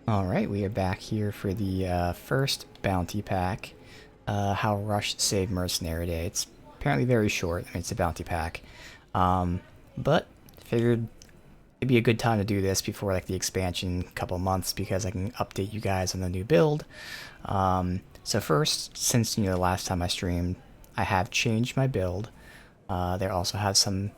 Alright, we are back here for the first bounty pack, How Rush Saved Mercenary Day. It's apparently very short, I mean, it's a bounty pack, but figured it'd be a good time to do this before like the expansion couple months because I can update you guys on the new build. So first, since the last time I streamed, I have changed my build. There also have some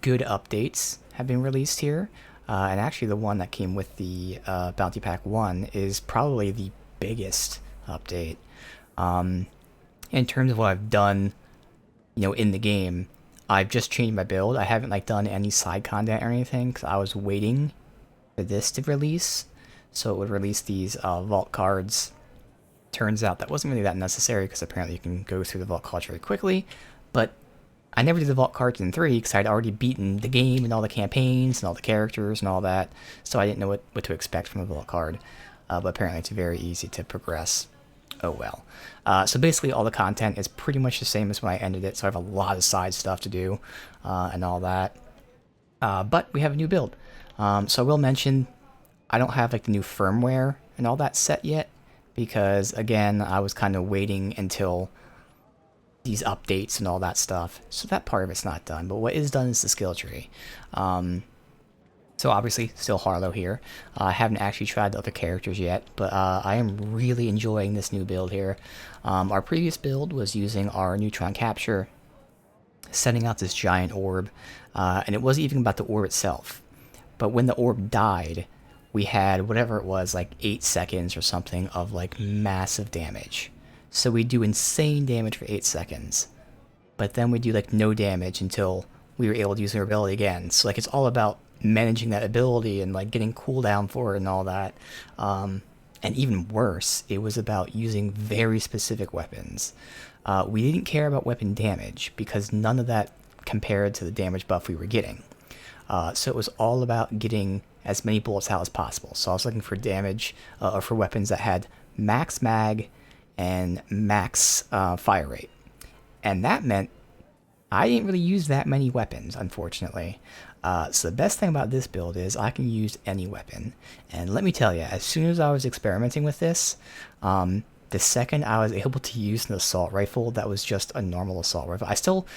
good updates have been released here. And actually the one that came with the Bounty Pack 1 is probably the biggest update. In terms of what I've done, in the game, I've just changed my build. I haven't like done any side content or anything because I was waiting for this to release. So it would release these vault cards. Turns out that wasn't really that necessary because apparently you can go through the vault cards very quickly. But I never did the vault cards in 3 because I'd already beaten the game and all the campaigns and all the characters and all that, so I didn't know what to expect from a vault card. But apparently it's very easy to progress. Oh well. So basically all the content is pretty much the same as when I ended it, so I have a lot of side stuff to do and all that. But we have a new build. So I will mention I don't have like the new firmware and all that set yet because again I was kind of waiting until these updates and all that stuff, so that part of it's not done. But what is done is the skill tree. So obviously still Harlowe here. I haven't actually tried the other characters yet, but I am really enjoying this new build here. Our previous build was using our neutron capture, setting out this giant orb, and it wasn't even about the orb itself. But when the orb died, we had whatever it was, like 8 seconds or something of like massive damage. So we do insane damage for 8 seconds, but then we do like no damage until we were able to use our ability again. So like it's all about managing that ability and like getting cooldown for it and all that. And even worse, it was about using very specific weapons. We didn't care about weapon damage because none of that compared to the damage buff we were getting. So it was all about getting as many bullets out as possible. So I was looking for damage or for weapons that had max mag and max fire rate. And that meant I didn't really use that many weapons, unfortunately. So the best thing about this build is I can use any weapon. And let me tell you, as soon as I was experimenting with this, the second I was able to use an assault rifle that was just a normal assault rifle,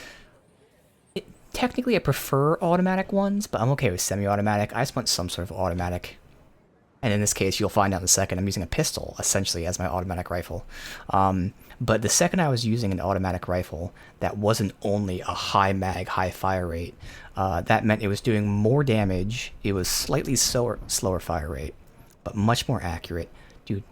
technically I prefer automatic ones, but I'm okay with semi-automatic. I just want some sort of automatic. And in this case, you'll find out in a second, I'm using a pistol, essentially, as my automatic rifle. But the second I was using an automatic rifle that wasn't only a high mag, high fire rate, that meant it was doing more damage, it was slightly slower fire rate, but much more accurate. Dude,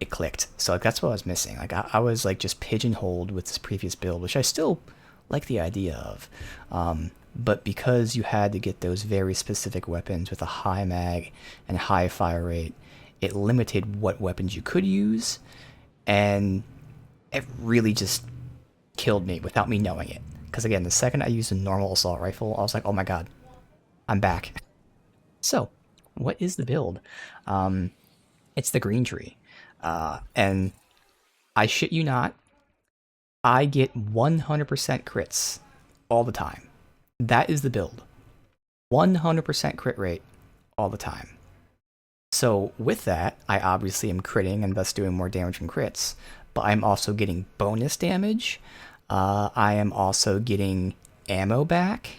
it clicked. So like, that's what I was missing. Like I was like just pigeonholed with this previous build, which I still like the idea of. But because you had to get those very specific weapons with a high mag and high fire rate, it limited what weapons you could use, and it really just killed me without me knowing it. Because again, the second I used a normal assault rifle, I was like, oh my god, I'm back. So, what is the build? It's the green tree. And I shit you not, I get 100% crits all the time. That is the build. 100% crit rate all the time. So with that, I obviously am critting and thus doing more damage from crits, but I'm also getting bonus damage. I am also getting ammo back.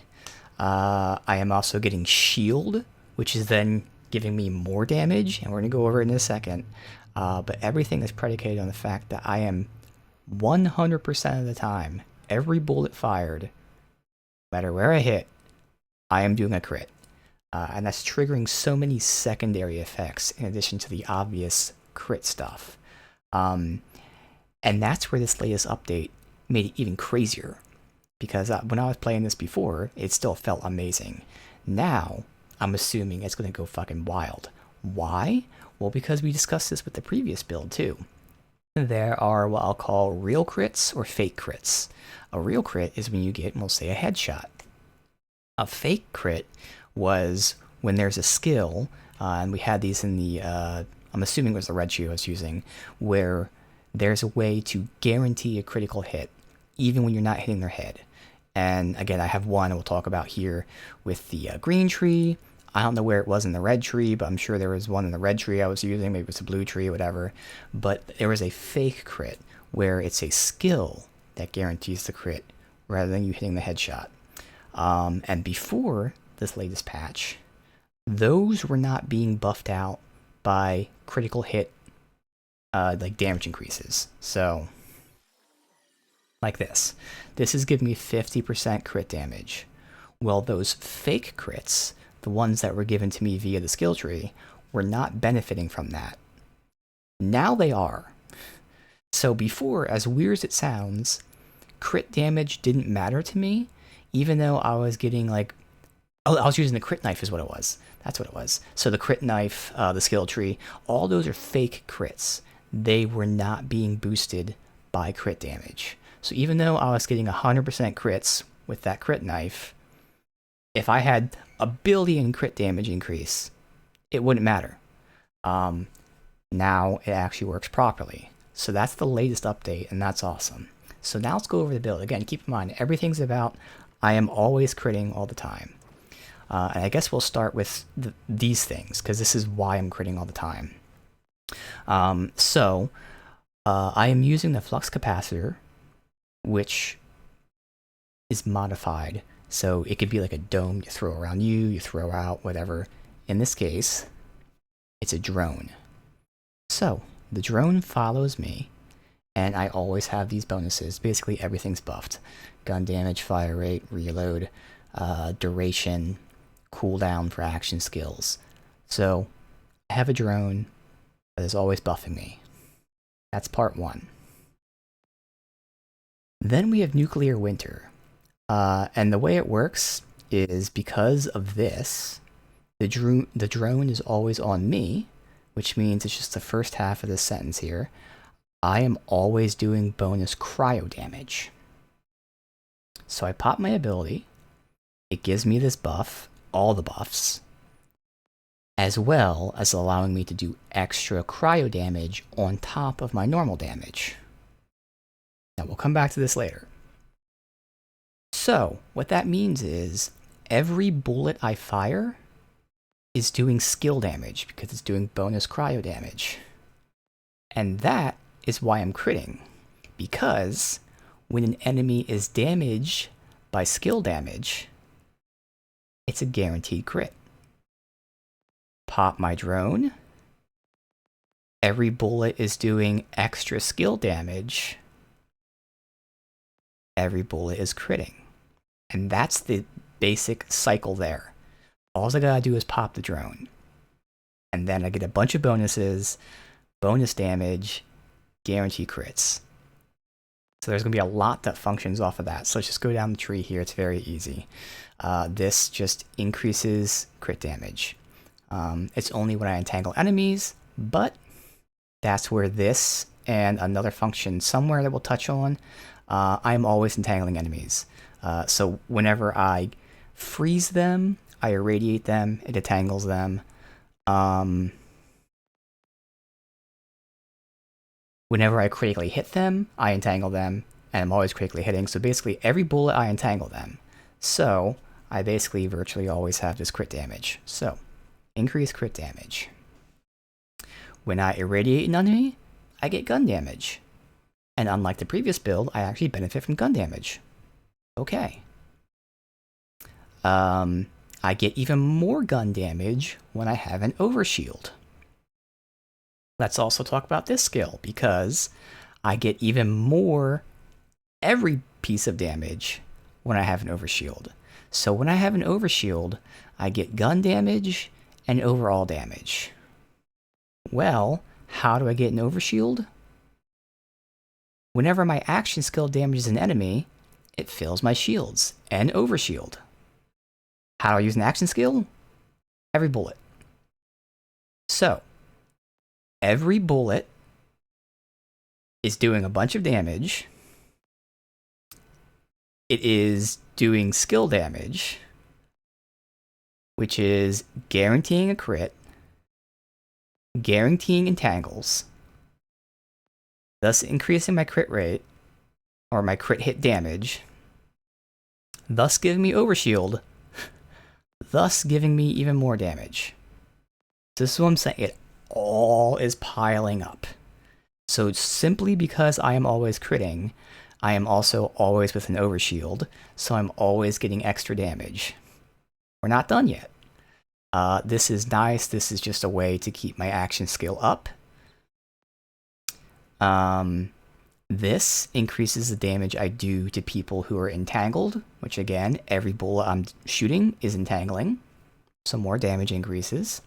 I am also getting shield, which is then giving me more damage, and we're going to go over it in a second. But everything is predicated on the fact that I am 100% of the time, every bullet fired, no matter where I hit, I am doing a crit. And that's triggering so many secondary effects in addition to the obvious crit stuff. And that's where this latest update made it even crazier. Because when I was playing this before, it still felt amazing. Now, I'm assuming it's going to go fucking wild. Why? Well, because we discussed this with the previous build too. There are what I'll call real crits or fake crits. A real crit is when you get, we'll say, a headshot. A fake crit was when there's a skill, and we had these in the, I'm assuming it was the red shoe I was using, where there's a way to guarantee a critical hit, even when you're not hitting their head. And again, I have one we'll talk about here with the green tree. I don't know where it was in the red tree, but I'm sure there was one in the red tree I was using. Maybe it was a blue tree or whatever. But there was a fake crit where it's a skill that guarantees the crit rather than you hitting the headshot. And before this latest patch, those were not being buffed out by critical hit like damage increases. So like this is giving me 50% crit damage. Well, those fake crits, the ones that were given to me via the skill tree, were not benefiting from that. Now they are. So before, as weird as it sounds, crit damage didn't matter to me, even though I was getting like, oh, I was using the crit knife is what it was. That's what it was. So the crit knife, the skill tree, all those are fake crits. They were not being boosted by crit damage. So even though I was getting 100% crits with that crit knife, if I had a billion crit damage increase, it wouldn't matter. Now it actually works properly. So that's the latest update, and that's awesome. So now let's go over the build. Again, keep in mind, everything's about I am always critting all the time. And I guess we'll start with these things, because this is why I'm critting all the time. I am using the flux capacitor, which is modified. So it could be like a dome you throw around you throw out, whatever. In this case, it's a drone. So the drone follows me, and I always have these bonuses. Basically everything's buffed. Gun damage, fire rate, reload, duration, cooldown for action skills. So I have a drone that is always buffing me. That's part one. Then we have nuclear winter. And the way it works is because of this, the drone is always on me, which means it's just the first half of this sentence here. I am always doing bonus cryo damage. So I pop my ability. It gives me this buff, all the buffs, as well as allowing me to do extra cryo damage on top of my normal damage. Now we'll come back to this later. So what that means is every bullet I fire is doing skill damage because it's doing bonus cryo damage. And that is why I'm critting, because when an enemy is damaged by skill damage, it's a guaranteed crit. Pop my drone. Every bullet is doing extra skill damage. Every bullet is critting. And that's the basic cycle there. All I gotta do is pop the drone. And then I get a bunch of bonuses, bonus damage, guaranteed crits. So there's gonna be a lot that functions off of that. So let's just go down the tree here. It's very easy. This just increases crit damage. It's only when I entangle enemies, but that's where this and another function somewhere that we'll touch on, I'm always entangling enemies. So whenever I freeze them, I irradiate them, it entangles them. Whenever I critically hit them, I entangle them, and I'm always critically hitting. So basically every bullet I entangle them. So I basically virtually always have this crit damage. So increase crit damage. When I irradiate an enemy, I get gun damage. And unlike the previous build, I actually benefit from gun damage. Okay. I get even more gun damage when I have an overshield. Let's also talk about this skill, because I get even more every piece of damage when I have an overshield. So when I have an overshield, I get gun damage and overall damage. Well, how do I get an overshield? Whenever my action skill damages an enemy, it fills my shields and overshield. How do I use an action skill? Every bullet. So, every bullet is doing a bunch of damage. It is doing skill damage, which is guaranteeing a crit, guaranteeing entangles, thus increasing my crit rate, or my crit hit damage, thus giving me overshield, thus giving me even more damage. This is what I'm saying. It all is piling up. So simply because I am always critting, I am also always with an overshield, so I'm always getting extra damage. We're not done yet. This is nice. This is just a way to keep my action skill up. This increases the damage I do to people who are entangled, which again, every bullet I'm shooting is entangling. So more damage increases.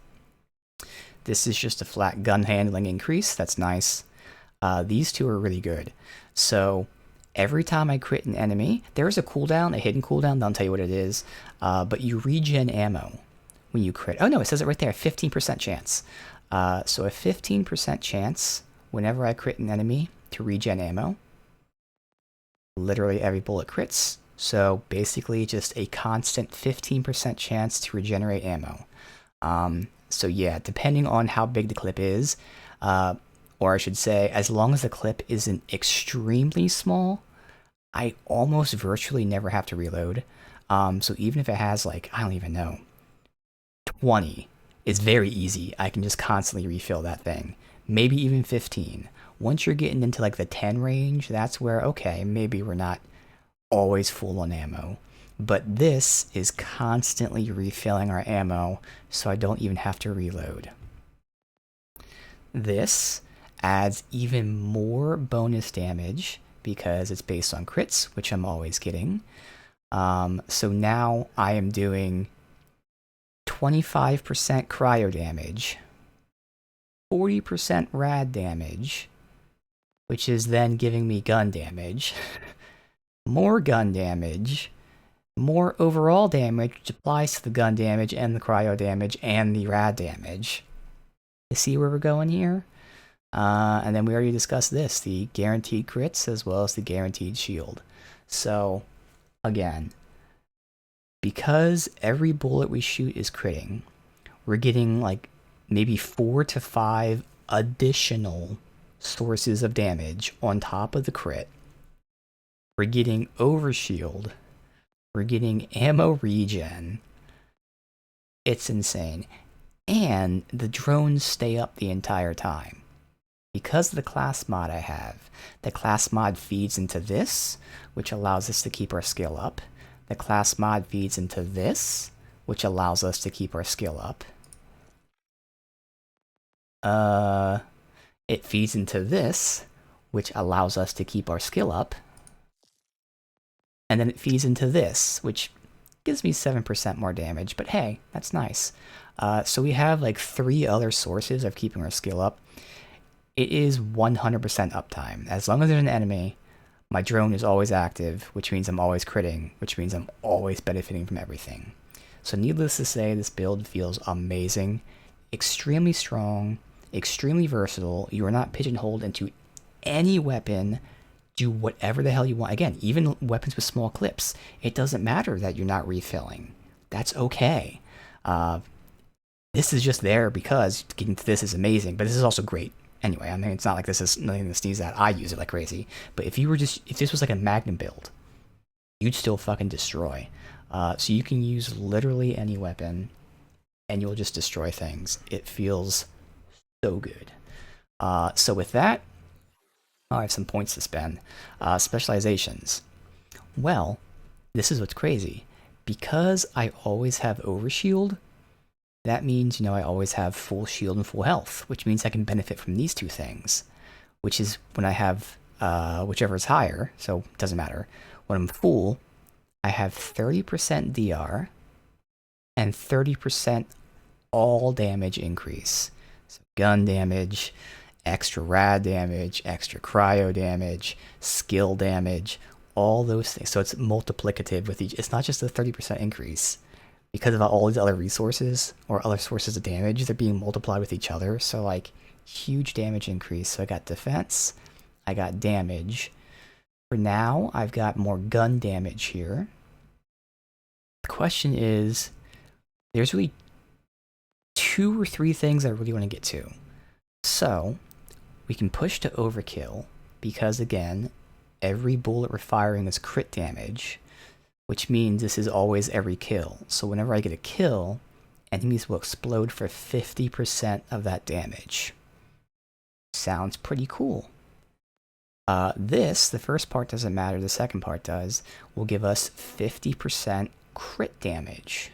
This is just a flat gun handling increase. That's nice. These two are really good. So every time I crit an enemy, there is a cooldown, a hidden cooldown. Don't tell you what it is, but you regen ammo when you crit. Oh no, it says it right there, 15% chance. So a 15% chance whenever I crit an enemy to regen ammo. Literally every bullet crits. So basically just a constant 15% chance to regenerate ammo. So yeah, depending on how big the clip is, or I should say, as long as the clip isn't extremely small, I almost virtually never have to reload. So even if it has like, I don't even know, 20, it's very easy. I can just constantly refill that thing. Maybe even 15. Once you're getting into like the 10 range, that's where, okay, maybe we're not always full on ammo. But this is constantly refilling our ammo, so I don't even have to reload. This adds even more bonus damage because it's based on crits, which I'm always getting. So now I am doing 25% cryo damage, 40% rad damage, which is then giving me gun damage, more gun damage, more overall damage, which applies to the gun damage and the cryo damage and the rad damage. You see where we're going here? And then we already discussed this, the guaranteed crits as well as the guaranteed shield. So, again, because every bullet we shoot is critting, we're getting like maybe 4 to 5 additional sources of damage on top of the crit. We're getting overshield. We're getting ammo regen. It's insane. And the drones stay up the entire time. Because of the class mod I have, the class mod feeds into this, which allows us to keep our skill up. The class mod feeds into this, which allows us to keep our skill up. It feeds into this, which allows us to keep our skill up. And then it feeds into this, which gives me 7% more damage, but hey, that's nice. So we have like 3 other sources of keeping our skill up. It is 100% uptime. As long as there's an enemy, my drone is always active, which means I'm always critting, which means I'm always benefiting from everything. So needless to say, this build feels amazing, extremely strong, extremely versatile. You are not pigeonholed into any weapon. Do whatever the hell you want. Again, even weapons with small clips, it doesn't matter that you're not refilling. That's okay. This is just there because getting to this is amazing, but this is also great. Anyway, I mean, it's not like this is nothing to sneeze at. I use it like crazy. But if this was like a Magnum build, you'd still fucking destroy. So you can use literally any weapon, and you'll just destroy things. It feels so good. So with that, I have some points to spend. Specializations. Well, this is what's crazy. Because I always have overshield, that means, I always have full shield and full health, which means I can benefit from these two things, which is when I have whichever is higher, so it doesn't matter. When I'm full, I have 30% DR and 30% all damage increase. So gun damage, extra rad damage, extra cryo damage, skill damage, all those things. So it's multiplicative with each. It's not just a 30% increase. Because of all these other resources or other sources of damage, they're being multiplied with each other. So like huge damage increase. So I got defense, I got damage. For now, I've got more gun damage here. The question is, there's really 2 or 3 things I really want to get to. So we can push to overkill because again, every bullet we're firing is crit damage, which means this is always every kill. So whenever I get a kill, enemies will explode for 50% of that damage. Sounds pretty cool. The first part doesn't matter, the second part does, will give us 50% crit damage.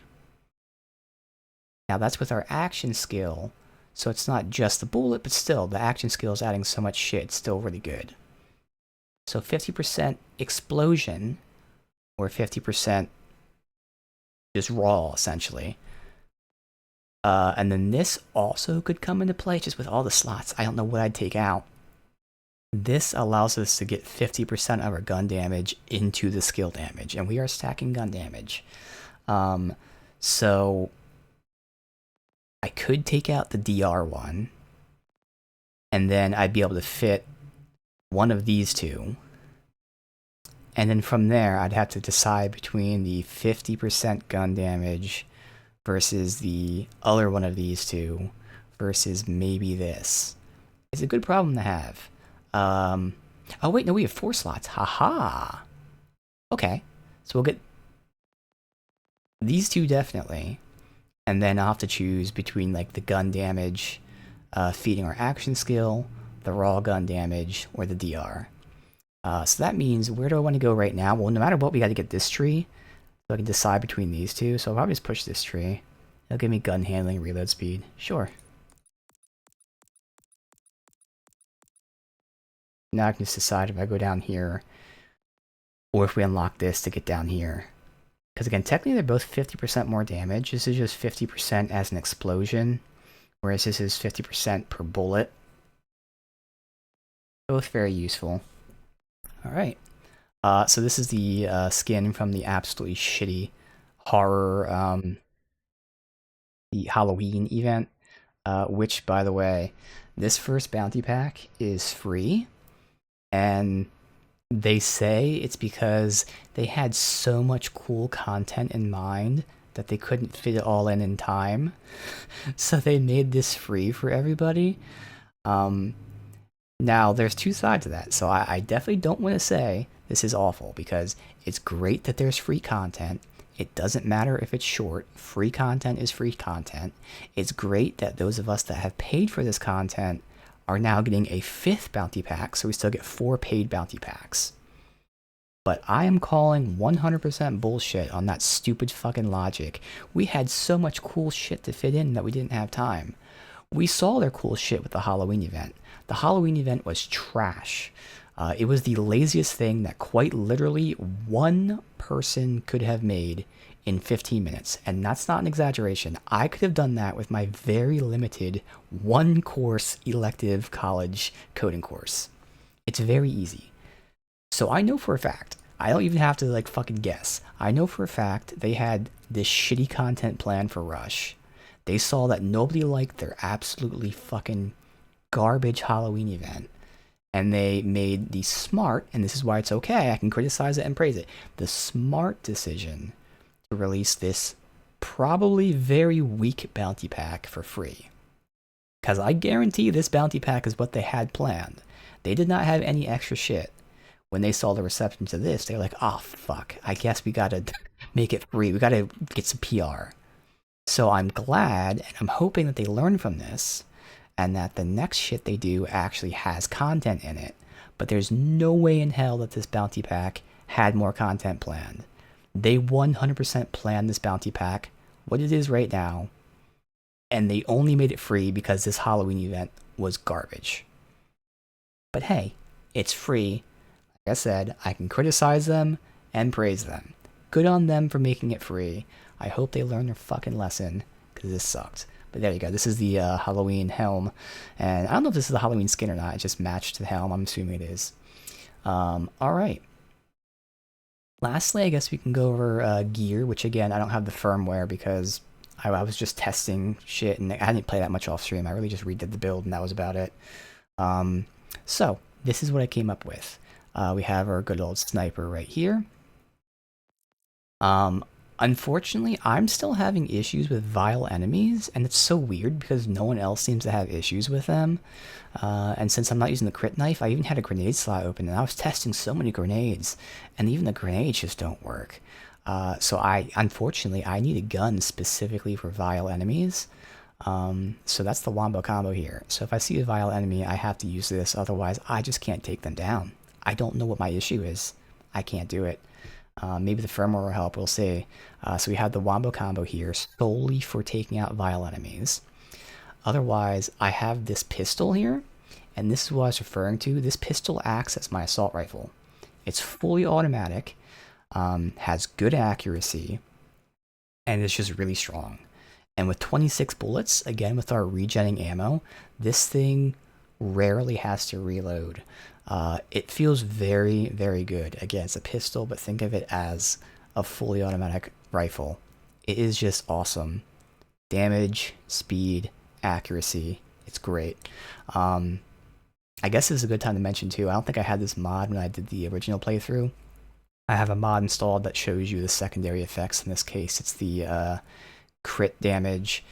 Now that's with our action skill, so it's not just the bullet, but still, the action skill is adding so much shit, it's still really good. So 50% explosion, or 50% just raw, essentially. And then this also could come into play, just with all the slots. I don't know what I'd take out. This allows us to get 50% of our gun damage into the skill damage, and we are stacking gun damage. So I could take out the DR one, and then I'd be able to fit one of these two. And then from there, I'd have to decide between the 50% gun damage versus the other one of these two versus maybe this. It's a good problem to have. Oh wait, no, we have 4 slots. Haha. Okay, so we'll get these two definitely, and then I'll have to choose between like the gun damage, feeding our action skill, the raw gun damage, or the DR. So that means, where do I want to go right now? Well, no matter what, we got to get this tree, so I can decide between these two. So I'll probably just push this tree. It'll give me gun handling, reload speed. Sure. Now I can just decide if I go down here, or if we unlock this to get down here. Because again, technically they're both 50% more damage. This is just 50% as an explosion, whereas this is 50% per bullet. Both very useful. Alright. So this is the skin from the absolutely shitty horror, the Halloween event, which, by the way, this first bounty pack is free. And they say it's because they had so much cool content in mind that they couldn't fit it all in time. So they made this free for everybody. Now, there's two sides to that. So I definitely don't want to say this is awful, because it's great that there's free content. It doesn't matter if it's short. Free content is free content. It's great that those of us that have paid for this content are now getting a 5th bounty pack, so we still get 4 paid bounty packs. But I am calling 100% bullshit on that stupid fucking logic. We had so much cool shit to fit in that we didn't have time. We saw their cool shit with the Halloween event. The Halloween event was trash. It was the laziest thing that quite literally one person could have made in 15 minutes. And that's not an exaggeration. I could have done that with my very limited 1-course elective college coding course. It's very easy. So I know for a fact, I don't even have to like fucking guess. I know for a fact they had this shitty content plan for Rush. They saw that nobody liked their absolutely fucking garbage Halloween event. And they made the smart, and this is why it's okay, I can criticize it and praise it, the smart decision to release this probably very weak bounty pack for free. Because I guarantee this bounty pack is what they had planned. They did not have any extra shit. When they saw the reception to this, they were like, oh fuck, I guess we gotta make it free, we gotta get some PR. So I'm glad, and I'm hoping that they learn from this, and that the next shit they do actually has content in it. But there's no way in hell that this bounty pack had more content planned. They 100% planned this bounty pack, what it is right now, and they only made it free because this Halloween event was garbage. But hey, it's free. Like I said, I can criticize them and praise them. Good on them for making it free. I hope they learn their fucking lesson, because this sucked. But there you go, this is the Halloween helm, and I don't know if this is the Halloween skin or not, it just matched the helm, I'm assuming it is. Alright. Lastly, I guess we can go over gear, which again, I don't have the firmware because I was just testing shit, and I didn't play that much off stream, I really just redid the build, and that was about it. So, this is what I came up with. We have our good old sniper right here. Unfortunately, I'm still having issues with vile enemies, and it's so weird because no one else seems to have issues with them. And since I'm not using the crit knife, I even had a grenade slot open, and I was testing so many grenades, and even the grenades just don't work. So unfortunately, I need a gun specifically for vile enemies. So that's the wombo combo here. So if I see a vile enemy, I have to use this, otherwise I just can't take them down. I don't know what my issue is. I can't do it. Maybe the firmware will help, we'll see. So we have the wombo combo here solely for taking out vile enemies. Otherwise, I have this pistol here, and this is what I was referring to. This pistol acts as my assault rifle. It's fully automatic, has good accuracy, and it's just really strong. And with 26 bullets, again with our regenning ammo, this thing rarely has to reload. It feels very, very good. Again, it's a pistol, but think of it as a fully automatic rifle. It is just awesome. Damage, speed, accuracy, it's great. I guess this is a good time to mention too, I don't think I had this mod when I did the original playthrough. I have a mod installed that shows you the secondary effects. In this case, it's the crit damage.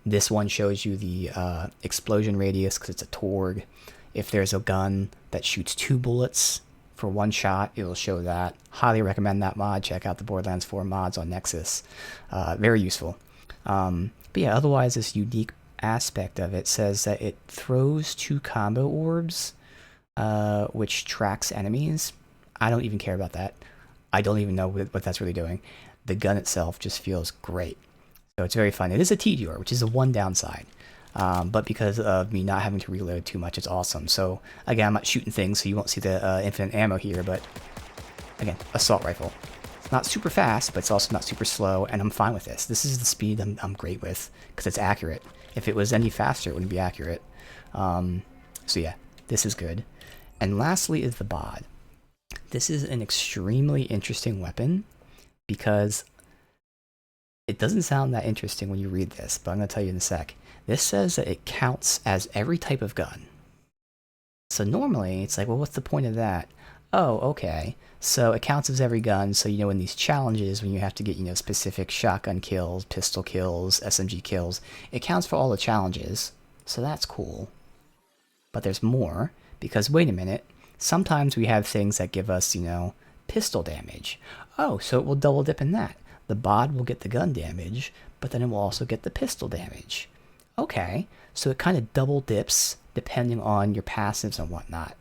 This one shows you the explosion radius because it's a Torg. If there's a gun that shoots 2 bullets for 1 shot, it'll show that. Highly recommend that mod. Check out the Borderlands 4 mods on Nexus. Very useful. But yeah, otherwise this unique aspect of it says that it throws 2 combo orbs, which tracks enemies. I don't even care about that. I don't even know what that's really doing. The gun itself just feels great. So it's very fun. It is a TDR, which is the one downside. But because of me not having to reload too much, it's awesome. So again, I'm not shooting things, so you won't see the infinite ammo here, but again, assault rifle. It's not super fast, but it's also not super slow, and I'm fine with this. This is the speed I'm great with, because it's accurate. If it was any faster, it wouldn't be accurate. So yeah, this is good. And lastly is the bod. This is an extremely interesting weapon, because it doesn't sound that interesting when you read this, but I'm going to tell you in a sec. This says that it counts as every type of gun. So normally, it's like, well, what's the point of that? Oh, okay. So it counts as every gun, so in these challenges, when you have to get, specific shotgun kills, pistol kills, SMG kills, it counts for all the challenges. So that's cool. But there's more, because wait a minute, sometimes we have things that give us, pistol damage. Oh, so it will double dip in that. The bod will get the gun damage, but then it will also get the pistol damage. Okay, so it kind of double dips depending on your passives and whatnot.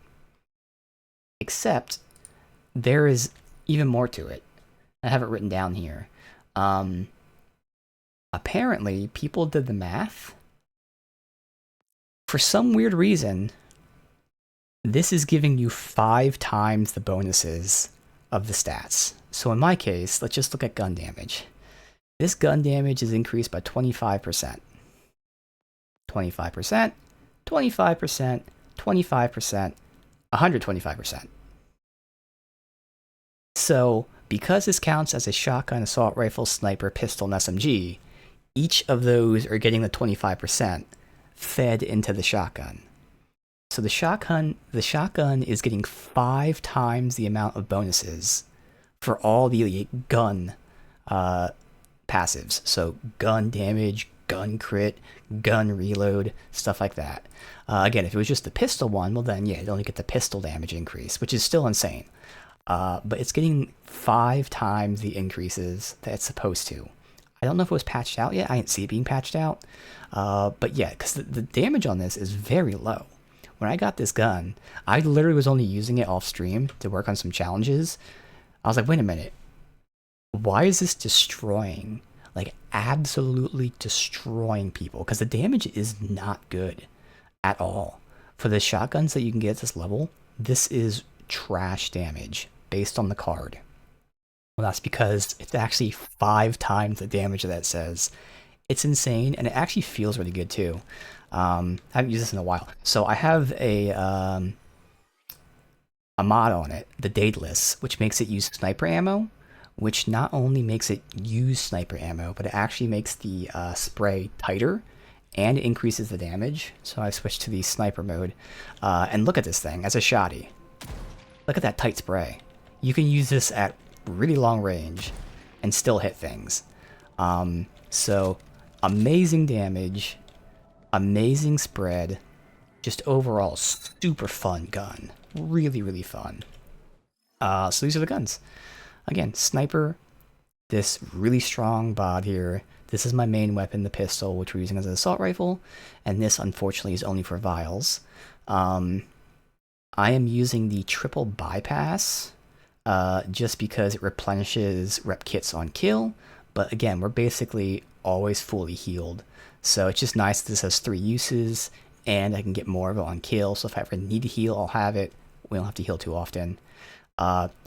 Except, there is even more to it. I have it written down here. Apparently, people did the math. For some weird reason, this is giving you 5 times the bonuses of the stats. So in my case, let's just look at gun damage. This gun damage is increased by 25%. 25%, 25%, 25%, 125%. So, because this counts as a shotgun, assault rifle, sniper, pistol, and SMG, each of those are getting the 25% fed into the shotgun. So the shotgun is getting 5 times the amount of bonuses for all the gun passives. So gun damage, gun crit, gun reload, stuff like that. Again, if it was just the pistol one, well then yeah, you'd only get the pistol damage increase, which is still insane. But it's getting 5 times the increases that it's supposed to. I don't know if it was patched out yet. I didn't see it being patched out. But yeah, because the damage on this is very low. When I got this gun, I literally was only using it off stream to work on some challenges. I was like, wait a minute. Why is this destroying? Like, absolutely destroying people. Because the damage is not good at all. For the shotguns that you can get at this level, this is trash damage based on the card. Well, that's because it's actually 5 times the damage that it says. It's insane, and it actually feels really good too. I haven't used this in a while. So I have a mod on it, the Daedalus, which makes it use sniper ammo, which not only makes it use sniper ammo, but it actually makes the spray tighter and increases the damage. So I've switched to the sniper mode. And look at this thing as a shotty. Look at that tight spray. You can use this at really long range and still hit things. So amazing damage, amazing spread, just overall super fun gun. Really, really fun. So these are the guns. Again, sniper, this really strong bod here. This is my main weapon, the pistol, which we're using as an assault rifle, and this unfortunately is only for vials. I am using the triple bypass just because it replenishes rep kits on kill, but again, we're basically always fully healed. So it's just nice that this has 3 uses, and I can get more of it on kill, so if I ever need to heal, I'll have it. We don't have to heal too often.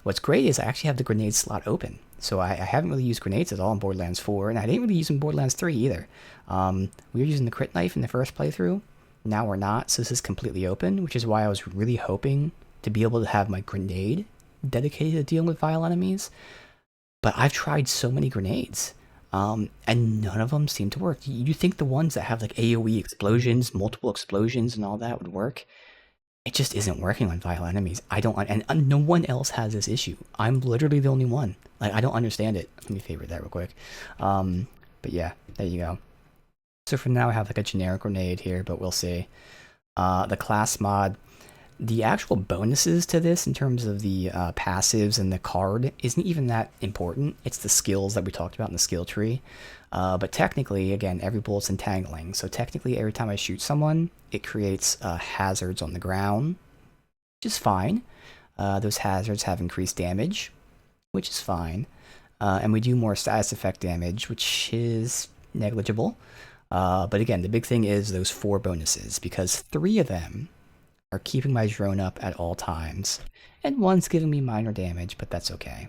What's great is I actually have the grenade slot open. So I haven't really used grenades at all in Borderlands 4, and I didn't really use them in Borderlands 3 either. We were using the crit knife in the first playthrough. Now we're not, so this is completely open, which is why I was really hoping to be able to have my grenade dedicated to dealing with vile enemies. But I've tried so many grenades, and none of them seem to work. You think the ones that have like AoE explosions, multiple explosions, and all that would work? It just isn't working on vile enemies. I don't, and no one else has this issue. I'm literally the only one. Like, I don't understand it. Let me favorite that real quick. But yeah, there you go. So for now, I have like a generic grenade here, but we'll see. The class mod, the actual bonuses to this in terms of the passives and the card isn't even that important. It's the skills that we talked about in the skill tree. But technically, again, every bullet's entangling. So technically, every time I shoot someone, it creates hazards on the ground, which is fine. Those hazards have increased damage, which is fine. And we do more status effect damage, which is negligible. But again, the big thing is those 4 bonuses, because 3 of them are keeping my drone up at all times, and 1's giving me minor damage, but that's okay.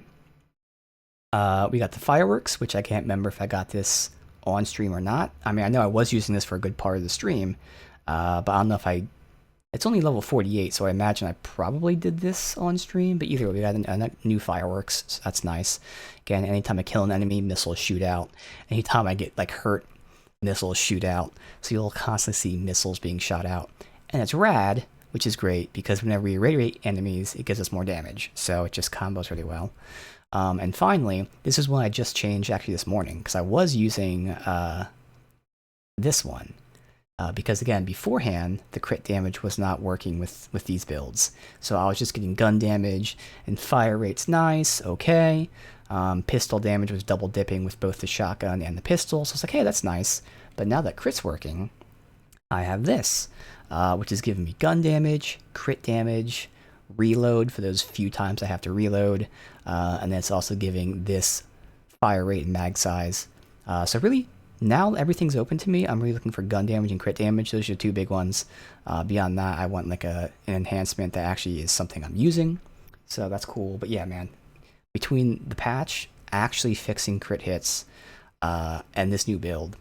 We got the fireworks, which I can't remember if I got this on stream or not. I mean, I know I was using this for a good part of the stream, but I don't know if I... It's only level 48, so I imagine I probably did this on stream, but either way, we got a new fireworks, so that's nice. Again, anytime I kill an enemy, missiles shoot out. Anytime I get, like, hurt, missiles shoot out. So you'll constantly see missiles being shot out. And it's rad, which is great, because whenever we irradiate enemies, it gives us more damage. So it just combos really well. And finally, this is one I just changed actually this morning, because I was using this one. Because again, beforehand, the crit damage was not working with these builds. So I was just getting gun damage, and fire rate's nice, okay. Pistol damage was double dipping with both the shotgun and the pistol, so it's like, hey, that's nice. But now that crit's working, I have this, which is giving me gun damage, crit damage, reload for those few times I have to reload, and then it's also giving this fire rate and mag size. So really, now everything's open to me. I'm really looking for gun damage and crit damage. Those are the 2 big ones. Beyond that, I want like an enhancement that actually is something I'm using. So that's cool. But yeah, man, between the patch actually fixing crit hits and this new build,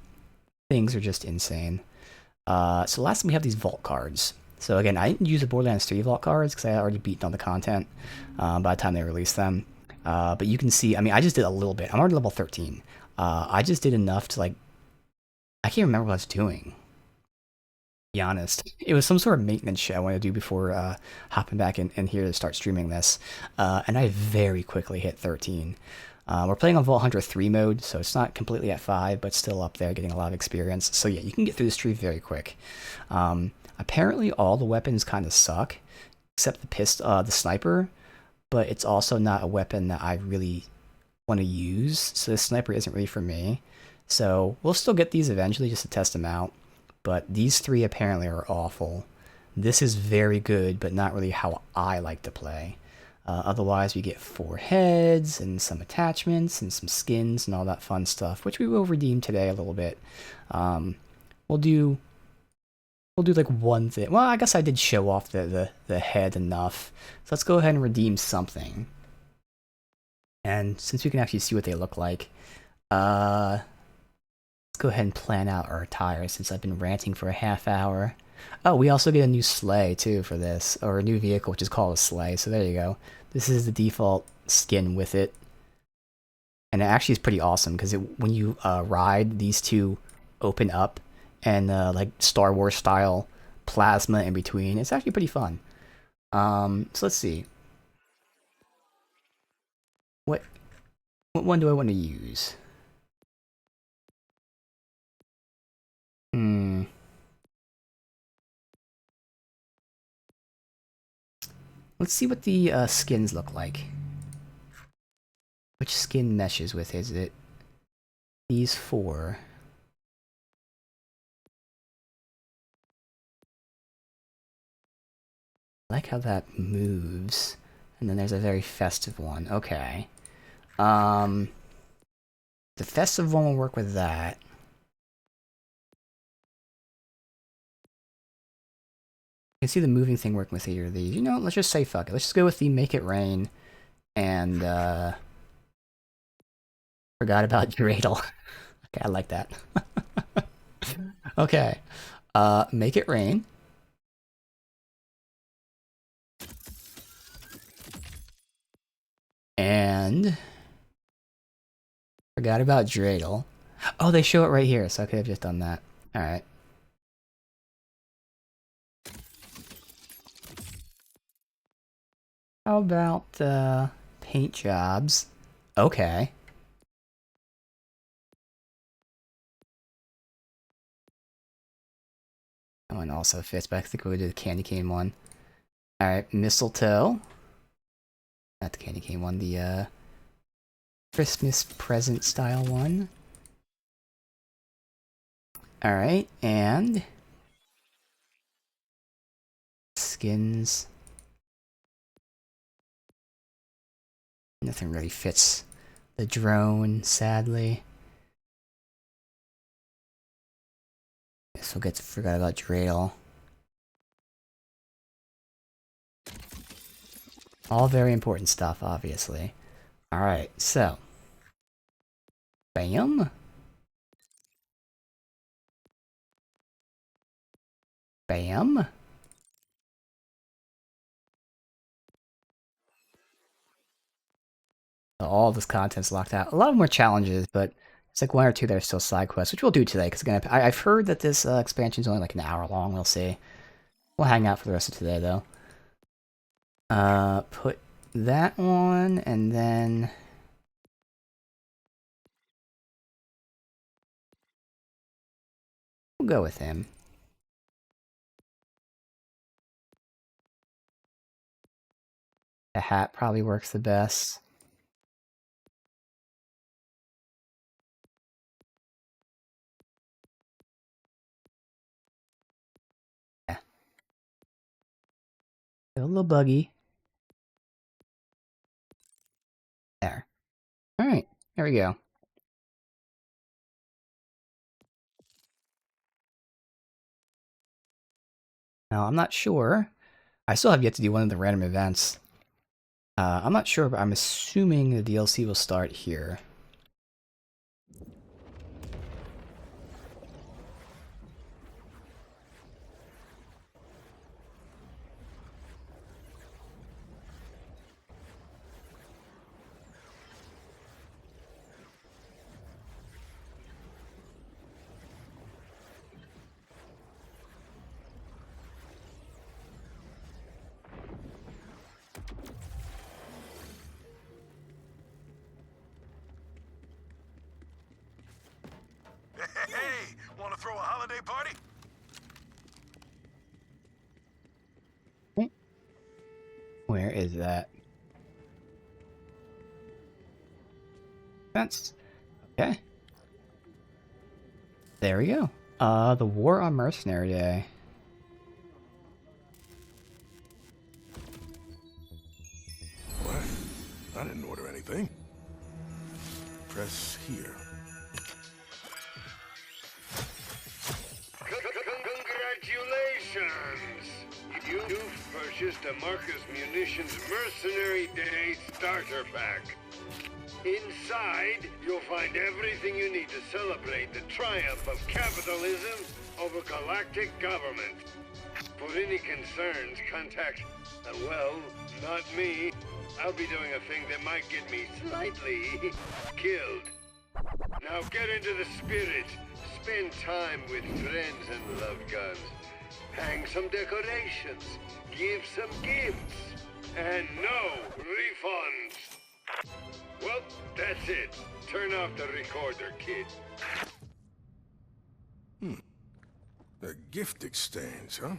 things are just insane. So last time we have these vault cards. So again, I didn't use the Borderlands 3 vault cards because I had already beaten all the content by the time they released them. But you can see, I mean, I just did a little bit. I'm already level 13. I just did enough to, like, I can't remember what I was doing, to be honest. It was some sort of maintenance shit I wanted to do before hopping back in here to start streaming this. And I very quickly hit 13. We're playing on Vault Hunter 3 mode, so it's not completely at 5, but still up there, getting a lot of experience. So yeah, you can get through this tree very quick. Apparently all the weapons kind of suck, except the sniper, but it's also not a weapon that I really want to use, so this sniper isn't really for me. So we'll still get these eventually just to test them out, but these 3 apparently are awful. This is very good, but not really how I like to play. Otherwise, we get 4 heads and some attachments and some skins and all that fun stuff, which we will redeem today a little bit. We'll do like one thing. Well, I guess I did show off the head enough. So let's go ahead and redeem something. And since we can actually see what they look like, let's go ahead and plan out our attire since I've been ranting for a half hour. Oh, we also get a new sleigh too for this, or a new vehicle which is called a sleigh. So there you go. This is the default skin with it. And it actually is pretty awesome because when you ride, these 2 open up and like Star Wars style plasma in between. It's actually pretty fun. So let's see. What one do I want to use? Let's see what the skins look like. Which skin meshes with? Is it these four? I like how that moves. And then there's a very festive one. Okay. The festive one will work with that. You can see the moving thing working with either of these. You know, let's just say fuck it. Let's just go with the Make It Rain and forgot about Dreidel. Okay, I like that. Okay. Make It Rain. And forgot about Dreidel. Oh, they show it right here, so I could have just done that. Alright. How about paint jobs? Okay. That one also fits, but I think we'll do the candy cane one. Alright, mistletoe. Not the candy cane one, the Christmas present style one. Alright, and skins. Nothing really fits the drone, sadly. Guess we'll get to forgot about Dreidel. All very important stuff, obviously. Alright, so. Bam. Bam. All this content's locked out. A lot of more challenges, but it's like one or two that are still side quests, which we'll do today. Because again, I've heard that this expansion's only like an hour long. We'll see. We'll hang out for the rest of today, though. Put that one, and then we'll go with him. The hat probably works the best. Yeah. A little buggy. There. Alright, there we go. Now, I'm not sure. I still have yet to do one of the random events. I'm not sure, but I'm assuming the DLC will start here. Hey, want to throw a holiday party? Where is that? That's okay. There we go. The war on Mercenary Day. What? I didn't order anything. Press here. Congratulations! You've purchased a Marcus Munitions Mercenary Day starter pack. Inside, you'll find everything you need to celebrate the triumph of capitalism over galactic government. For any concerns, contact, well, not me. I'll be doing a thing that might get me slightly killed. Now get into the spirit. Spend time with friends and loved ones. Hang some decorations. Give some gifts. And no refunds. Well, that's it. Turn off the recorder, kid. A gift exchange, huh?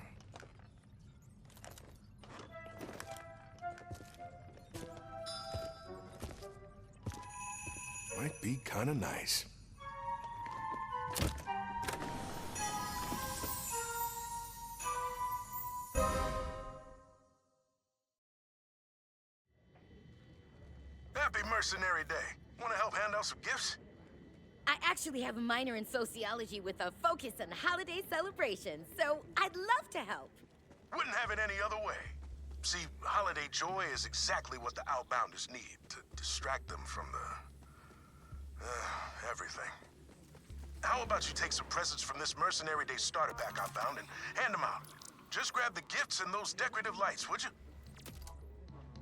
Might be kind of nice. Happy Mercenary Day. Want to help hand out some gifts? I actually have a minor in sociology with a focus on holiday celebrations, so I'd love to help. Wouldn't have it any other way. See, holiday joy is exactly what the Outbounders need to distract them from the... everything. How about you take some presents from this Mercenary Day starter pack I found and hand them out? Just grab the gifts and those decorative lights, would you?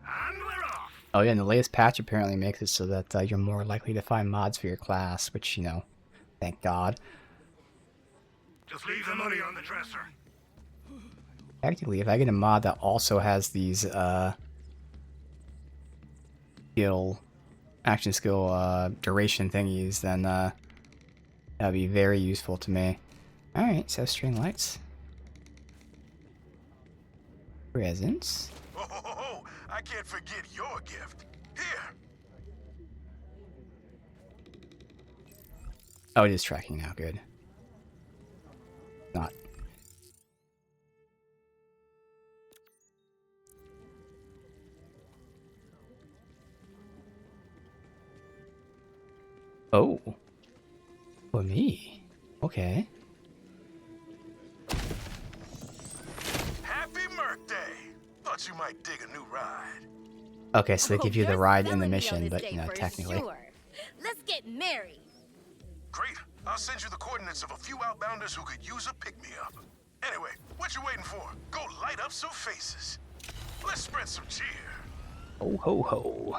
And we're off! Oh yeah, and the latest patch apparently makes it so that you're more likely to find mods for your class, which, you know, thank God. Just leave the money on the dresser. Technically, if I get a mod that also has these, action skill, duration thingies, then, that'd be very useful to me. Alright, so string lights. Presents. Oh, I can't forget your gift. Here. Oh, it is tracking now, good. Not. Oh. For me. Okay. Happy Merc Day. Thought you might dig a new ride. Okay, so they give you the you're ride in selling the me on mission, this but, day you know, for technically. Sure. Let's get married. Great. I'll send you the coordinates of a few Outbounders who could use a pick-me-up. Anyway, what you waiting for? Go light up some faces. Let's spread some cheer. Ho ho ho.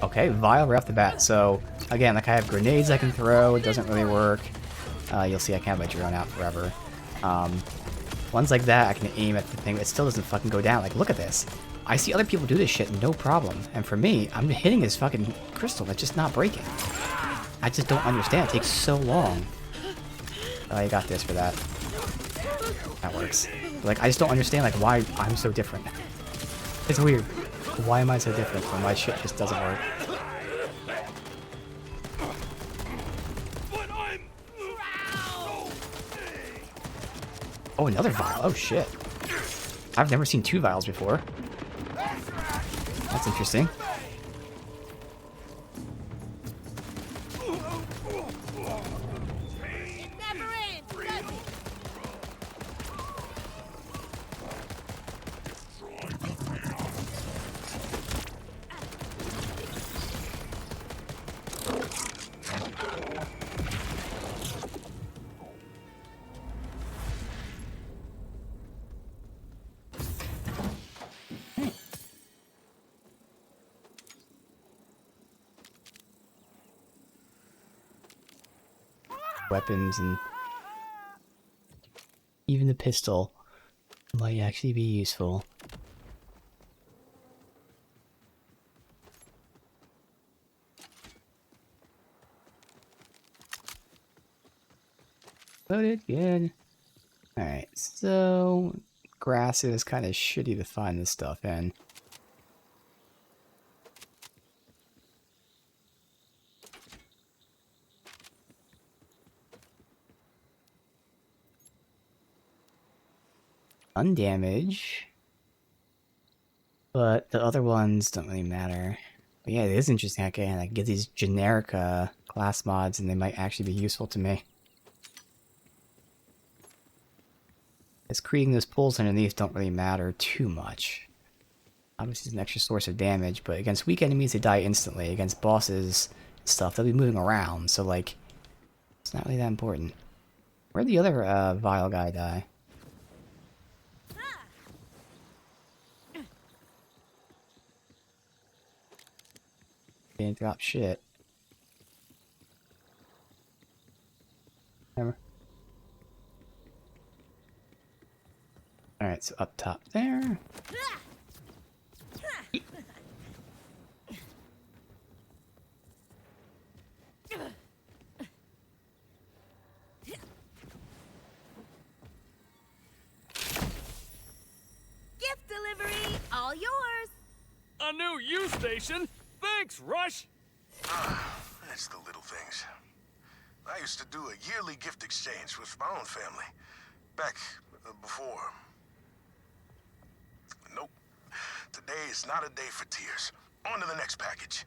Okay, Vile right off the bat. So, again, like I have grenades I can throw. It doesn't really work. You'll see I can't have my drone out forever. Ones like that, I can aim at the thing. It still doesn't fucking go down. Like, look at this. I see other people do this shit, no problem. And for me, I'm hitting this fucking crystal. It's just not breaking. I just don't understand. It takes so long. Oh, you got this for that. That works. Like, I just don't understand, like, why I'm so different. It's weird. Why am I so different when my shit just doesn't work? Oh, another vial. Oh, shit. I've never seen 2 vials before. That's interesting. It never ends, does it? Weapons and even the pistol might actually be useful. Loaded, good. Alright, so grass is kind of shitty to find this stuff in. Undamage. But the other ones don't really matter. But yeah, it is interesting. I can get these generic class mods and they might actually be useful to me. As creating those pools underneath don't really matter too much. Obviously it's an extra source of damage, but against weak enemies they die instantly. Against bosses and stuff, they'll be moving around, so like, it's not really that important. Where'd the other Vile guy die? Didn't drop shit. Never. Alright, so up top there. brand new U-station. Thanks, Rush. That's the little things. I used to do a yearly gift exchange with my own family. Back before. Nope. Today is not a day for tears. On to the next package.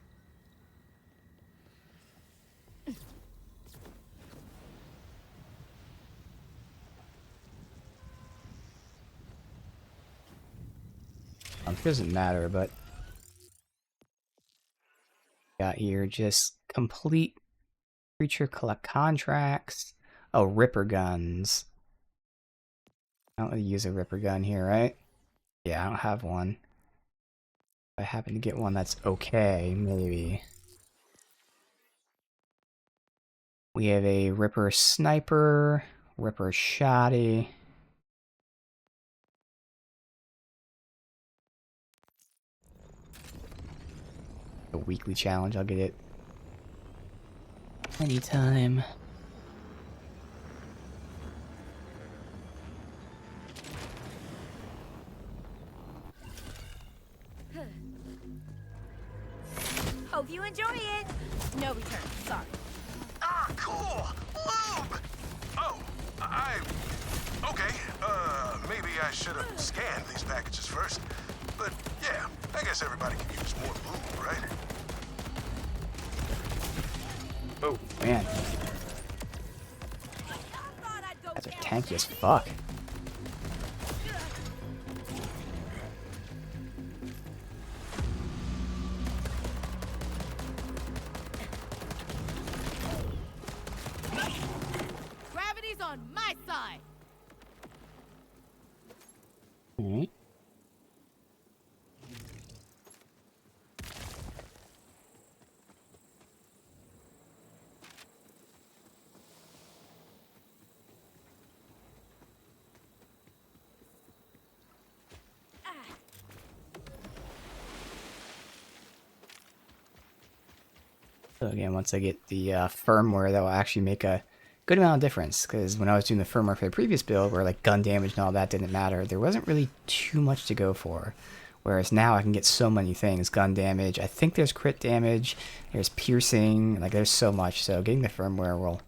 It doesn't matter, but got here just complete creature collect contracts. Oh, Ripper guns. I don't really use a Ripper gun here, right? Yeah, I don't have one. If I happen to get one that's okay, maybe. We have a Ripper Sniper, Ripper Shotty. A weekly challenge, I'll get it anytime. Hope you enjoy it. No return, sorry. Ah, cool! Lube! Oh, okay, maybe I should have scanned these packages first. But, yeah, I guess everybody can use more lube, right? Oh, man. Guys are tanky as fuck. Gravity's on my side. Alright. So again, once I get the firmware, that will actually make a good amount of difference. Because when I was doing the firmware for the previous build, where like gun damage and all that didn't matter, there wasn't really too much to go for. Whereas now I can get so many things. Gun damage, I think there's crit damage, there's piercing, like there's so much. So getting the firmware will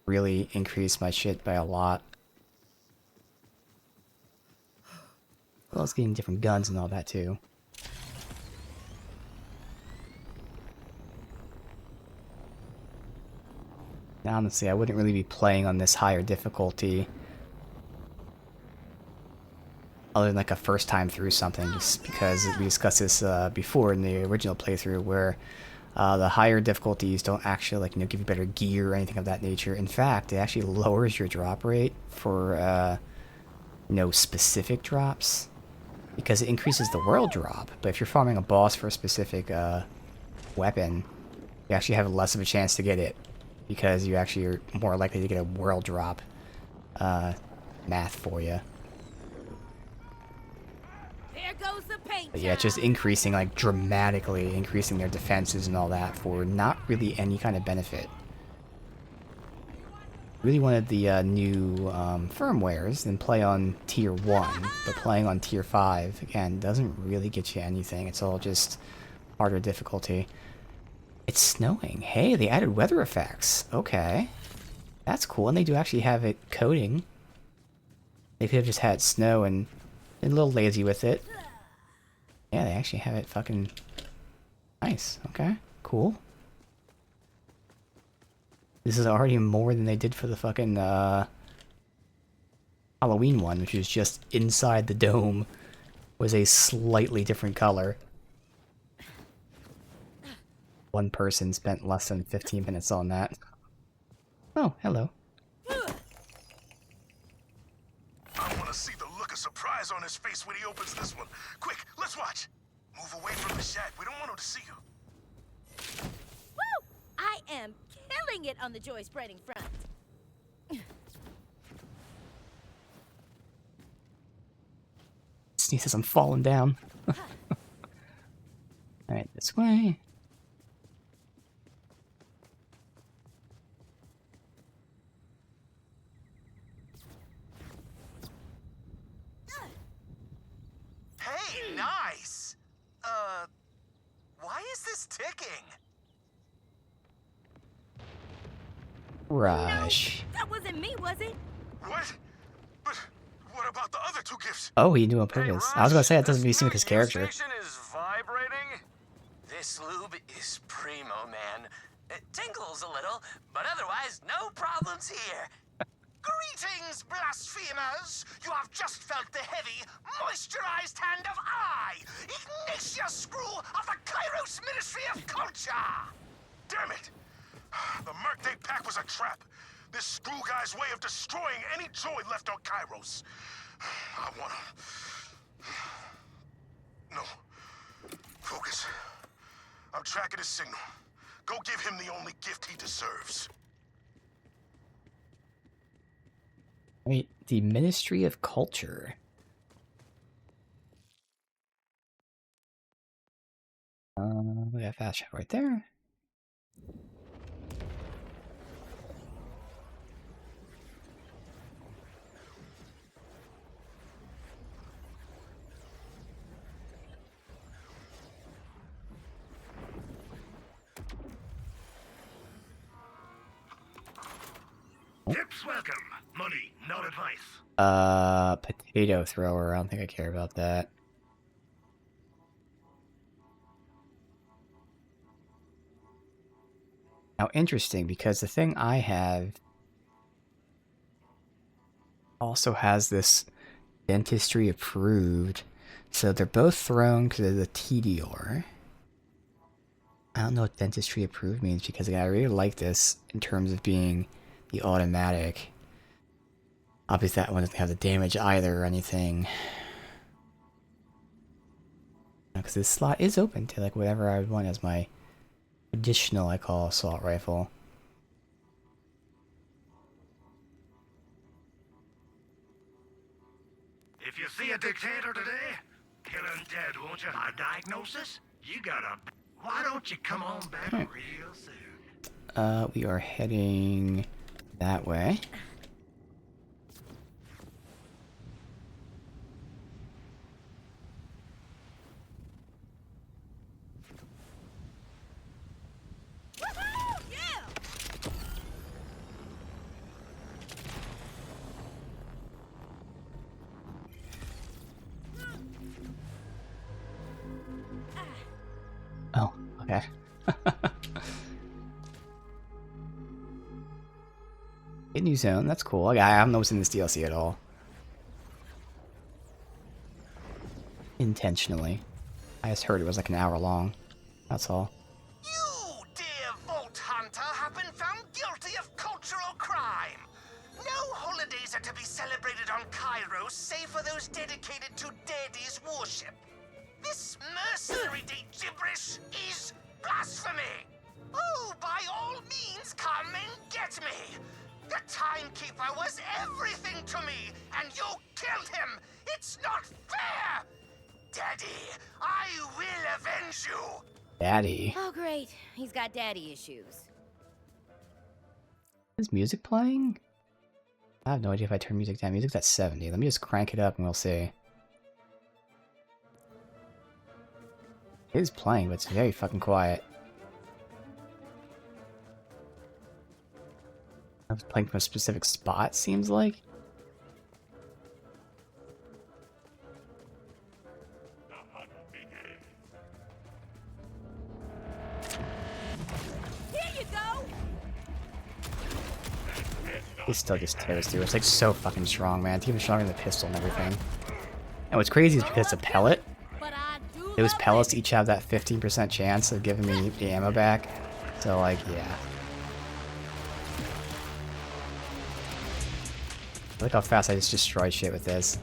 really increase my shit by a lot. As well as getting different guns and all that too. Now, honestly, I wouldn't really be playing on this higher difficulty other than like a first time through something, just because we discussed this before in the original playthrough, where the higher difficulties don't actually like give you better gear or anything of that nature. In fact, it actually lowers your drop rate for specific drops, because it increases the world drop. But if you're farming a boss for a specific weapon, you actually have less of a chance to get it, because you actually are more likely to get a world drop math for you. There goes the paint. But yeah, it's just increasing, like dramatically increasing their defenses and all that for not really any kind of benefit. Really wanted the new firmwares and play on tier 1, but playing on tier 5, again, doesn't really get you anything. It's all just harder difficulty. It's snowing. Hey, they added weather effects. Okay. That's cool, and they do actually have it coding. They could have just had snow and been a little lazy with it. Yeah, they actually have it fucking nice. Okay, cool. This is already more than they did for the fucking Halloween one, which was just inside the dome, was a slightly different color. One person spent less than 15 minutes on that. Oh, hello. I want to see the look of surprise on his face when he opens this one. Quick, let's watch. Move away from the shack. We don't want him to see you. Woo! I am killing it on the joy spreading front. Sneezes, I'm falling down. Alright, this way. Hey, nice. is ticking. Rush. That wasn't me, was it? What? But what about the other two gifts? Oh, he knew on purpose. I was gonna say that doesn't really seem like his character. Station is vibrating. This lube is primo, man. It tingles a little, but otherwise, no problems here. Greetings, blasphemers! You have just felt the heavy, moisturized hand of Ignatius Screw of the Kairos Ministry of Culture! Damn it! The Merc Day pack was a trap. This screw guy's way of destroying any joy left on Kairos. I wanna... No. Focus. I'm tracking his signal. Go give him the only gift he deserves. Wait, the Ministry of Culture. We got fast travel right there. Tips welcome. Money, not advice. Potato thrower. I don't think I care about that. Now, interesting, because the thing I have also has this dentistry approved, so they're both thrown because of the TDR. I don't know what dentistry approved means, because I really like this in terms of being the automatic. Obviously that one doesn't have the damage either or anything. Because this slot is open to like whatever I would want as my additional, I call, assault rifle. If you see a dictator today, kill him dead, won't you? A diagnosis? You got a... Why don't you come on back real soon? We are heading that way. Oh, okay. Hit new zone, that's cool. Okay, I haven't noticed in this DLC at all. Intentionally. I just heard it was like an hour long. That's all. You, dear Vault Hunter, have been found guilty of cultural crime. No holidays are to be celebrated on Kairos save for those dedicated to Daddy's worship. This Mercenary Day gibberish is blasphemy! Oh, by all means, come and get me! The Timekeeper was everything to me, and you killed him! It's not fair! Daddy, I will avenge you! Daddy. Oh, great. He's got daddy issues. Is music playing? I have no idea if I turn music down. Music's at 70. Let me just crank it up and we'll see. It is playing, but it's very fucking quiet. I was playing from a specific spot, seems like. Here you go! It still just tears through. It's like so fucking strong, man. It's even stronger than the pistol and everything. And what's crazy is because it's a pellet. But I do Those love pellets it. each have that 15% chance of giving me the ammo back. So, like, yeah. Look how fast I just destroy shit with this.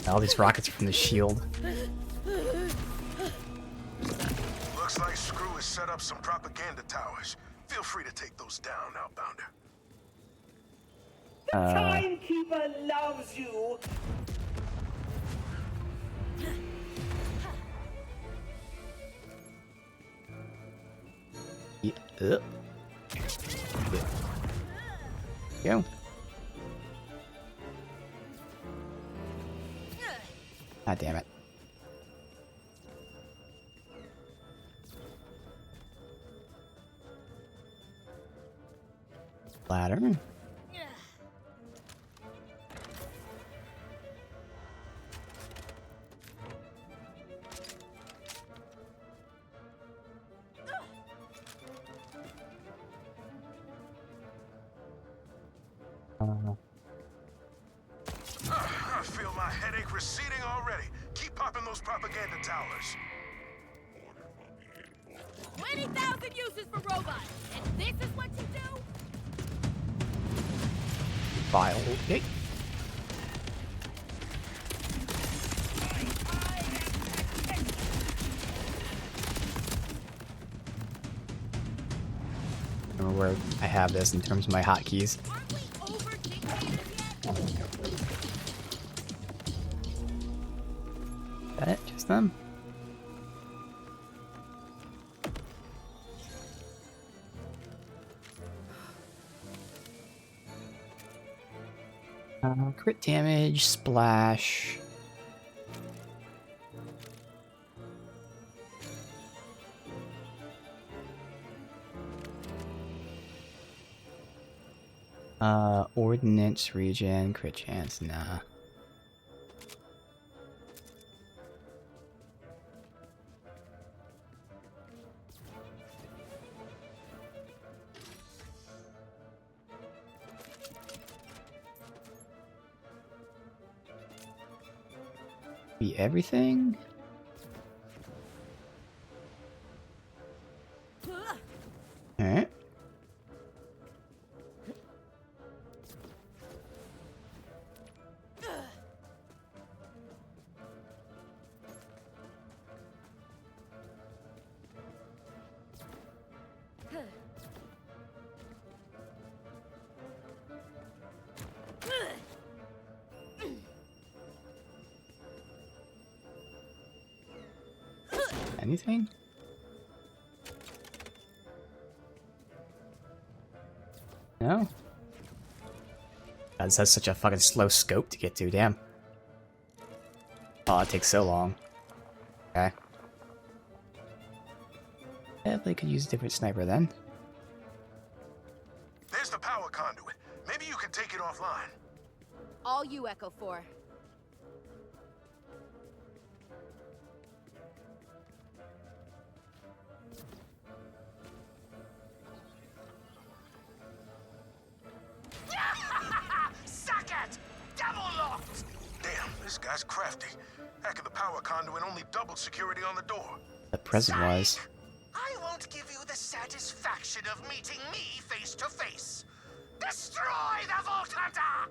All these rockets from the shield. Looks like Screw has set up some propaganda towers. Feel free to take those down, Outbounder. Timekeeper loves you. Yeah. Go. God damn it. Ladder. I feel my headache receding already. Keep popping those propaganda towers. 20,000 uses for robots, and this is what you do? Vile. Okay. I don't know where I have this in terms of my hotkeys. Aren't we over dictators yet? Is that it? Just them? Crit damage, splash. Ordnance, regen, crit chance, nah. Be everything? Alright. Anything? No? God, this has such a fucking slow scope to get to, damn. Oh, it takes so long. Okay. Definitely could use a different sniper then. There's the power conduit. Maybe you can take it offline. All you, Echo 4. Suck it! Double locked! Damn, this guy's crafty. Hacking the power conduit only doubled security on the door. The present was. Psych! I won't give you the satisfaction of meeting me face to face. Destroy the Vault Hunter!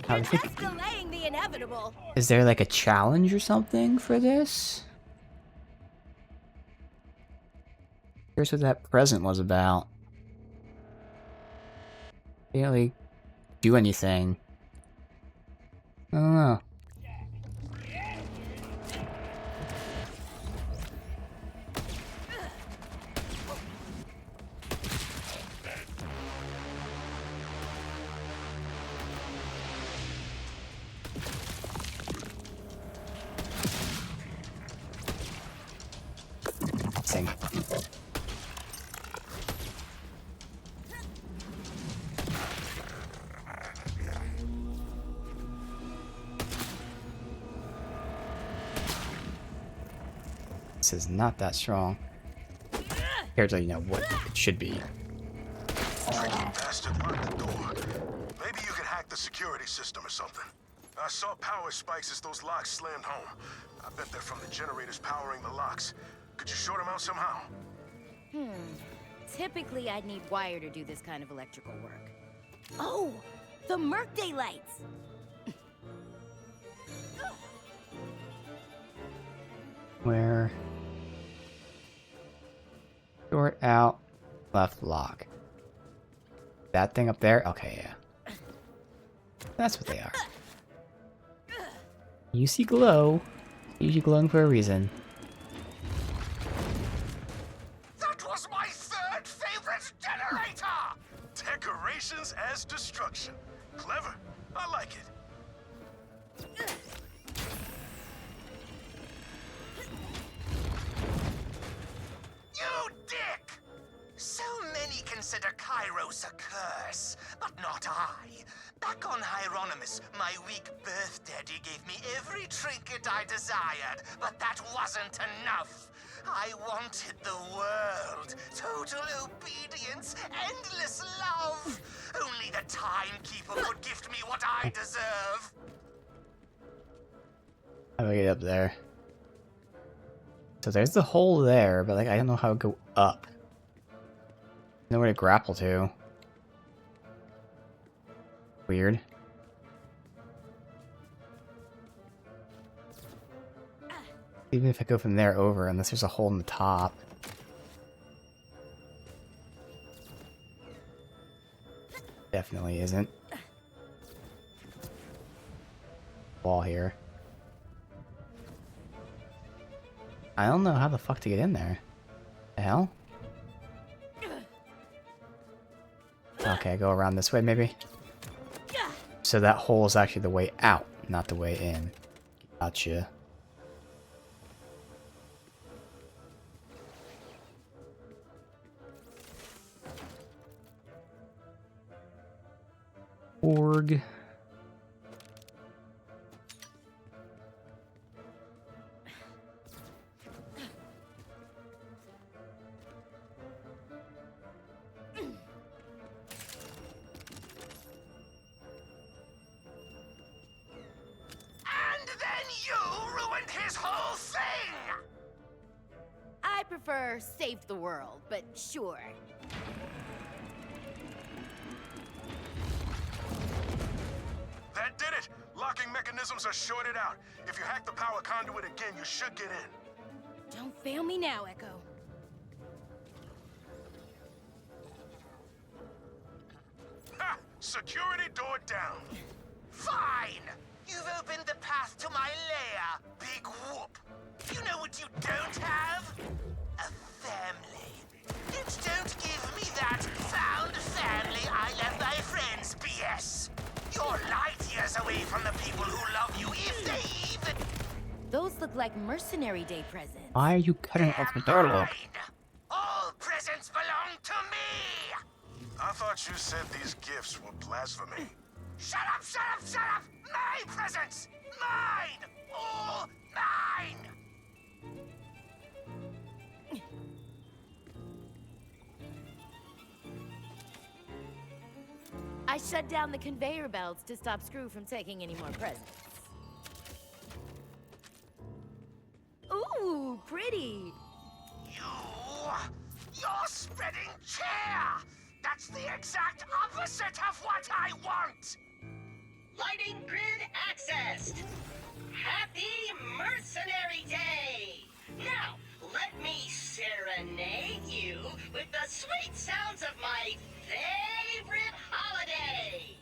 You're just delaying the inevitable. Is there like a challenge or something for this? Here's what that present was about. Can't really do anything. I don't know. Sing. This is not that strong. Compared to, you know, what it should be. Tricky bastard locked the door. Maybe you can hack the security system or something. I saw power spikes as those locks slammed home. I bet they're from the generators powering the locks. Could you short them out somehow? Typically, I'd need wire to do this kind of electrical work. Oh, the Merc Day lights! Where? Short out, left lock. That thing up there? Okay, yeah. That's what they are. You see glow. Usually glowing for a reason. That was my third favorite generator! Decorations as destruction. Clever. I like it. Kairos a curse, but not I. Back on Hieronymus, my weak birth daddy gave me every trinket I desired, but that wasn't enough. I wanted the world, total obedience, endless love. Only the timekeeper could gift me what I deserve. How do I get up there? So there's the hole there, but like I don't know how to go up. Nowhere to grapple to. Weird. Even if I go from there over, unless there's a hole in the top. Definitely isn't. Wall here. I don't know how the fuck to get in there. The hell? Okay, go around this way maybe. So that hole is actually the way out, not the way in. Gotcha. Org. And then you ruined his whole thing! I prefer saved the world, but sure. That did it! Locking mechanisms are shorted out. If you hack the power conduit again, you should get in. Don't fail me now, Echo. Ha! Security door down. Fine! You've opened the path to my lair, big whoop. You know what you don't have? A family. And don't give me that found family I left my friends BS. You're light years away from the people who love you if they even... Those look like Mercenary Day presents. Why are you cutting off the door lock? All presents belong to me! I thought you said these gifts were blasphemy. Shut up, shut up, shut up! My presents! Mine! All mine! I shut down the conveyor belts to stop Screw from taking any more presents. Ooh, pretty! You're spreading cheer! That's the exact opposite of what I want! Lighting grid accessed! Happy Mercenary Day! Now, let me serenade you with the sweet sounds of my favorite holiday!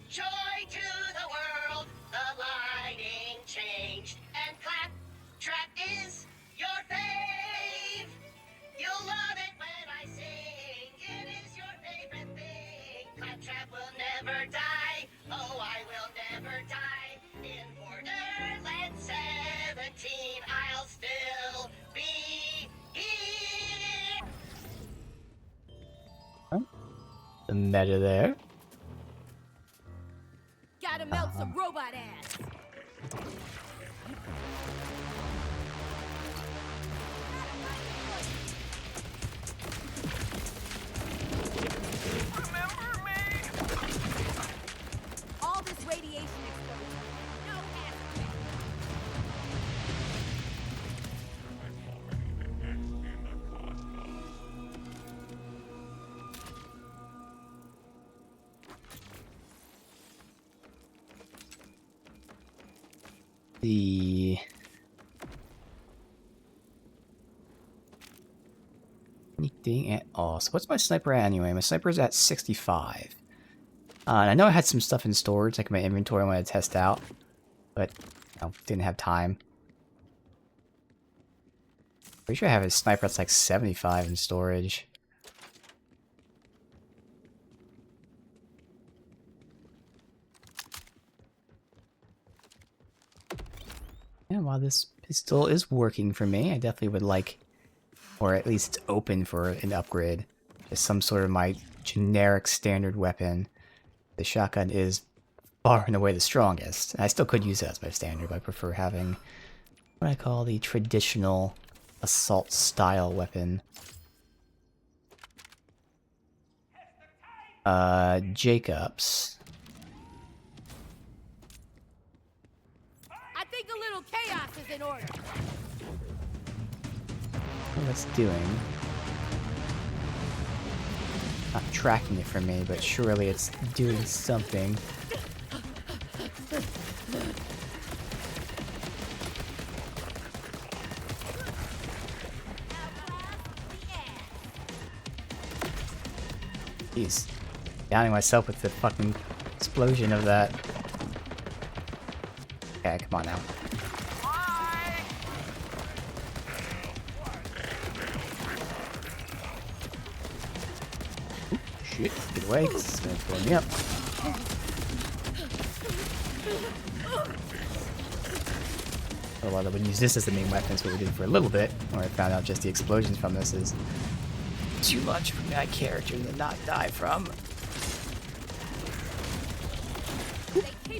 Joy to the world, the lighting changed, and clap trap is your fave! You'll love it when I sing, it is your favorite thing. Claptrap will never die, oh I will never die. In Borderlands 17, I'll still be here. The meta there. Gotta melt some robot ass! Remember me? All this radiation exposure. No acid. The anything at all. So what's my sniper at anyway? My sniper's at 65. And I know I had some stuff in storage, like my inventory I wanted to test out, but didn't have time. Pretty sure I have a sniper that's like 75 in storage. Yeah, while this pistol is working for me, I definitely would like, or at least open for an upgrade. Just some sort of my generic standard weapon, the shotgun is far and away the strongest. I still could use it as my standard, but I prefer having what I call the traditional assault style weapon. Jacobs. I think a little chaos is in order. What's it doing? Not tracking it for me, but surely it's doing something. Jeez. Downing myself with the fucking explosion of that. Okay, come on now. Ooh, shit, get away, 'cause it's gonna blow me up. Oh, well, I would use this as the main weapon, that's what we did for a little bit, where I found out just the explosions from this is too much for my character to not die from.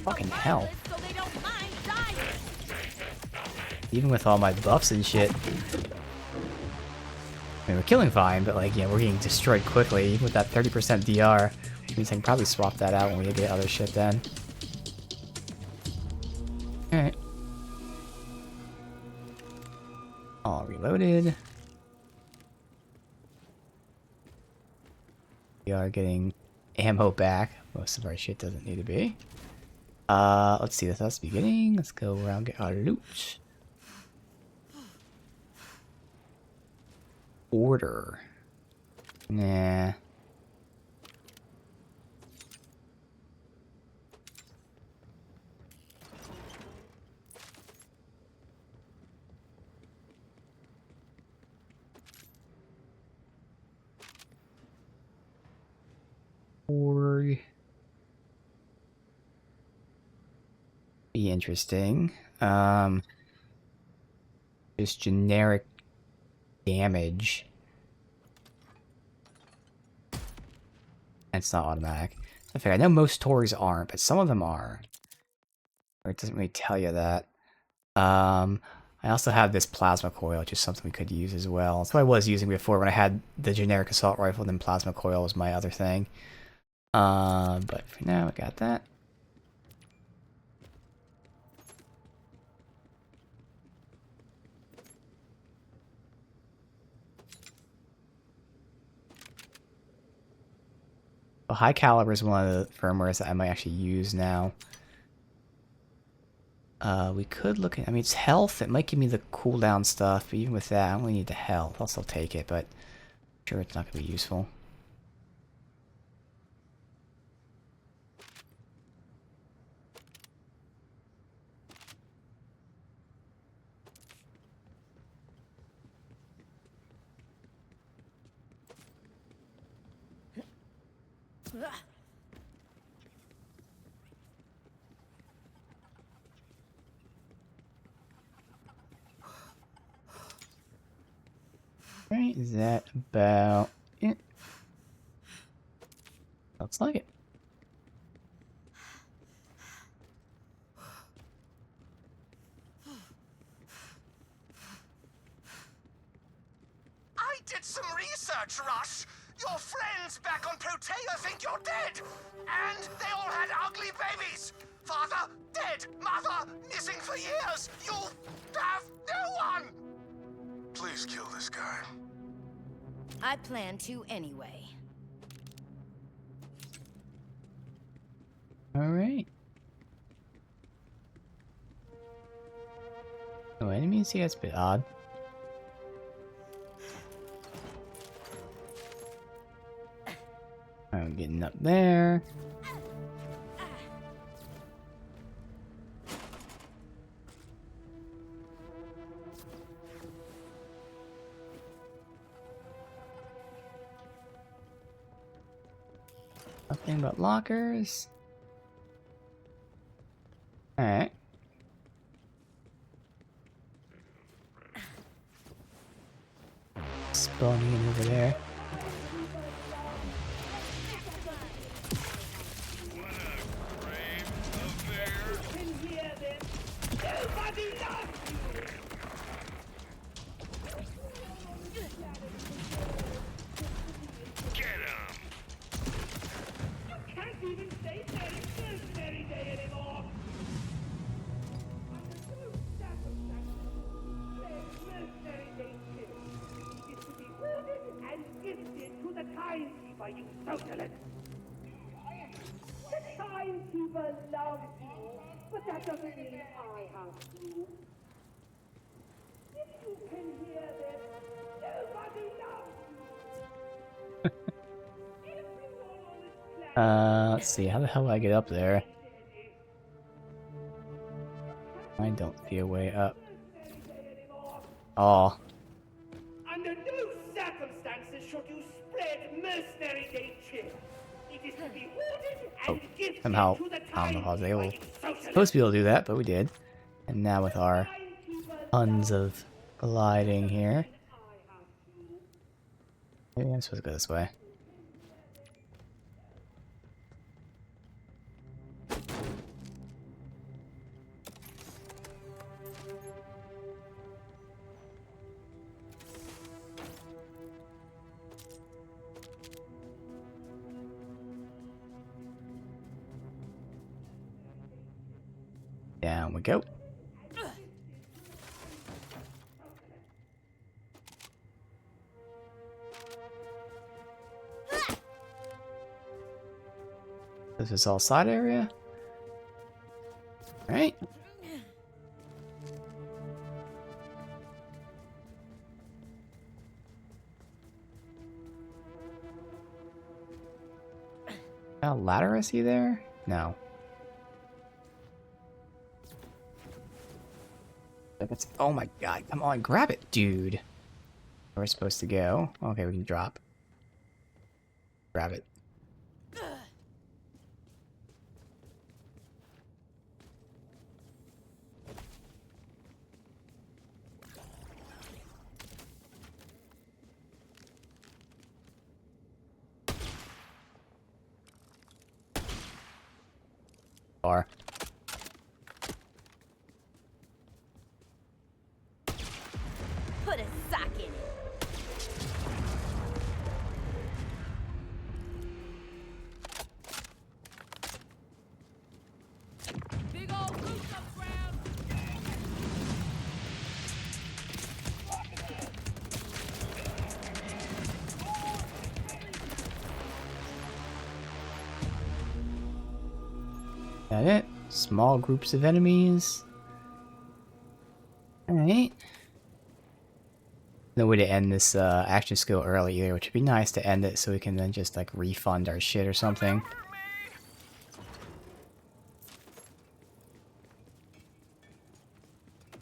Fucking hell. So they don't mind dying. Even with all my buffs and shit. I mean, we're killing fine, but like, yeah, we're getting destroyed quickly. Even with that 30% DR, which means I can probably swap that out when we get other shit then. Alright. All reloaded. We are getting ammo back. Most of our shit doesn't need to be. Let's see, that's the beginning. Let's go around and get our loot. Order. Nah. Org. Be interesting. Just generic damage. It's not automatic. I figure I know most Tories aren't, but some of them are. Or it doesn't really tell you that. I also have this plasma coil, which is something we could use as well. That's what I was using before when I had the generic assault rifle, then plasma coil was my other thing. But for now, I got that. Well, high caliber is one of the firmwares that I might actually use now. We could look at, I mean, it's health. It might give me the cooldown stuff, but even with that, I only need the health. I'll still take it, but I'm sure it's not going to be useful. Right, is that about it? Looks like it. I did some research, Rush. Your friends back on Protea think you're dead. And they all had ugly babies. Father, dead. Mother, missing for years. You have no one. Please kill this guy. I plan to anyway. Alright. No enemies here? That's a bit odd. I'm getting up there. Nothing but lockers. Alright. Spawning in over there. Get him! Can't even say that it's Mercenary Day anymore. Under no circumstances, Mercenary Day too. It is to be wielded and gifted to the Timekeeper, you socialist. The Timekeeper loves you, but that doesn't mean I have to. If you can hear this, nobody loves you. Everyone on this planet. Let's see, how the hell do I get up there? I don't see a way up. Oh, Under no circumstances should you spread Mercenary Day cheer. It is to be wielded and gifted somehow, to the I don't know how I was able, Timekeeper, you socialist. supposed to be able to do that, but we did. And now with our tons of gliding here. Maybe I'm supposed to go this way. Down we go. This is all side area. Alright. A ladder I see there? No. Oh my god, come on, grab it, dude. Where we're supposed to go. Okay, we can drop. Grab it. Bar. Put a sock in it. Big old boots up ground. That it? Small groups of enemies. Alright. No way to end this action skill early either, which would be nice to end it so we can then just like refund our shit or something.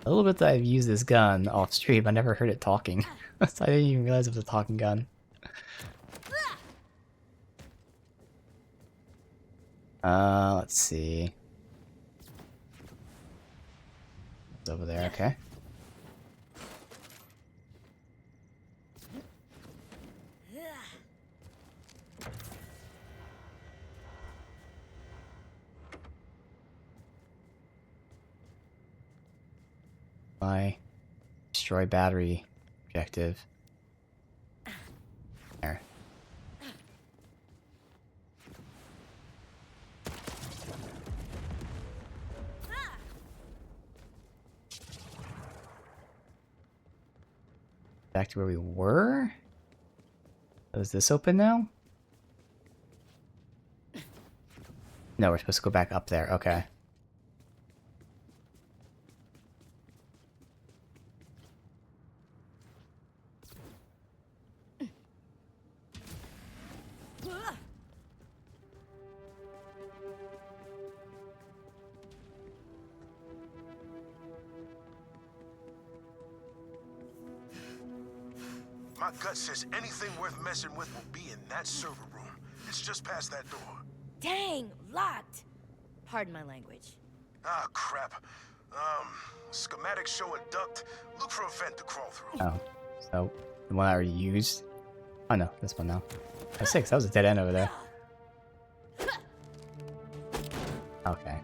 A little bit that I've used this gun off stream, I never heard it talking. So I didn't even realize it was a talking gun. Let's see. It's over there, okay. My destroy battery objective. There. Back to where we were? Oh, is this open now? No, we're supposed to go back up there. Okay. My gut says anything worth messing with will be in that server room. It's just past that door. Dang, locked. Pardon my language. Ah, crap. Schematics show a duct. Look for a vent to crawl through. Oh. So, the one I already used? Oh no, this one now. Oh, 6, that was a dead end over there. Okay.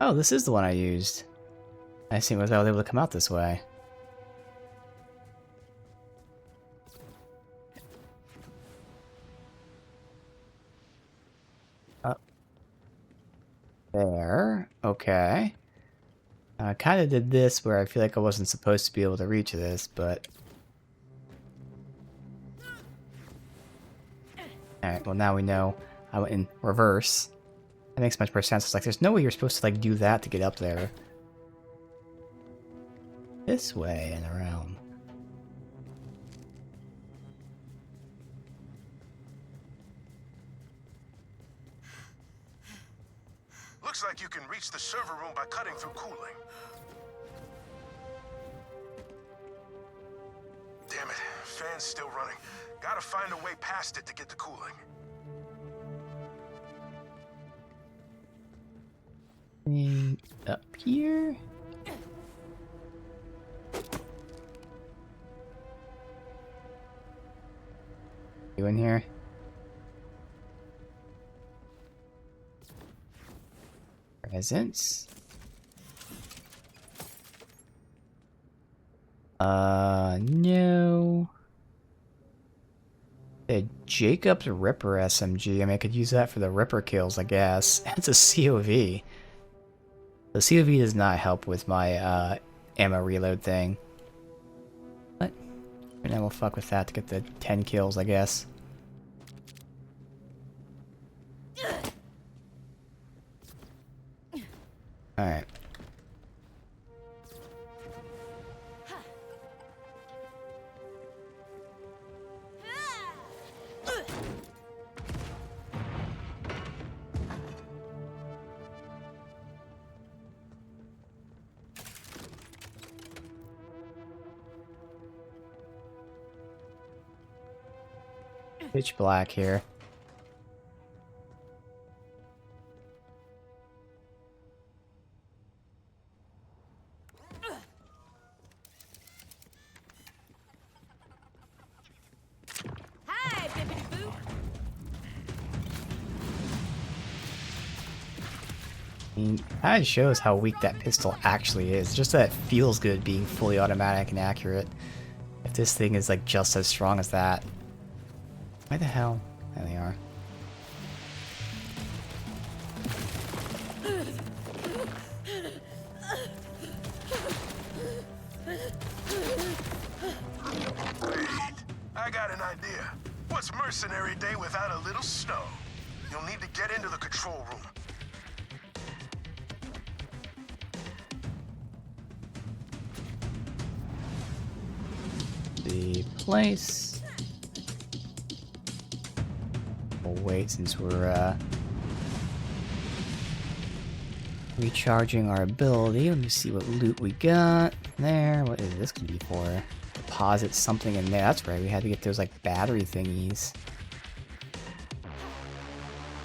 Oh, this is the one I used. I see was I was able to come out this way. Up there. Okay. I kind of did this where I feel like I wasn't supposed to be able to reach this, but... Alright, well now we know I went in reverse. That makes much more sense. It's like, there's no way you're supposed to, like, do that to get up there. This way and around. Looks like you can reach the server room by cutting through cooling. Damn it, fan's still running. Gotta find a way past it to get the cooling. Up here? You in here? Presents? No. A Jacob's Ripper SMG. I mean, I could use that for the Ripper kills, I guess. It's a COV. The COV does not help with my ammo reload thing. But and then we'll fuck with that to get the 10 kills, I guess. Alright. Pitch black here. Hi, bippity boo. I mean, that shows how weak that pistol actually is. Just that it feels good being fully automatic and accurate. If this thing is like just as strong as that. Why the hell? There they are. Wait, I got an idea. What's Mercenary Day without a little snow? You'll need to get into the control room. The place. We'll wait since we're recharging our ability. Let me see what loot we got there. What is this gonna be for? Deposit something in there. That's right, we had to get those like battery thingies.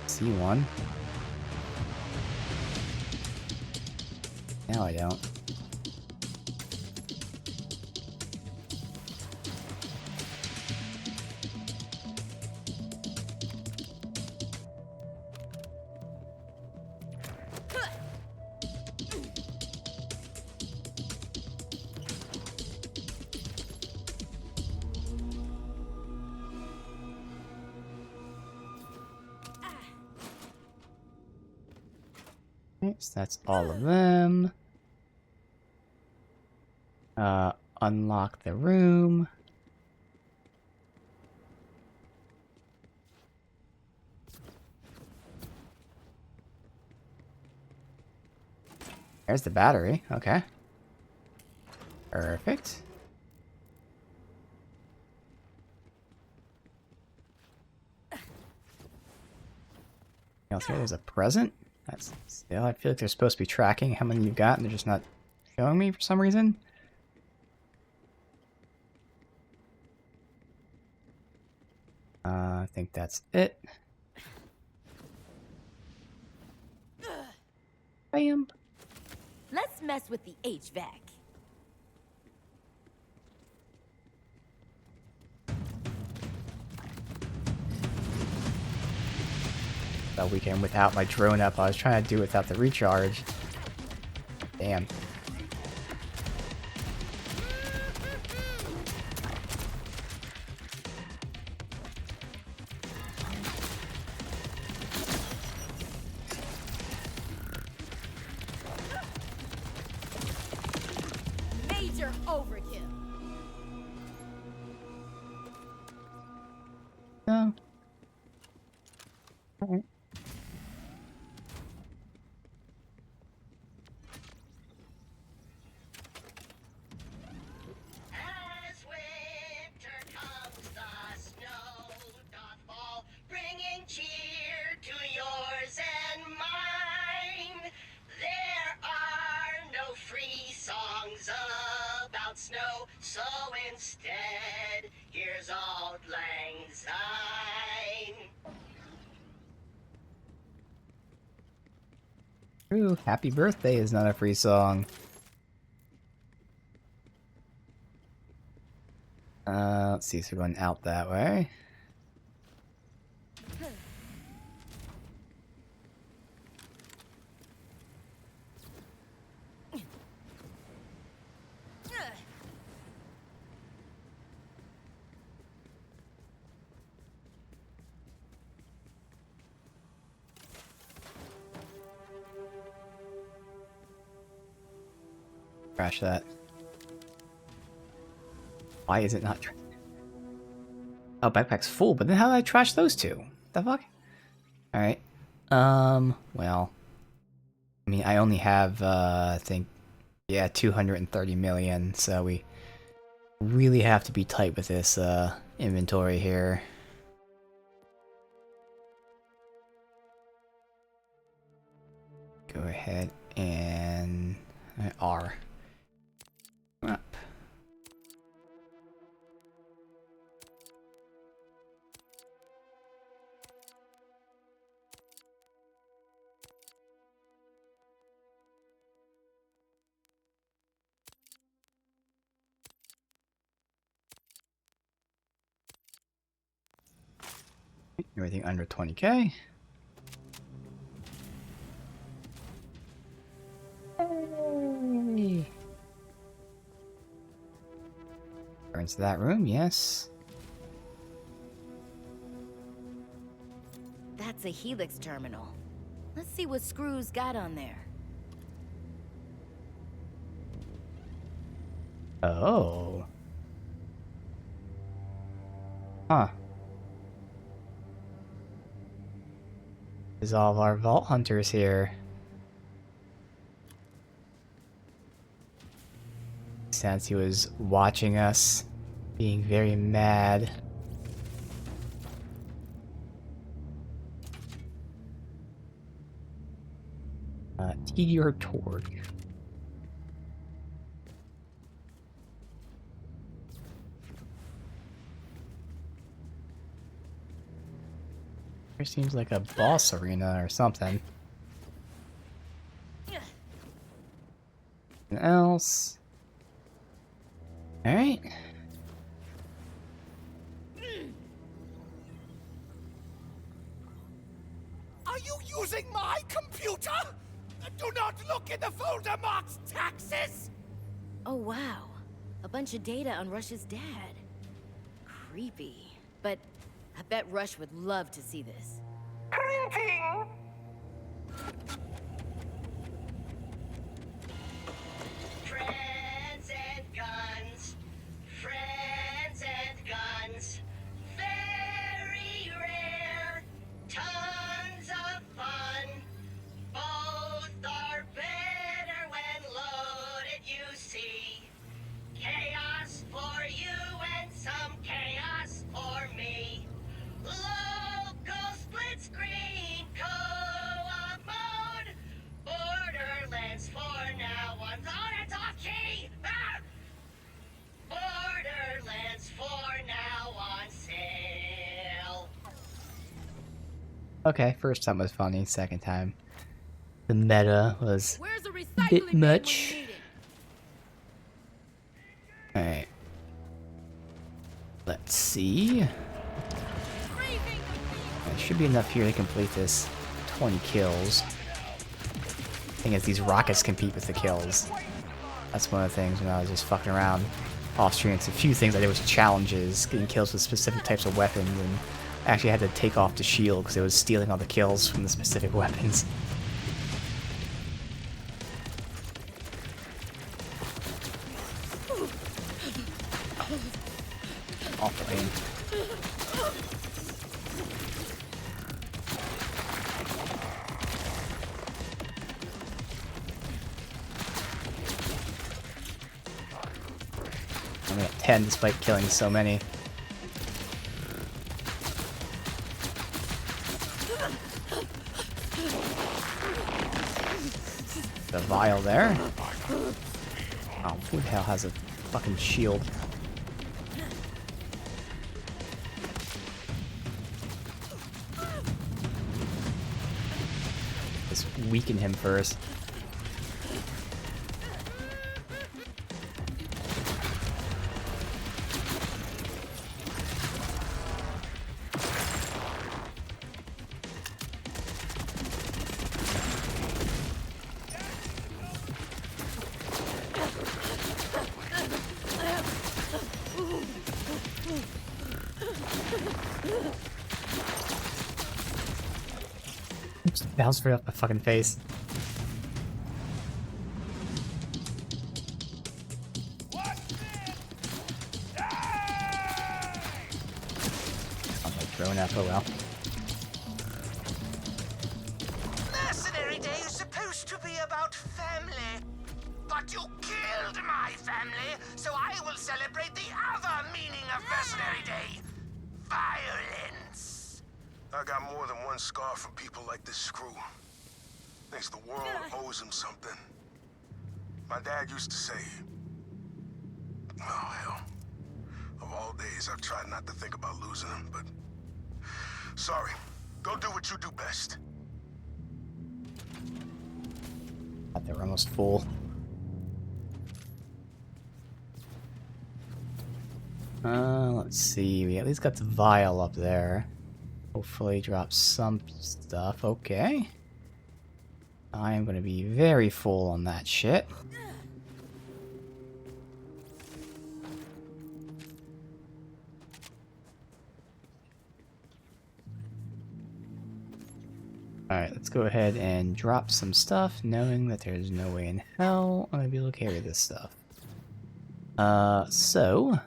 See one. Now I don't. Okay, so that's all of them. Unlock the room. There's the battery. Okay. Perfect. Else here, there's a present. That's still, I feel like they're supposed to be tracking how many you've got, and they're just not showing me for some reason. I think that's it. Bam. Let's mess with the HVAC. That weekend without my drone up, I was trying to do it without the recharge. Damn. Major overkill. No. Alright. As winter comes, the snow doth fall, bringing cheer to yours and mine. There are no free songs about snow, so instead, here's Auld Lang Syne. True, Happy Birthday is not a free song. Let's see, so we're going out that way. Crash that. Why is it not? Oh, backpack's full, but then how did I trash those two? The fuck? Alright. Well. I mean, I only have, I think, yeah, 230 million, so we really have to be tight with this, inventory here. Go ahead and... R. Up. Everything under 20k. Hey. Into that room, yes. That's a Helix terminal. Let's see what Screw's got on there. Oh. Huh. There's all of our vault hunters here. Since he was watching us, being very mad. Meteor Torque. There seems like a boss arena or something. Anything else? Alright. Are you using my computer? Do not look in the folder marked taxes! Oh wow. A bunch of data on Rush's dad. Creepy. But I bet Rush would love to see this. Printing! Friends and guns. Friends and guns. Very rare. Tons of fun. Both are better when loaded, you see. Chaos for you and some chaos for me. Local split screen co-op mode. Borderlands for now on it's off key. Ah! Borderlands for now on sale. Okay, first time was funny, second time. The meta was Where's the a recycling bit bin when much. you need it? Alright. Let's see. There should be enough here to complete this 20 kills. Thing is, these rockets compete with the kills. That's one of the things when I was just fucking around off stream. It's a few things I did was challenges, getting kills with specific types of weapons, and I actually had to take off the shield because it was stealing all the kills from the specific weapons. Awful aim. Only at 10 despite killing so many. The vial there. Oh, who the hell has a fucking shield? Let's weaken him first. Just bounced right off my fucking face. I'm like throwing up, oh well. Mercenary Day is supposed to be about family. But you killed my family, so I will celebrate the other meaning of Mercenary Day. Violence. I got more than one scar from people like this screw. Thinks the world owes him something. My dad used to say, oh hell, of all days I've tried not to think about losing him, but sorry. Go do what you do best. I thought they were almost full. Let's see. We at least got the vial up there. Hopefully drop some stuff. Okay. I am going to be very full on that shit. Alright, let's go ahead and drop some stuff, knowing that there's no way in hell I'm going to be able to carry this stuff. So...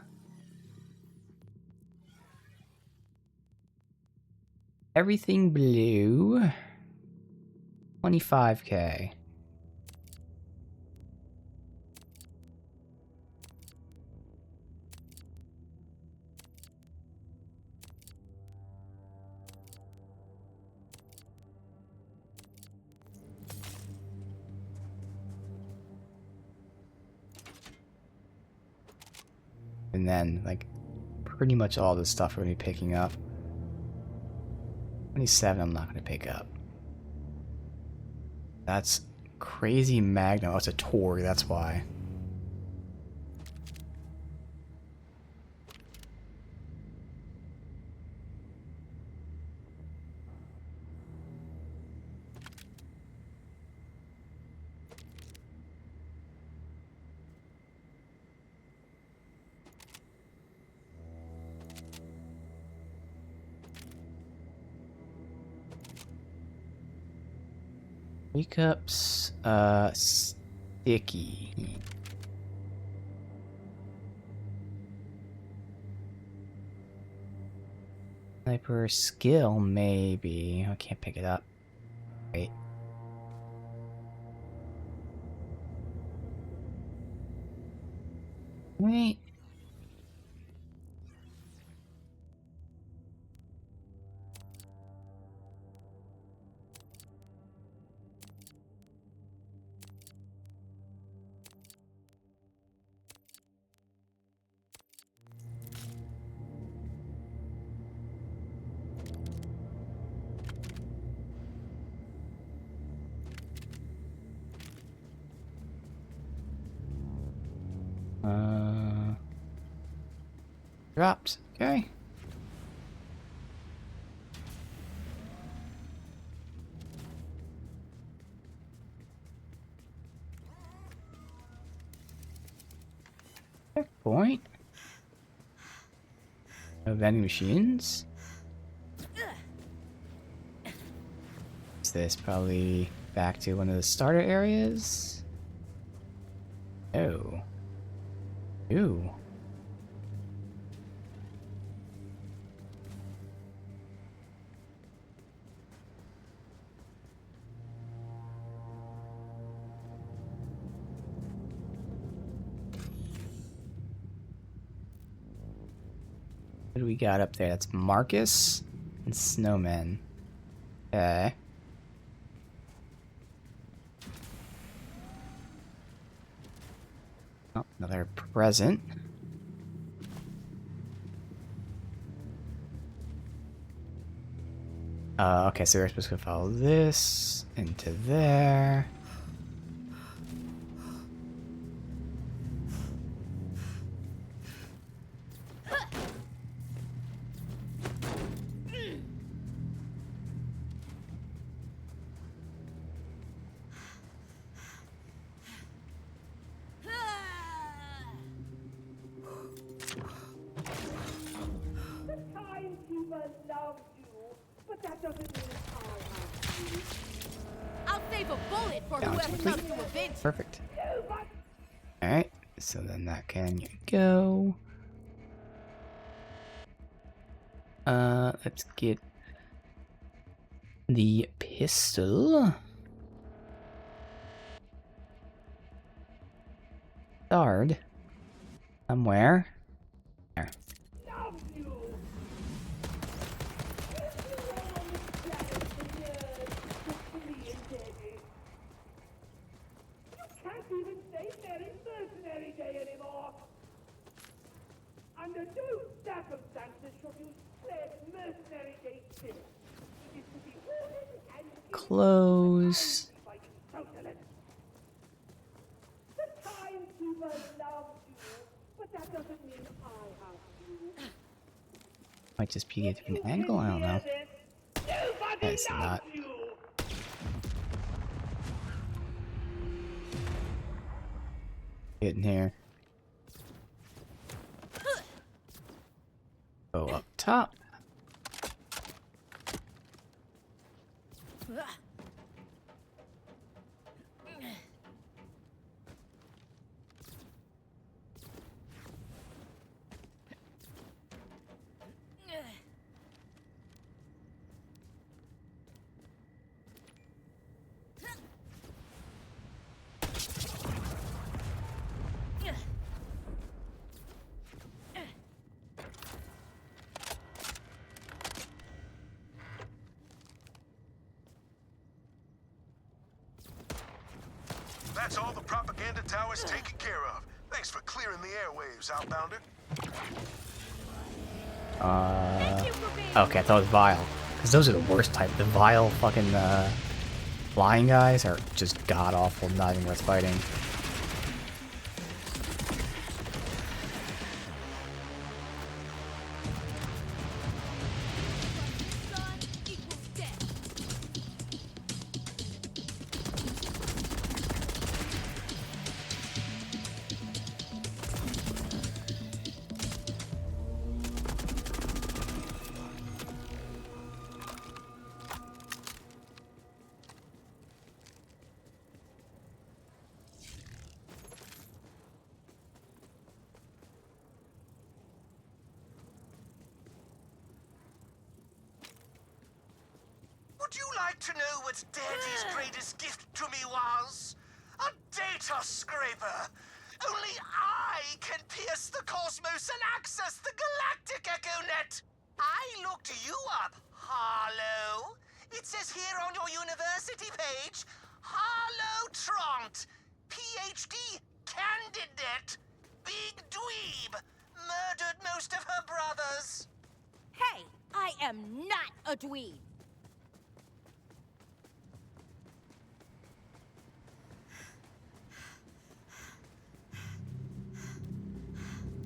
everything blue. 25k. And then, like, pretty much all this stuff we're going to be picking up. 27 I'm not going to pick up. That's crazy Magnum. Oh, it's a Torg, that's why. Wake-ups, sticky. Sniper skill, maybe. I can't pick it up. Wait. Wait. Dropped. Okay. point. No vending machines. Is this probably back to one of the starter areas? Oh. Ooh. What do we got up there? That's Marcus and Snowman. Okay. Oh, another present. Okay, so we're supposed to follow this into there. The timekeeper loves you, but that doesn't mean I have you. I'll save a bullet for Down whoever complete. comes to avenge. Perfect. You but Alright, so then that can go. Let's get the pistol. Guard. Somewhere. There. love you. If you were on this planet for years, just me and Daddy. You can't even stay there in Mercenary Day anymore. Under no circumstances should you spread Mercenary Day spirit. It is to be hoarded and Close. by socialists. The timekeeper loves you, but that doesn't mean I have you. Might just be a different angle, I don't know. Nobody It's loves not. you. Get in here. Go up top. That's all the propaganda tower's taken care of. Thanks for clearing the airwaves, Outbounder. Okay, I thought it was Vile. Because those are the worst type. The Vile fucking flying guys are just god awful, not even worth fighting. Would you like to know what Daddy's greatest gift to me was? A data scraper! Only I can pierce the cosmos and access the galactic EchoNet! I looked you up, Harlowe. It says here on your university page, Harlowe Trant, PhD candidate, big dweeb, murdered most of her brothers. Hey, I am not a dweeb.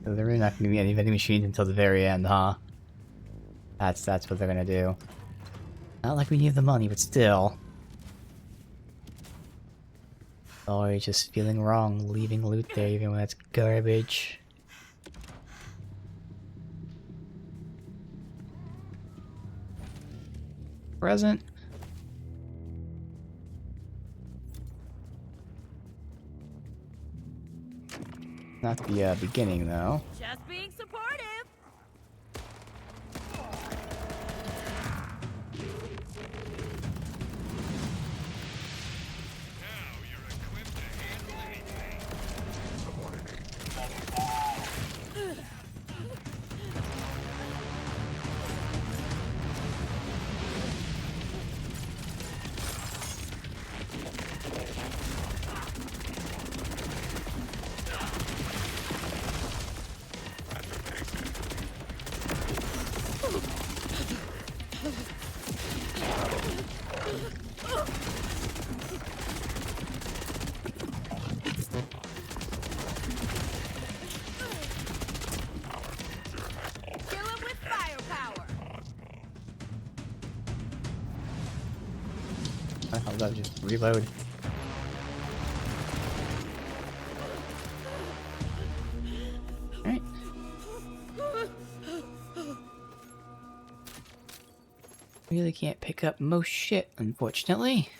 So they're really not going to be any vending machines until the very end, huh? That's what they're gonna do. Not like we need the money, but still. Always just feeling wrong, leaving loot there even when it's garbage. present. Not the beginning, though. Just being supportive. Kill him with firepower. How about just reload? Alright. Really can't pick up most shit, unfortunately.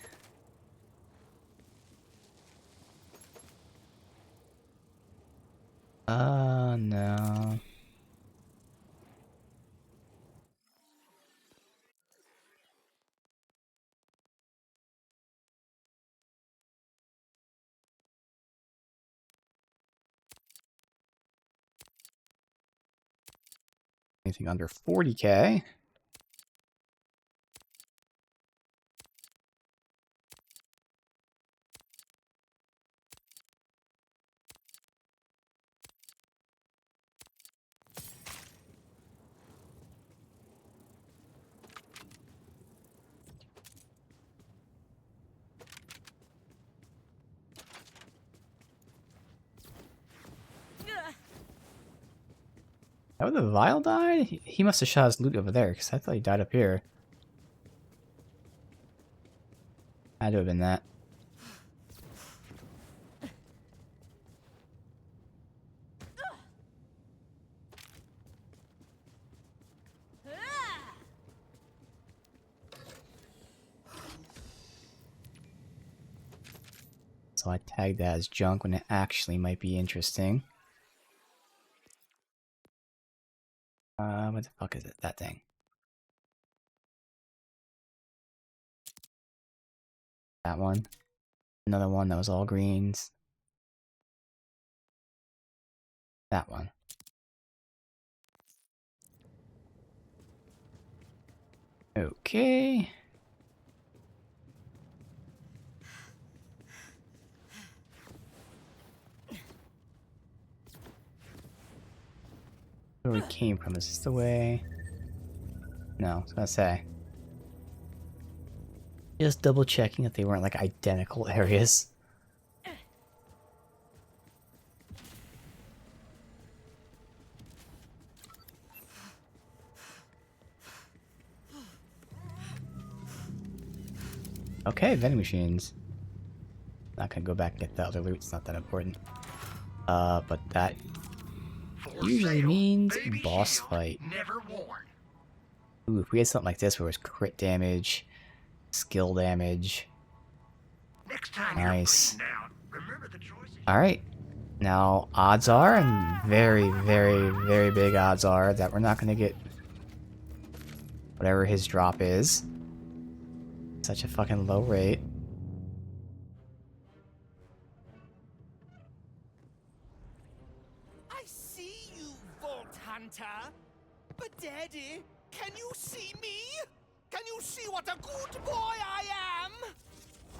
No. Anything under 40k? How the vial died? He must have shot his loot over there, because I thought he died up here. Had to have been that. So I tagged that as junk when it actually might be interesting. What the fuck is it? That thing. That one. Another one that was all greens. That one. Okay. Where we came from, is this the way? No, I was gonna say. Just double checking that they weren't like identical areas. Okay, vending machines. Not gonna go back and get the other loot, it's not that important. But that usually means boss fight. Never worn. Ooh, if we had something like this where it was crit damage, skill damage. Next time Nice. you're bleeding out, remember the choices. Alright. Now, odds are, and very, very, very big odds are, that we're not gonna get whatever his drop is. Such a fucking low rate. I see you, Vault Hunter. But Daddy, can you see me? Can you see what a good boy I am?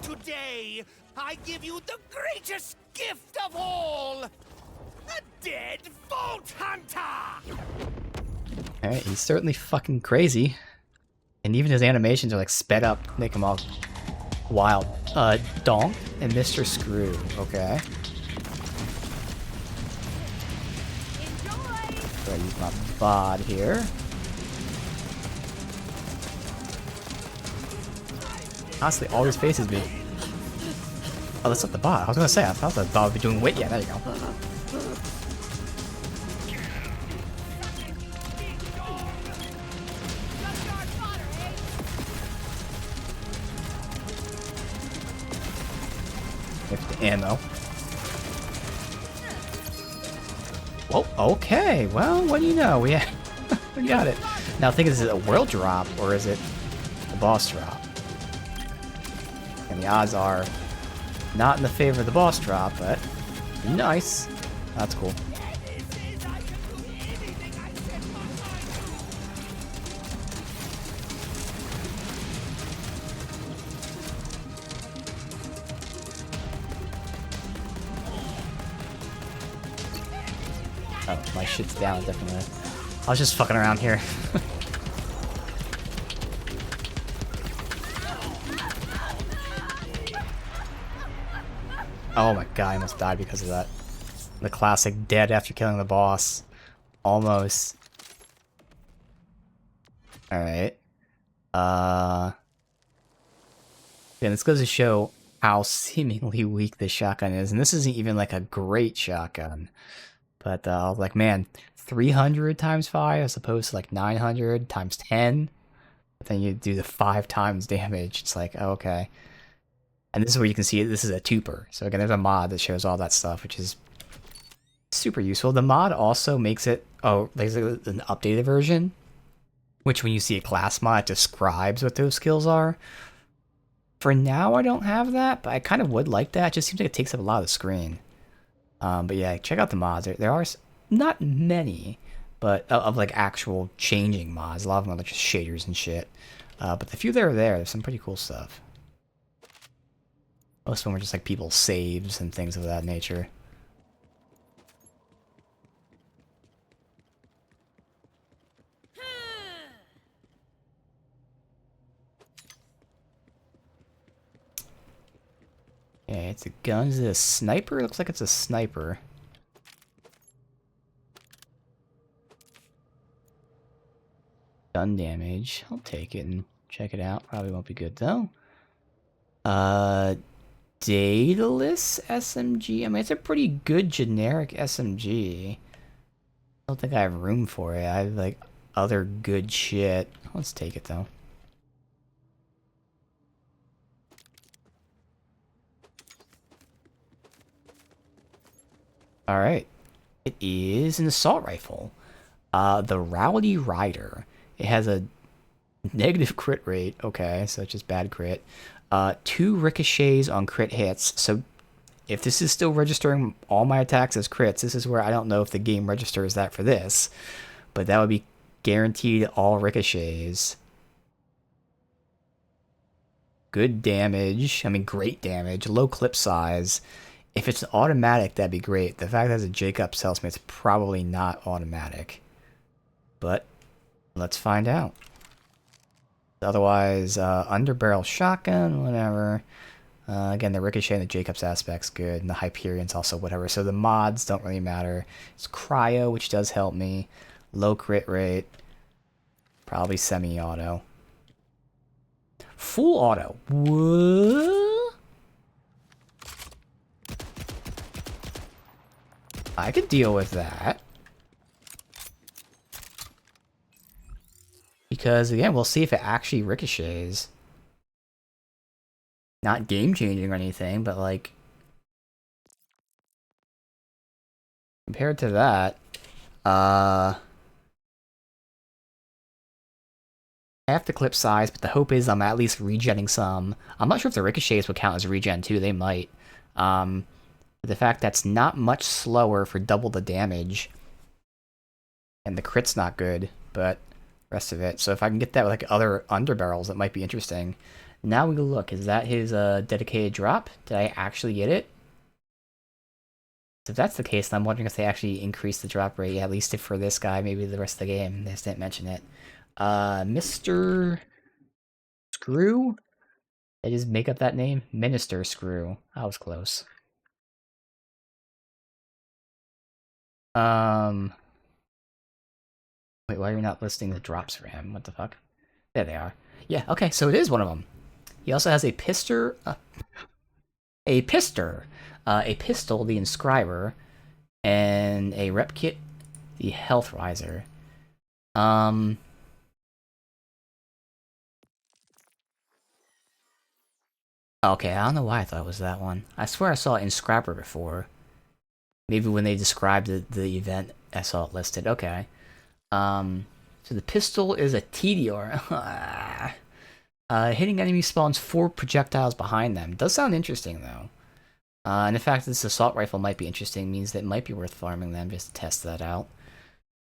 Today, I give you the greatest gift of all. A dead Vault Hunter! Alright, he's certainly fucking crazy. And even his animations are like sped up, make him all wild. Donk and Mr. Screw, okay. So I use my bod here. Honestly, all his faces be. Oh, that's not the bot. I was gonna say, I thought the bot would be doing wit. Yeah, there you go. ammo. Oh, okay. Well, what do you know? We got it. Now, think, is it a world drop or is it a boss drop? And the odds are not in the favor of the boss drop, but nice. That's cool. Oh, my shit's down, definitely. I was just fucking around here. Oh my god, I almost died because of that. The classic dead after killing the boss. Almost. Alright. Yeah, this goes to show how seemingly weak this shotgun is. And this isn't even like a great shotgun. But I was like, man, 300 times 5 as opposed to like 900 times 10. But then you do the 5 times damage. It's like, oh, okay. And this is where you can see this is a tuber. So again, there's a mod that shows all that stuff, which is super useful. The mod also makes it, there's an updated version, which when you see a class mod, it describes what those skills are. For now, I don't have that, but I kind of would like that. It just seems like it takes up a lot of the screen. But yeah, check out the mods. There are not many, but of like actual changing mods. A lot of them are like just shaders and shit. But the few that are there, there's some pretty cool stuff. Most of them were just like people's saves and things of that nature. Okay, it's a gun. Is it a sniper? It looks like it's a sniper. Gun damage. I'll take it and check it out. Probably won't be good though. Daedalus SMG. I mean, it's a pretty good generic SMG. I don't think I have room for it. I have like other good shit. Let's take it though. Alright. It is an assault rifle. The Rowdy Rider. It has a negative crit rate. Okay, so it's just bad crit. 2 ricochets on crit hits. So if this is still registering all my attacks as crits, this is where I don't know if the game registers that for this. But that would be guaranteed all ricochets. Good damage. I mean, great damage. Low clip size. If it's automatic, that'd be great. The fact that it's a Jacob tells me it's probably not automatic. But let's find out. Otherwise, underbarrel shotgun, whatever. Again, the ricochet and the Jacobs aspect's good, and the Hyperion's also whatever. So the mods don't really matter. It's cryo, which does help me. Low crit rate. Probably semi-auto. Full auto. What? I could deal with that. Because, again, we'll see if it actually ricochets. Not game-changing or anything, but, like... compared to that, half the clip size, but the hope is I'm at least regenning some. I'm not sure if the ricochets would count as regen, too. They might. The fact that's not much slower for double the damage. And the crit's not good, but... rest of it. So if I can get that with like other underbarrels, that might be interesting. Now we go look. Is that his dedicated drop? Did I actually get it? So if that's the case, then I'm wondering if they actually increased the drop rate, at least if for this guy, maybe the rest of the game. They just didn't mention it. Mr. Screw? They just make up that name? Minister Screw. I was close. Wait, why are you not listing the drops for him? What the fuck? There they are. Yeah, okay, so it is one of them. He also has a pistol, the inscriber, and a rep kit, the health riser. Okay, I don't know why I thought it was that one. I swear I saw it in Scrapper before. Maybe when they described the event, I saw it listed. Okay. So the pistol is a TDR. Hitting enemy spawns 4 projectiles behind them. Does sound interesting, though. And the fact that this assault rifle might be interesting means that it might be worth farming them just to test that out.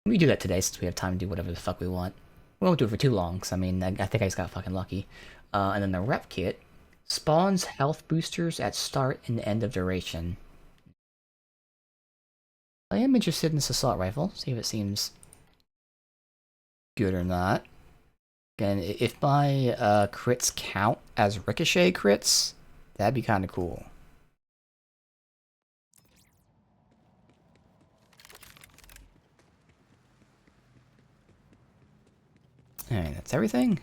We do that today since we have time to do whatever the fuck we want. We won't do it for too long, because I mean, I think I just got fucking lucky. And then the rep kit spawns health boosters at start and end of duration. I am interested in this assault rifle, see if it seems good or not. Again, if my crits count as ricochet crits, that'd be kind of cool. Alright, that's everything.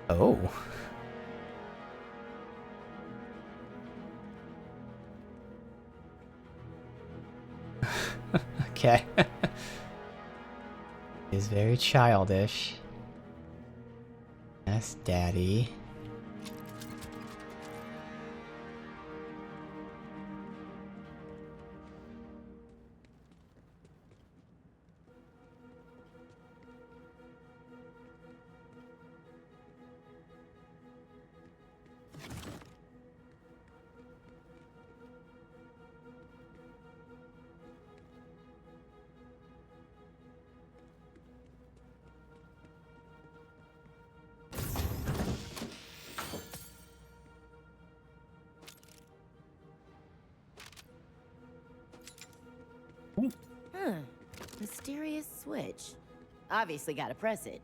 Oh. Okay. He's very childish. That's daddy. Huh. Mysterious switch. Obviously gotta press it.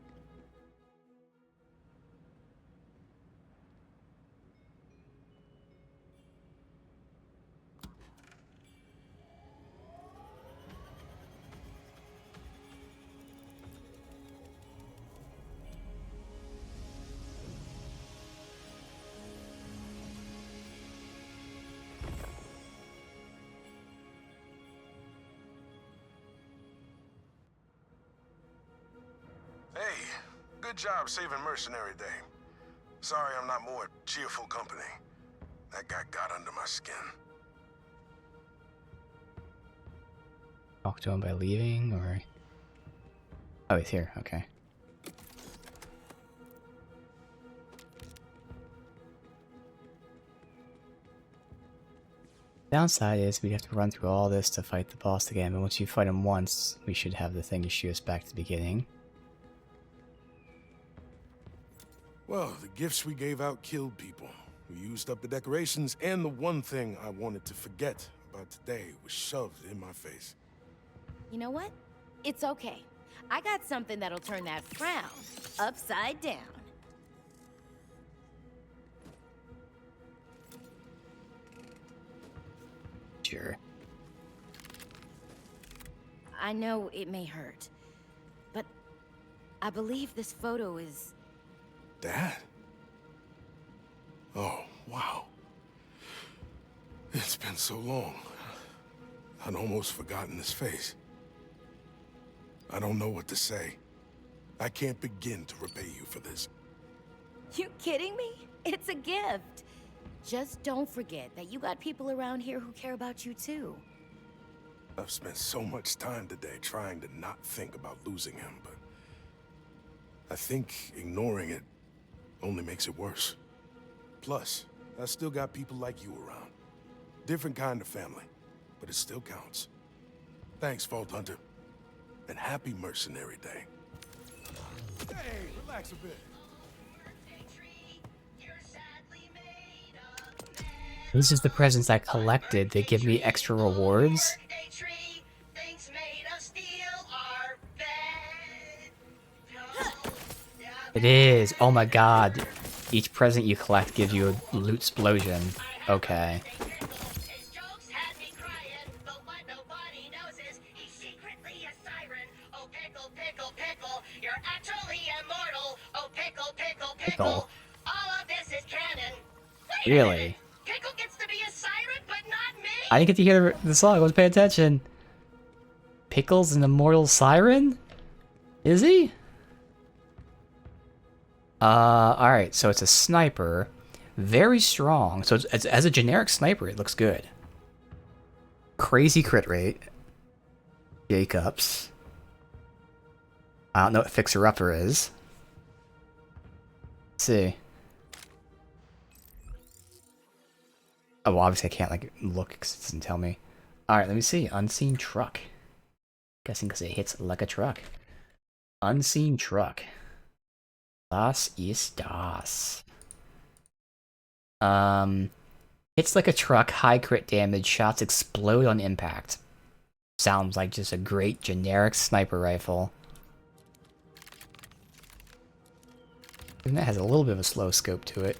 Hey, good job saving Mercenary Day. Sorry I'm not more cheerful company. That guy got under my skin. Talk to him by leaving, or... Oh, he's here, okay. Downside is we have to run through all this to fight the boss again, but once you fight him once, we should have the thing to shoot us back to the beginning. Well, the gifts we gave out killed people. We used up the decorations, and the one thing I wanted to forget about today was shoved in my face. You know what? It's okay. I got something that'll turn that frown upside down. Sure. I know it may hurt, but I believe this photo is... Dad? Oh, wow. It's been so long. I'd almost forgotten his face. I don't know what to say. I can't begin to repay you for this. You kidding me? It's a gift. Just don't forget that you got people around here who care about you too. I've spent so much time today trying to not think about losing him, but I think ignoring it only makes it worse. Plus, I still got people like you around. Different kind of family, but it still counts. Thanks, Vault Hunter. And happy Mercenary Day. Hey, relax a bit. This is the presents I collected. They give me extra rewards. It is. Oh my god. Each present you collect gives you a loot explosion. Okay. Pickle. All of this is canon. Really? Pickle gets to be a siren, but not me. I didn't get to hear the song. I wasn't paying attention. Pickle's an immortal siren? Is he? Alright, so it's a sniper. Very strong. So it's, as a generic sniper, it looks good. Crazy crit rate. Jacobs. I don't know what Fixer Upper is. Let's see. Oh, well, obviously I can't, like, look because it doesn't tell me. Alright, let me see. Unseen truck. Guessing because it hits like a truck. Unseen truck. Das ist das. Hits like a truck, high crit damage, shots explode on impact. Sounds like just a great generic sniper rifle. And that has a little bit of a slow scope to it.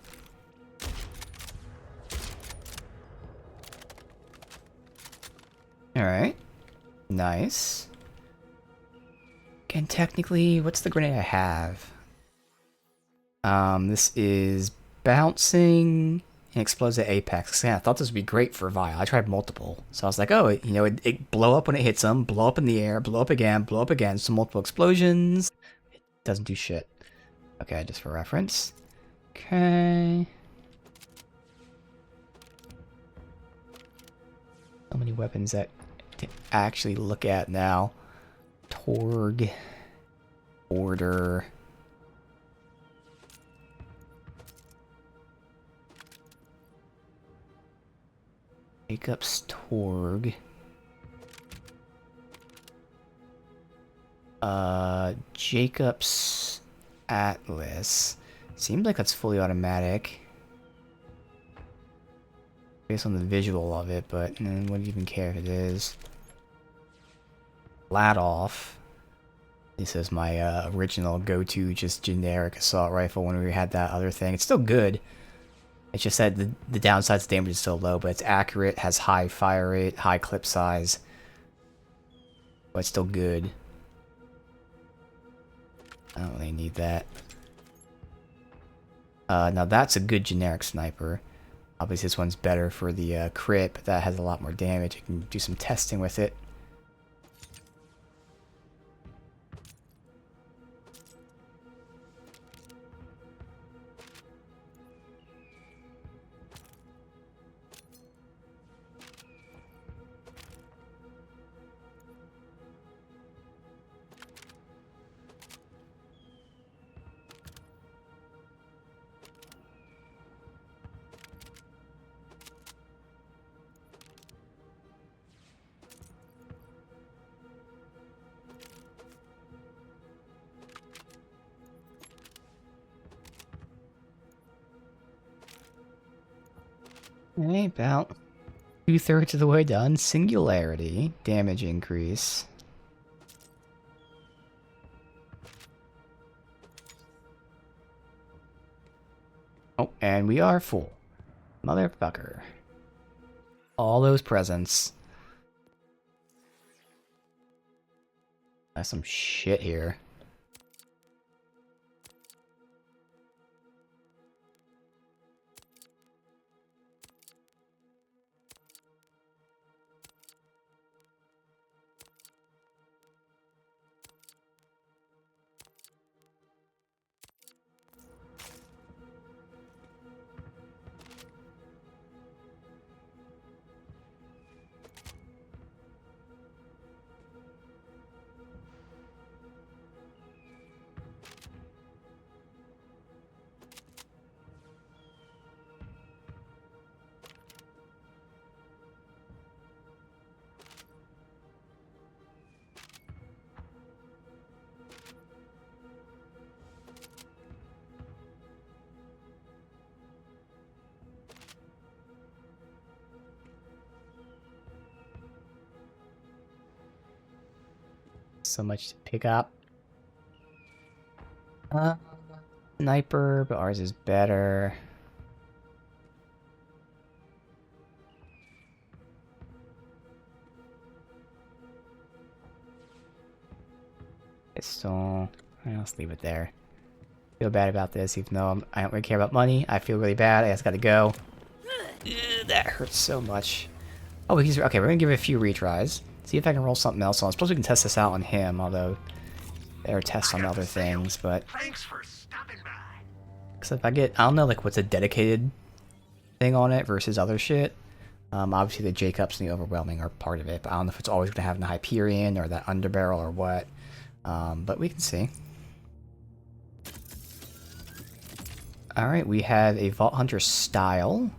Alright. Nice. Again, technically, what's the grenade I have? This is bouncing and explodes at apex. Yeah, I thought this would be great for Vile. I tried multiple. So I was like, oh, you know, it blow up when it hits them, blow up in the air, blow up again, so multiple explosions. It doesn't do shit. Okay, just for reference. Okay. So many weapons that to actually look at now. Torg. Order. Jacob's Torg. Jacob's Atlas. Seems like that's fully automatic. Based on the visual of it, but wouldn't even care if it is. Ladoff. This is my original go-to, just generic assault rifle when we had that other thing. It's still good. It's just that the downside is damage is still low, but it's accurate, has high fire rate, high clip size. But it's still good. I don't really need that. Now that's a good generic sniper. Obviously this one's better for the crit, but that has a lot more damage. You can do some testing with it. Okay, about 2/3 of the way done. Singularity. Damage increase. Oh, and we are full. Motherfucker. All those presents. That's some shit here. So much to pick up. Sniper, but ours is better. Pistol. Let's leave it there. Feel bad about this, even though I don't really care about money. I feel really bad. I just gotta go. That hurts so much. Oh, he's okay. We're gonna give it a few retries. See if I can roll something else on. I suppose we can test this out on him, although better test on other things, but Thanks for stopping by. because if I don't know like what's a dedicated thing on it versus other shit. Obviously the Jacobs and the Overwhelming are part of it, but I don't know if it's always going to have the Hyperion or that Underbarrel or what. But we can see. Alright, we have a Vault Hunter style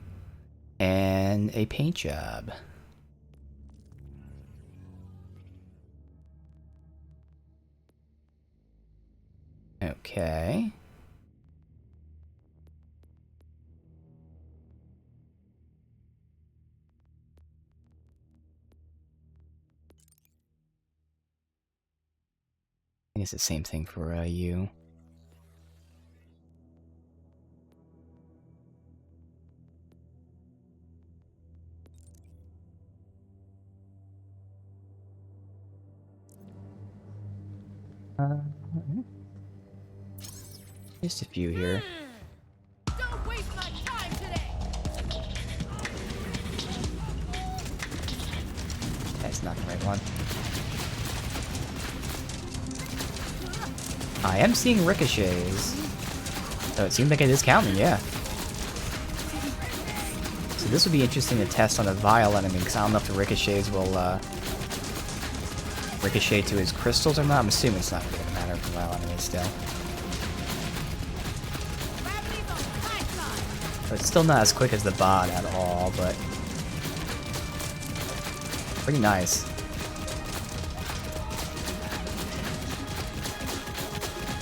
and a paint job. Okay. I think it's the same thing for you. Just a few here. Don't waste my time today. That's not the right one. I am seeing ricochets. So it seems like it is counting, yeah. So this would be interesting to test on a Vile enemy, because I don't know if the ricochets will ricochet to his crystals or not. I'm assuming it's not really going to matter for Vile enemies still. So it's still not as quick as the bot at all, but pretty nice.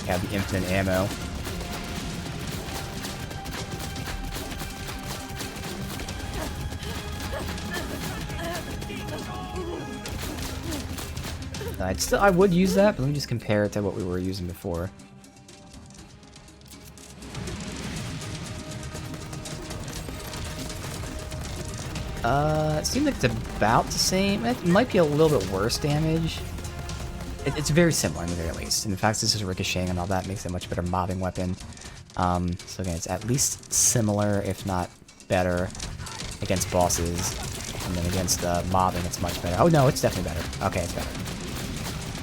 Have the infinite ammo. I would use that, but let me just compare it to what we were using before. It seems like it's about the same. It might be a little bit worse damage. It's very similar in the very least. And in fact, this is ricocheting and all that makes it a much better mobbing weapon. So again, it's at least similar, if not better, against bosses. And then against mobbing, it's much better. Oh no, it's definitely better. Okay, it's better.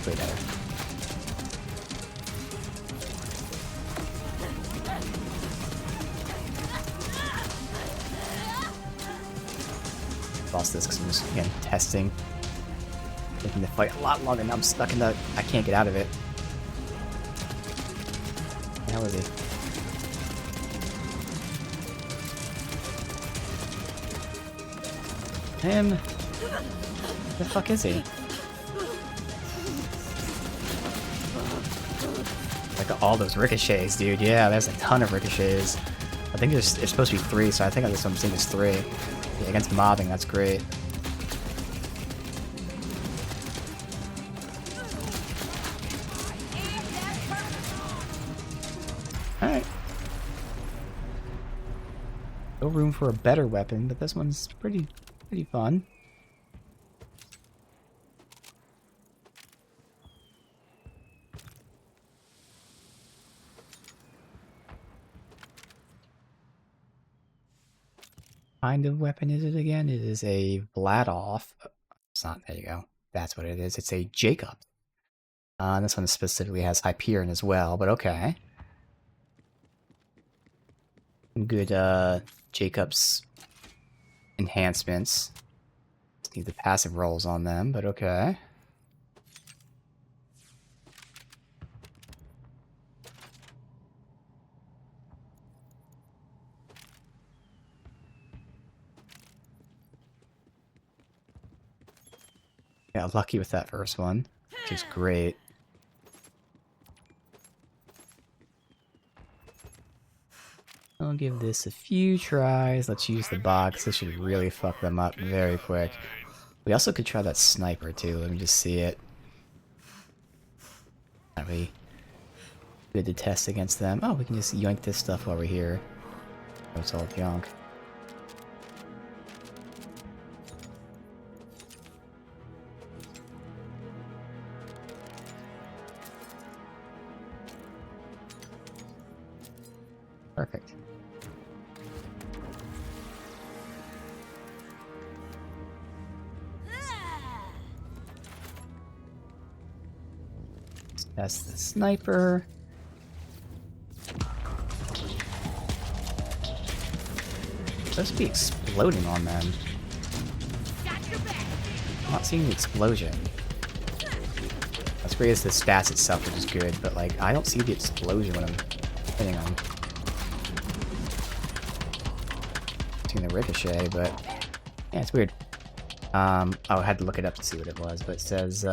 Way better. Lost this because I'm just, again, testing. Making the fight a lot longer, and I'm stuck in the... I can't get out of it. Where the hell is he? Him? Where the fuck is he? Like all those ricochets, dude. Yeah, there's a ton of ricochets. I think there's supposed to be 3, so I think this one I'm seeing is 3. Yeah, against mobbing, that's great. Alright. No room for a better weapon, but this one's pretty fun. Kind of weapon is it again? It is a Vladoff. It's not, there you go. That's what it is. It's a Jacob. This one specifically has Hyperion as well, but okay. Good Jacob's enhancements. Just need the passive rolls on them, but okay. Yeah, lucky with that first one, which is great. I'll give this a few tries. Let's use the box. This should really fuck them up very quick. We also could try that sniper too. Let me just see it. That'd be good to test against them. Oh, we can just yoink this stuff while we're here. Oh, it's all junk. Perfect. That's the sniper. It's supposed to be exploding on them. I'm not seeing the explosion. That's great as the stats itself, which is good, but like I don't see the explosion when I'm hitting them. Seeing the ricochet, but yeah, it's weird. Oh, I had to look it up to see what it was, but it says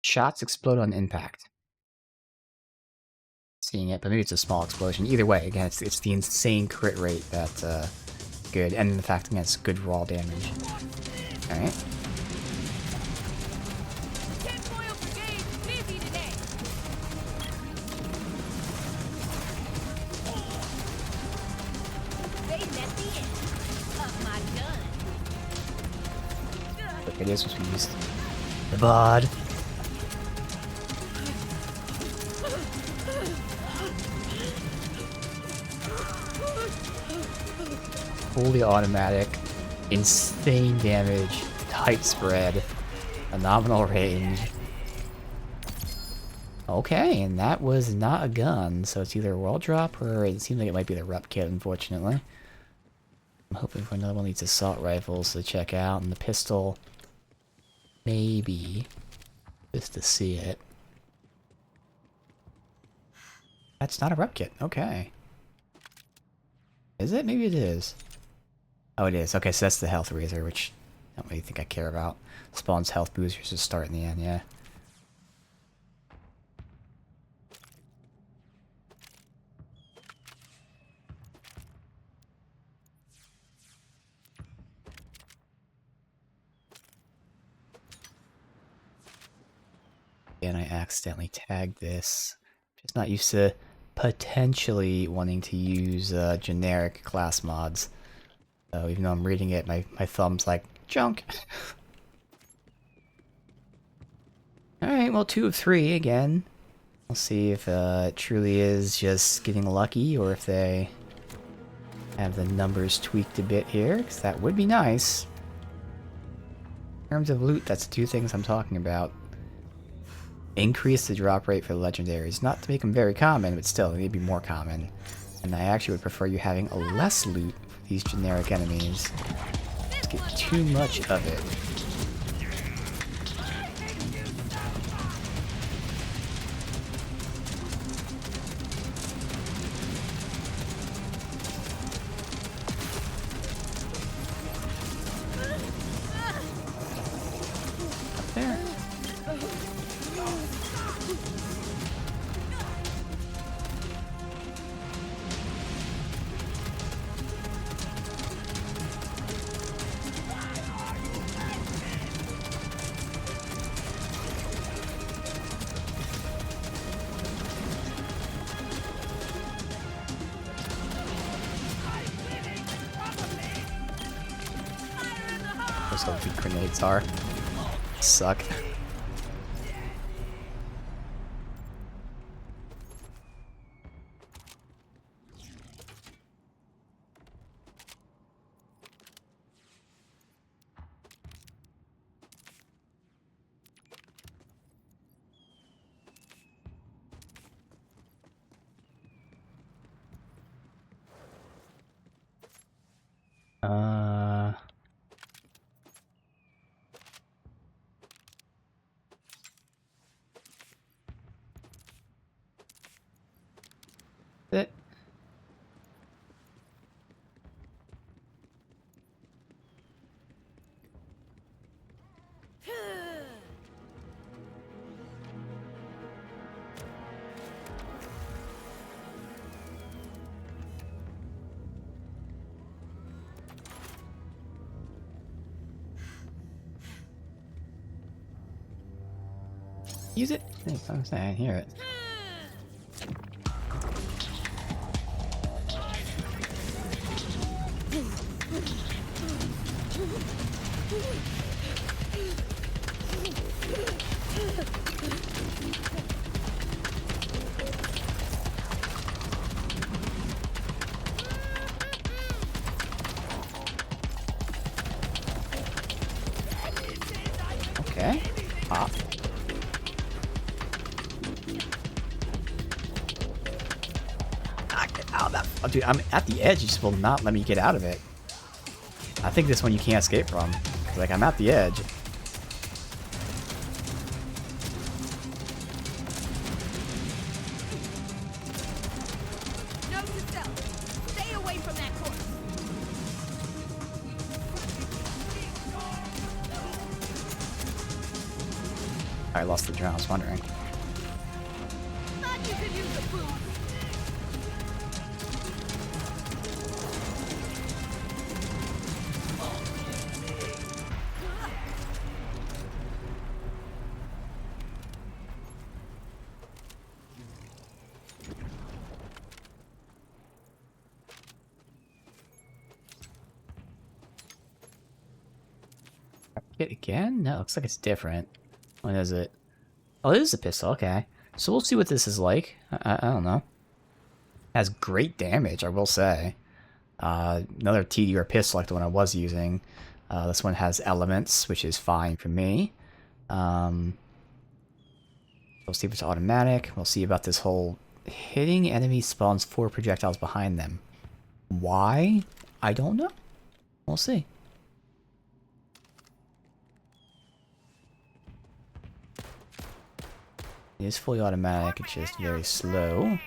shots explode on impact. Seeing it, but maybe it's a small explosion. Either way, again, it's the insane crit rate that's good, and the fact that it's good raw damage. Alright. Look, it is what we used. The bod. Fully automatic, insane damage, tight spread, phenomenal range. Okay, and that was not a gun, so it's either a world drop or it seems like it might be the rep kit, unfortunately. I'm hoping for another one of these assault rifles to check out, and the pistol, maybe, just to see it. That's not a rep kit, okay. Is it? Maybe it is. Oh, it is. Okay, so that's the health razor, which I don't really think I care about. Spawns health boosters to start in the end, yeah. And I accidentally tagged this. Just not used to potentially wanting to use generic class mods. So even though I'm reading it, my thumb's like, junk! Alright, well 2 of 3 again. We'll see if it truly is just getting lucky, or if they have the numbers tweaked a bit here, because that would be nice. In terms of loot, that's 2 things I'm talking about. Increase the drop rate for the legendaries. Not to make them very common, but still, they need to be more common. And I actually would prefer you having a less loot for these generic enemies. Let's get too much of it. Up there. Those how weak grenades are. Suck. It. Use it? I'm saying I hear it. Oh, dude, I'm at the edge. It just will not let me get out of it. I think this one you can't escape from. Like, I'm at the edge. Note to self. Stay away from that corpse. I lost the drone. I was wondering. Thought you could use a boost. It again? No, it looks like it's different. When is it? Oh, it is a pistol. Okay. So we'll see what this is like. I don't know. Has great damage, I will say. Another TDR pistol like the one I was using. This one has elements, which is fine for me. We'll see if it's automatic. We'll see about this whole hitting enemy spawns 4 projectiles behind them. Why? I don't know. We'll see. It is fully automatic, it's just very slow.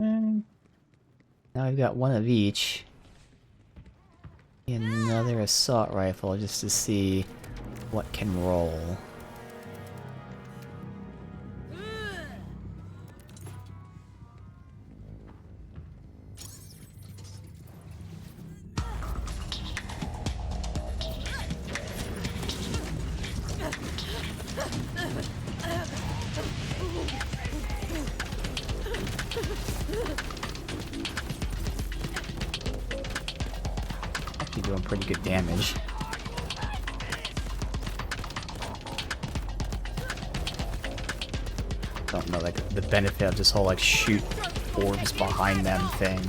Now I've got one of each. Another assault rifle just to see what can roll. Actually doing pretty good damage. Don't know like the benefit of this whole like shoot orbs behind them thing.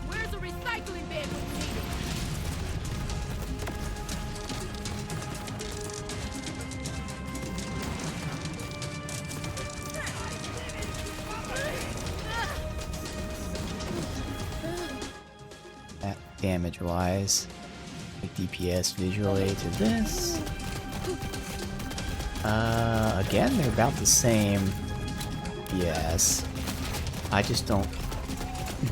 Where's a recycling bin when needed? That damage wise. Like DPS visually to this. Again, they're about the same. Yes. I just don't,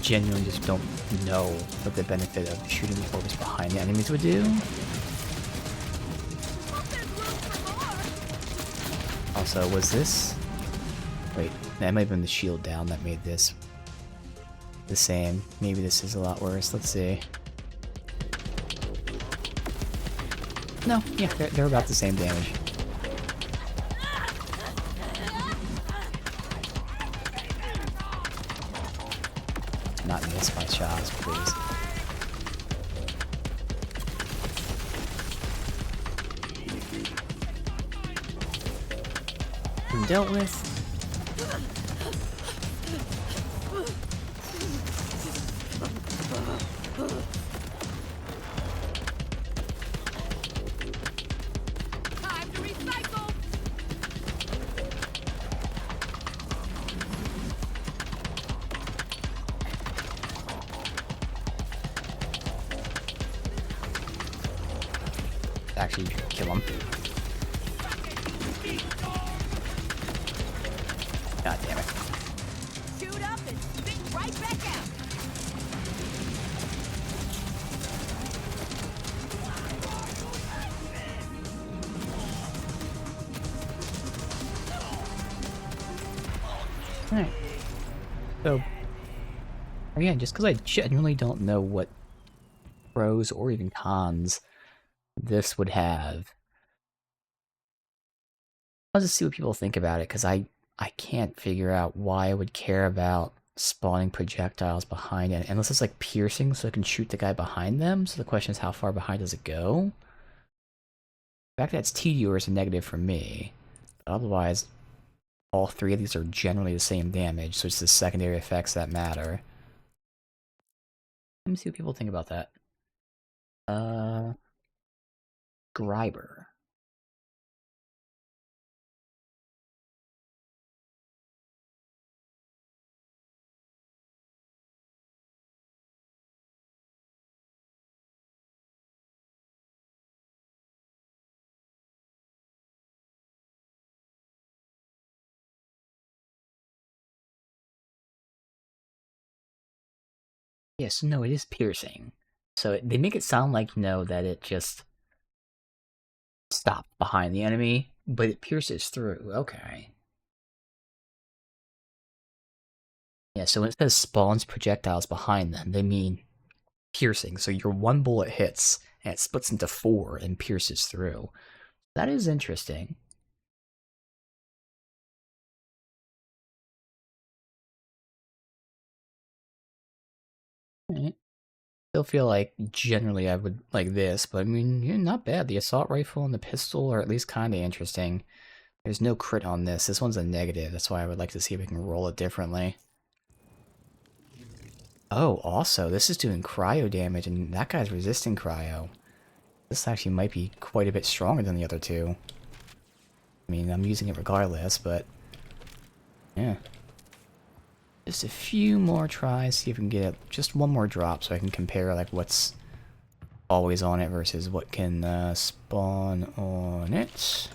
genuinely just don't know what the benefit of shooting the orbs behind the enemies would do. Also, was this... Wait, that might have been the shield down that made this the same. Maybe this is a lot worse. Let's see. No, yeah, they're about the same damage. Not miss my shots, please. Been dealt with. Time to recycle! Actually, kill him. God damn it. Shoot up and spit right back out! Alright. So, again, just because I genuinely don't know what pros or even cons this would have, I'll just see what people think about it, because I can't figure out why I would care about spawning projectiles behind it, unless it's like piercing so I can shoot the guy behind them. So the question is, how far behind does it go? The fact that it's TDR is a negative for me. But otherwise, all three of these are generally the same damage, so it's the secondary effects that matter. Let me see what people think about that. Griber. Yes, no, it is piercing. So they make it sound like, that it just stopped behind the enemy, but it pierces through. Okay. Yeah, so when it says spawns projectiles behind them, they mean piercing. So your one bullet hits, and it splits into 4 and pierces through. That is interesting. Alright. Still feel like generally I would like this, but I mean, not bad. The assault rifle and the pistol are at least kind of interesting. There's no crit on this. This one's a negative. That's why I would like to see if we can roll it differently. Oh, also, this is doing cryo damage, and that guy's resisting cryo. This actually might be quite a bit stronger than the other two. I mean, I'm using it regardless, but yeah. Just a few more tries, see if we can get just one more drop so I can compare like what's always on it versus what can spawn on it.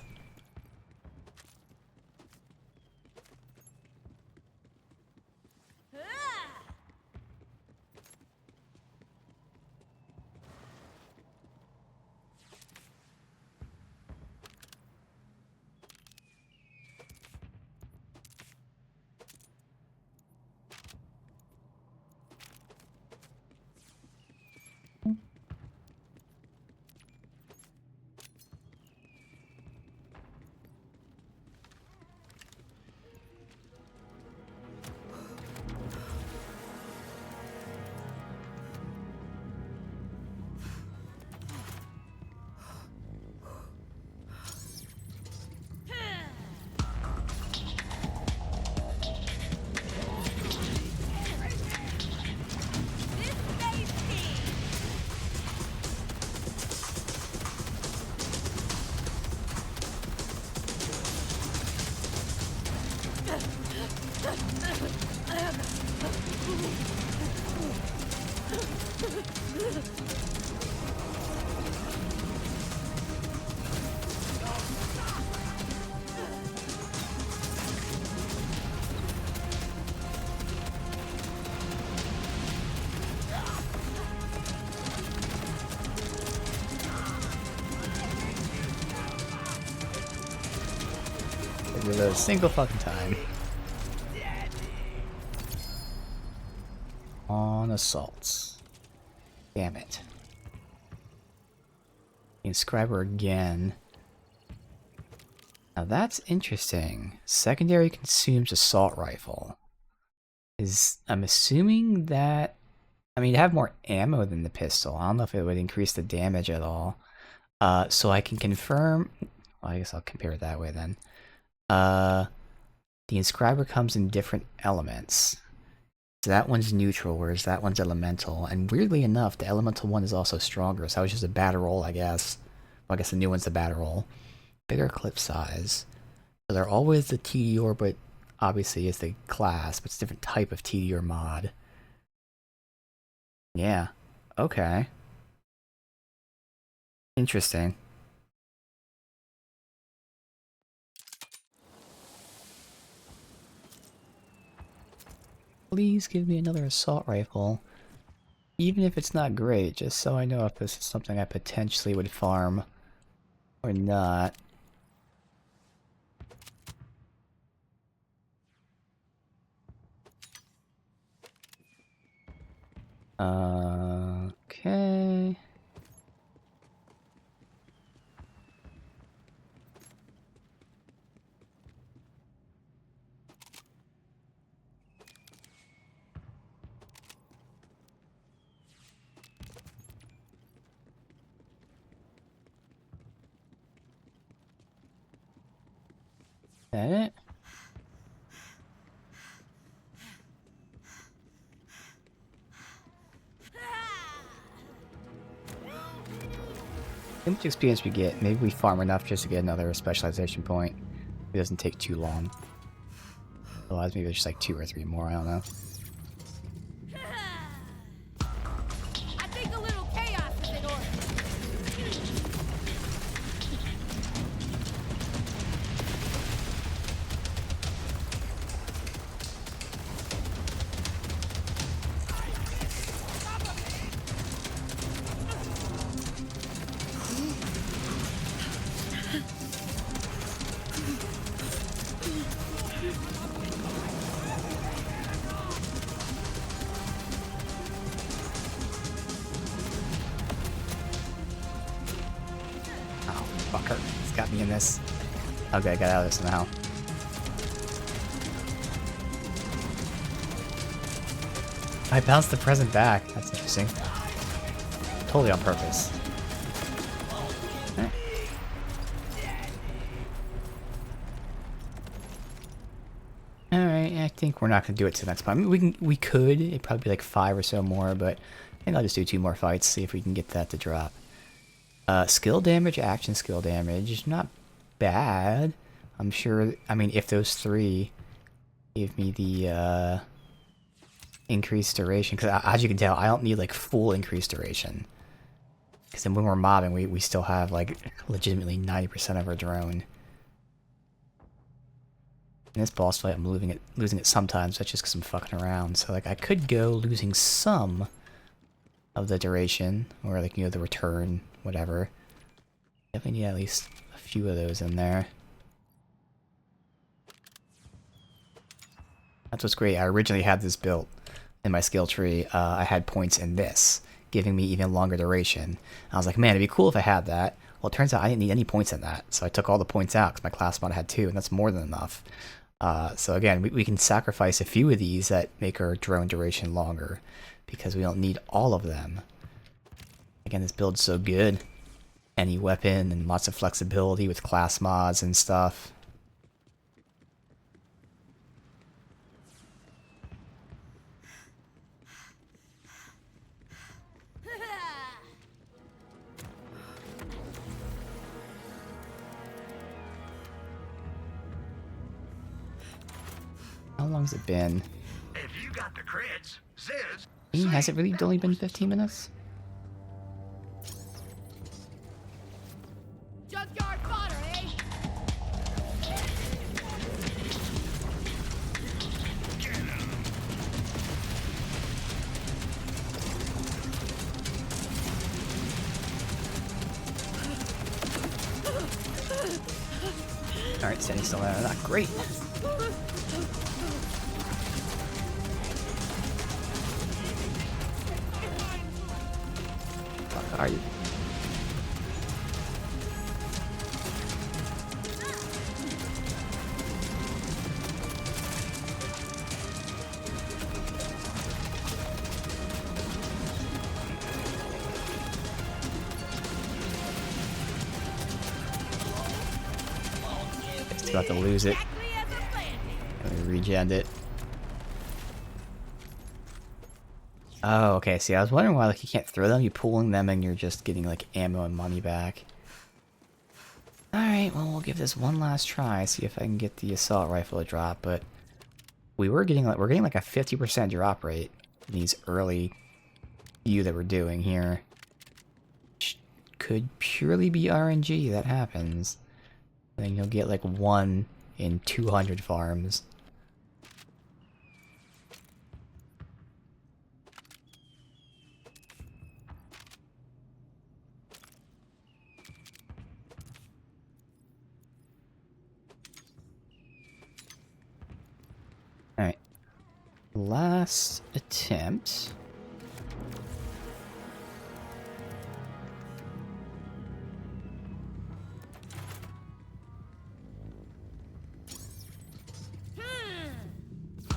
Reload a single fucking time. On assaults. Damn it. Inscriber again. Now that's interesting. Secondary consumes assault rifle. I'm assuming that... I mean, you have more ammo than the pistol. I don't know if it would increase the damage at all. So I can confirm... Well, I guess I'll compare it that way then. The inscriber comes in different elements. So that one's neutral, whereas that one's elemental. And weirdly enough, the elemental one is also stronger, so that was just a bad roll, I guess. Well, I guess the new one's a bad roll. Bigger clip size. So they're always the TDR, but obviously it's the class, but it's a different type of TDR mod. Yeah. Okay. Interesting. Please give me another assault rifle. Even if it's not great, just so I know if this is something I potentially would farm or not. Okay. that it? How much experience we get? Maybe we farm enough just to get another specialization point. It doesn't take too long. Otherwise, maybe it's just like 2 or 3 more, I don't know. I think a little chaos is in order. Oh, fucker. It's got me in this. Okay, I got out of this somehow. I bounced the present back. That's interesting. Totally on purpose. Alright, I think we're not gonna do it to the next part. I mean, we could. It'd probably be like 5 or so more, but I think I'll just do 2 more fights, see if we can get that to drop. Skill damage, action skill damage, not bad. I'm sure, I mean, if those 3 give me the, increased duration, because as you can tell, I don't need, like, full increased duration. Because then when we're mobbing, we still have, like, legitimately 90% of our drone. In this boss fight, I'm losing it sometimes, that's just because I'm fucking around. So, like, I could go losing some of the duration, or, like, you know, the return, whatever. Definitely need at least a few of those in there. That's what's great. I originally had this built in my skill tree. I had points in this, giving me even longer duration. I was like, man, it'd be cool if I had that. Well, it turns out I didn't need any points in that, so I took all the points out because my class mod had 2, and that's more than enough. So again, we can sacrifice a few of these that make our drone duration longer, because we don't need all of them. Again, this build's so good. Any weapon and lots of flexibility with class mods and stuff. How long's it been? If you got the crits, Ziz. Has it really only been 15 minutes? Junkyard fodder, eh? Alright, standing still there. Not great. Fuck are you? Just about to lose it. Let me regen it. Oh, okay. See, I was wondering why like you can't throw them. You're pulling them, and you're just getting like ammo and money back. All right. Well, we'll give this one last try. See if I can get the assault rifle to drop. But we're getting like a 50% drop rate in these early few that we're doing here. Which could purely be RNG that happens. Then you'll get like 1 in 200 farms. Alright. Last attempt.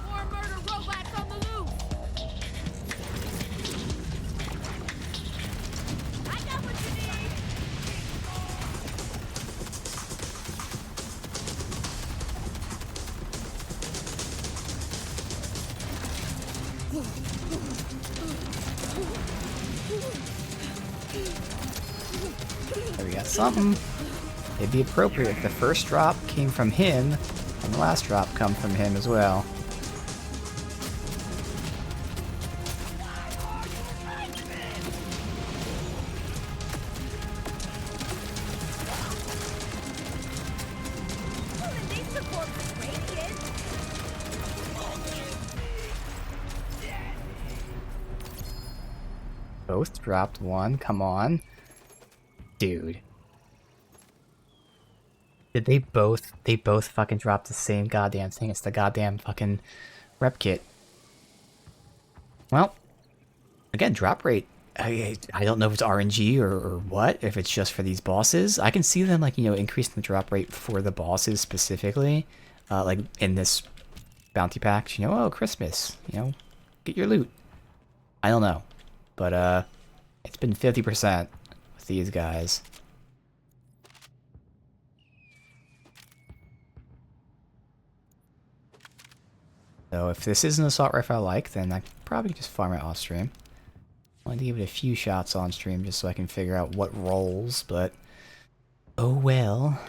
More murder robots on the loose! I got what you need! There we got something. It'd be appropriate if the first drop came from him, and the last drop come from him as well. Both dropped one, come on. Dude. Did they both fucking drop the same goddamn thing? It's the goddamn fucking rep kit. Well, again, drop rate. I don't know if it's RNG or what, if it's just for these bosses. I can see them, like, you know, increasing the drop rate for the bosses specifically. Like, in this bounty packs, you know, oh, Christmas, you know, get your loot. I don't know. But, it's been 50% with these guys. So if this is an assault rifle I like, then I could probably just farm it off stream. I wanted to give it a few shots on stream just so I can figure out what rolls, but oh well.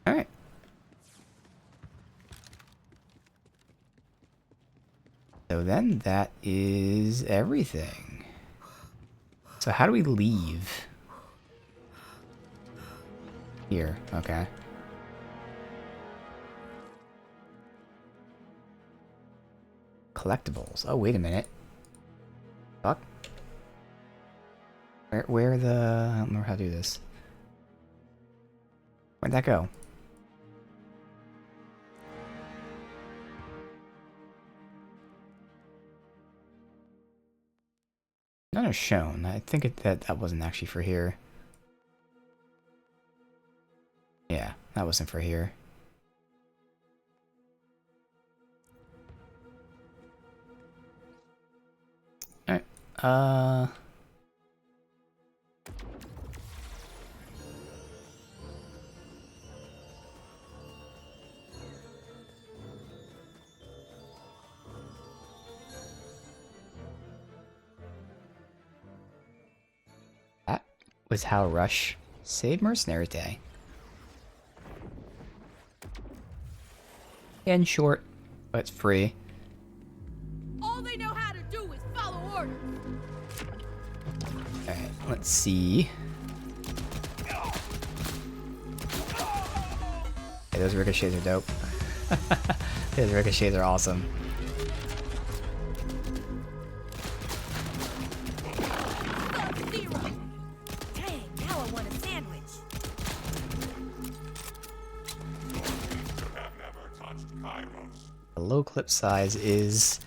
Alright. So then that is everything. So how do we leave? Here, okay. Collectibles. Oh, wait a minute. Fuck. Where the... I don't know how to do this. Where'd that go? None are shown. I think that wasn't actually for here. Yeah, that wasn't for here. Alright, that was how Rush saved Mercenary Day. In short, but it's free. All they know how to do is follow orders. Alright, let's see. Hey, those ricochets are dope. Those ricochets are awesome. Dang, now I want a sandwich. The low clip size is...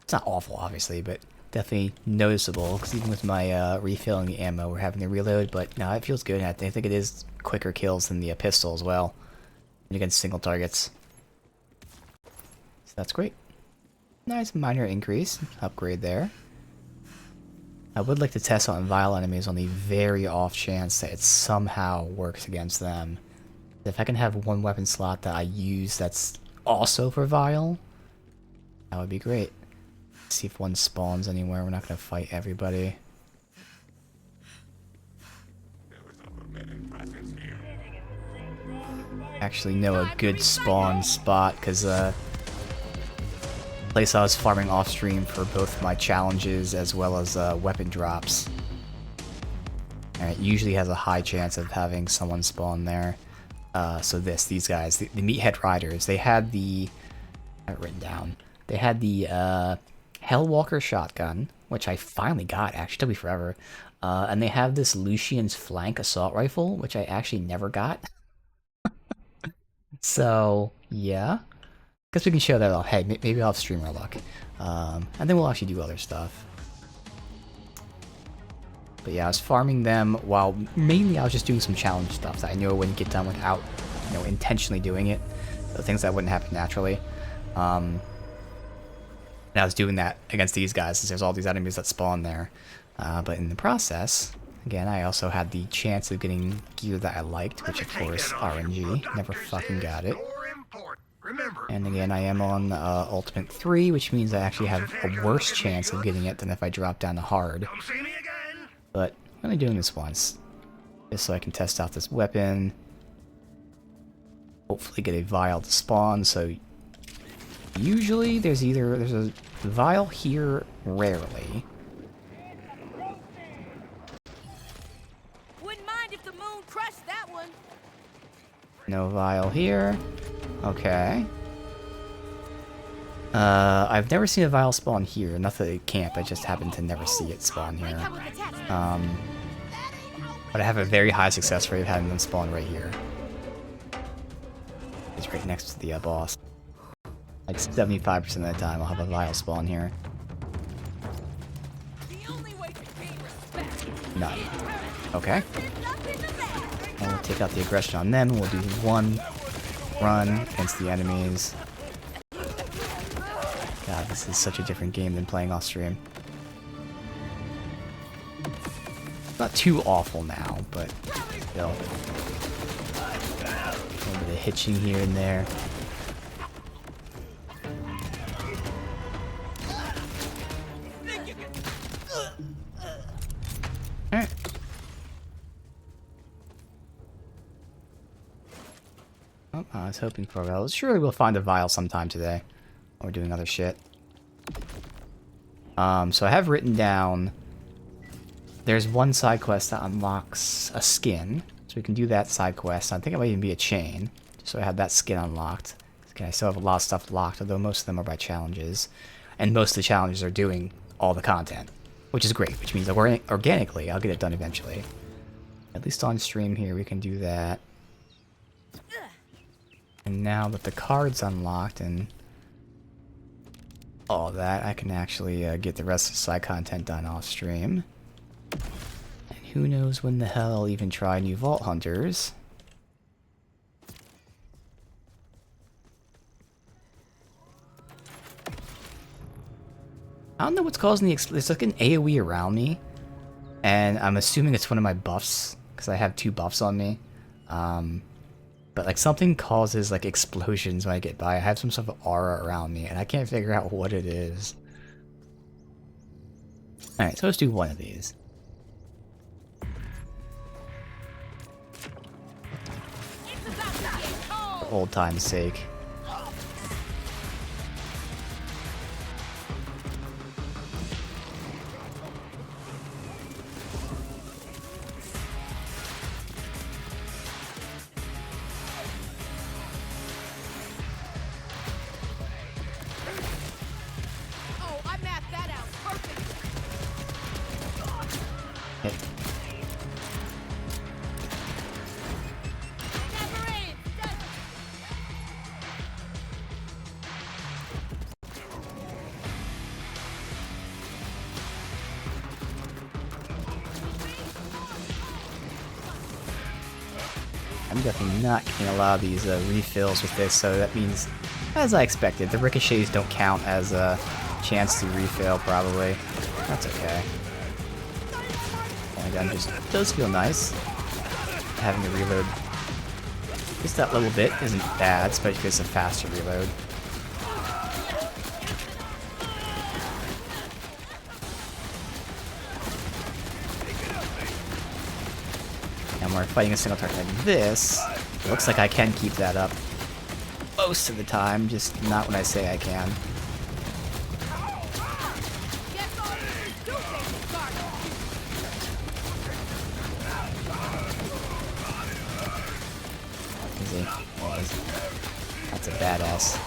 It's not awful, obviously, but definitely noticeable, because even with my refilling the ammo, we're having to reload, but no, it feels good. I think it is quicker kills than the pistol as well, and against single targets. So that's great. Nice minor increase, upgrade there. I would like to test on vile enemies on the very off chance that it somehow works against them. If I can have one weapon slot that I use that's also for vile, that would be great. See if one spawns anywhere. We're not going to fight everybody. Actually know a good spawn spot, because place I was farming off stream for both my challenges as well as weapon drops. And it usually has a high chance of having someone spawn there. So these guys, the Meathead Riders, they had the... I have it written down. They had the Hellwalker shotgun, which I finally got, actually, took me forever. And they have this Lucian's Flank assault rifle, which I actually never got. So, yeah. Guess we can show that off. Hey, maybe I'll have streamer luck. And then we'll actually do other stuff. But yeah, I was farming them while mainly I was just doing some challenge stuff that I knew I wouldn't get done without, you know, intentionally doing it. So things that wouldn't happen naturally. And I was doing that against these guys since there's all these enemies that spawn there. But in the process, again, I also had the chance of getting gear that I liked, which of course, RNG. Never fucking got it. Remember, And again, I am on Ultimate 3, which means I actually have a worse chance of getting it than if I drop down to Hard. come see me again. But I'm only doing this once, just so I can test out this weapon. Hopefully get a vial to spawn, so usually there's a vial here, rarely. Wouldn't mind if the moon crushed that one. No vial here. Okay. I've never seen a vial spawn here. Not that it can't, I just happen to never see it spawn here. But I have a very high success rate of having them spawn right here. It's right next to the boss. Like 75% of the time I'll have a vial spawn here. None. Okay. And we'll take out the aggression on them, and we'll do one run against the enemies. God, this is such a different game than playing off stream. Not too awful now, but still. A little bit of hitching here and there. Alright. Oh, I was hoping for a vial. Surely we'll find a vial sometime today. Or doing other shit. So I have written down... There's one side quest that unlocks a skin. So we can do that side quest. I think it might even be a chain. So I have that skin unlocked. Okay, I still have a lot of stuff locked, although most of them are by challenges. And most of the challenges are doing all the content. Which is great, which means that organically I'll get it done eventually. At least on stream here we can do that. And now that the card's unlocked and all that, I can actually get the rest of the side content done off stream. And who knows when the hell I'll even try new Vault Hunters. I don't know what's causing the there's like an AoE around me. And I'm assuming it's one of my buffs, because I have 2 buffs on me. But like something causes like explosions when I get by. I have some sort of aura around me, and I can't figure out what it is. Alright, so let's do one of these. For old time's sake. I'm definitely not getting a lot of these refills with this, so that means, as I expected, the ricochets don't count as a chance to refill, probably. That's okay. My gun just does feel nice. Having to reload just that little bit isn't bad, especially if it's a faster reload. And when we're fighting a single target like this, it looks like I can keep that up most of the time, just not when I say I can. Easy. That's a badass.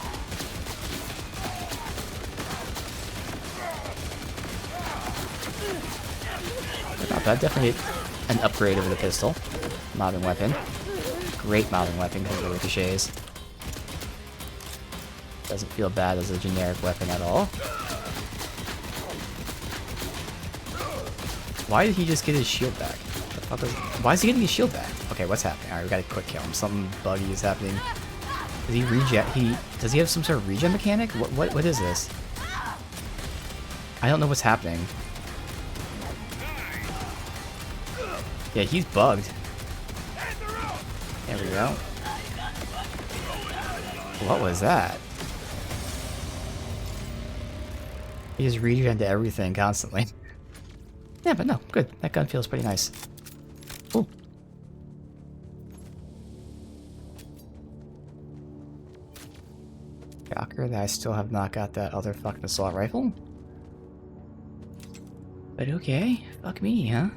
Not bad, definitely an upgrade over the pistol. Modern weapon. Great modern weapon because of the ricochets. Doesn't feel bad as a generic weapon at all. Why did he just get his shield back? Why is he getting his shield back? Okay, what's happening? Alright, we gotta quick kill him. Something buggy is happening. Does he regen? Does he have some sort of regen mechanic? What is this? I don't know what's happening. Yeah, he's bugged. There we go. What was that? You just read into everything constantly. Yeah, but no, good. That gun feels pretty nice. Cool. Shocker that I still have not got that other fucking assault rifle. But okay, fuck me, huh?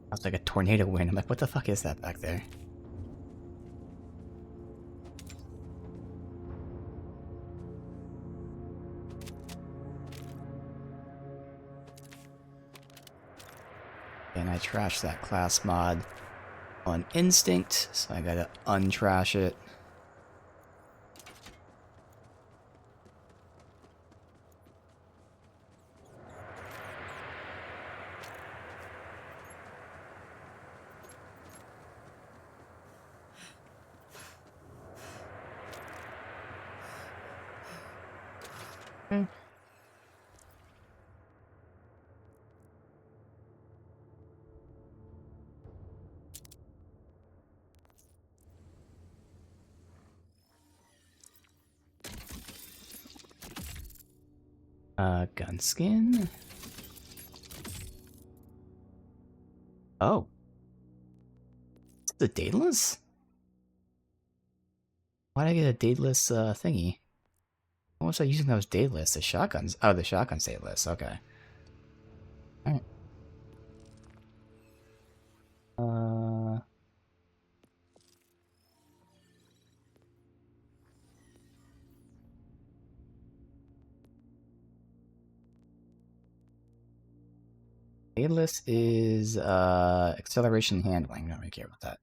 Sounds like a tornado wind. I'm like, what the fuck is that back there? And I trashed that class mod on instinct, so I gotta untrash it. Gun skin. Oh. The dateless? Why did I get a dateless thingy? What was I using those dateless? The shotguns. Oh, the shotgun's dateless. Okay. Alright. Dateless is acceleration handling. I don't really care about that.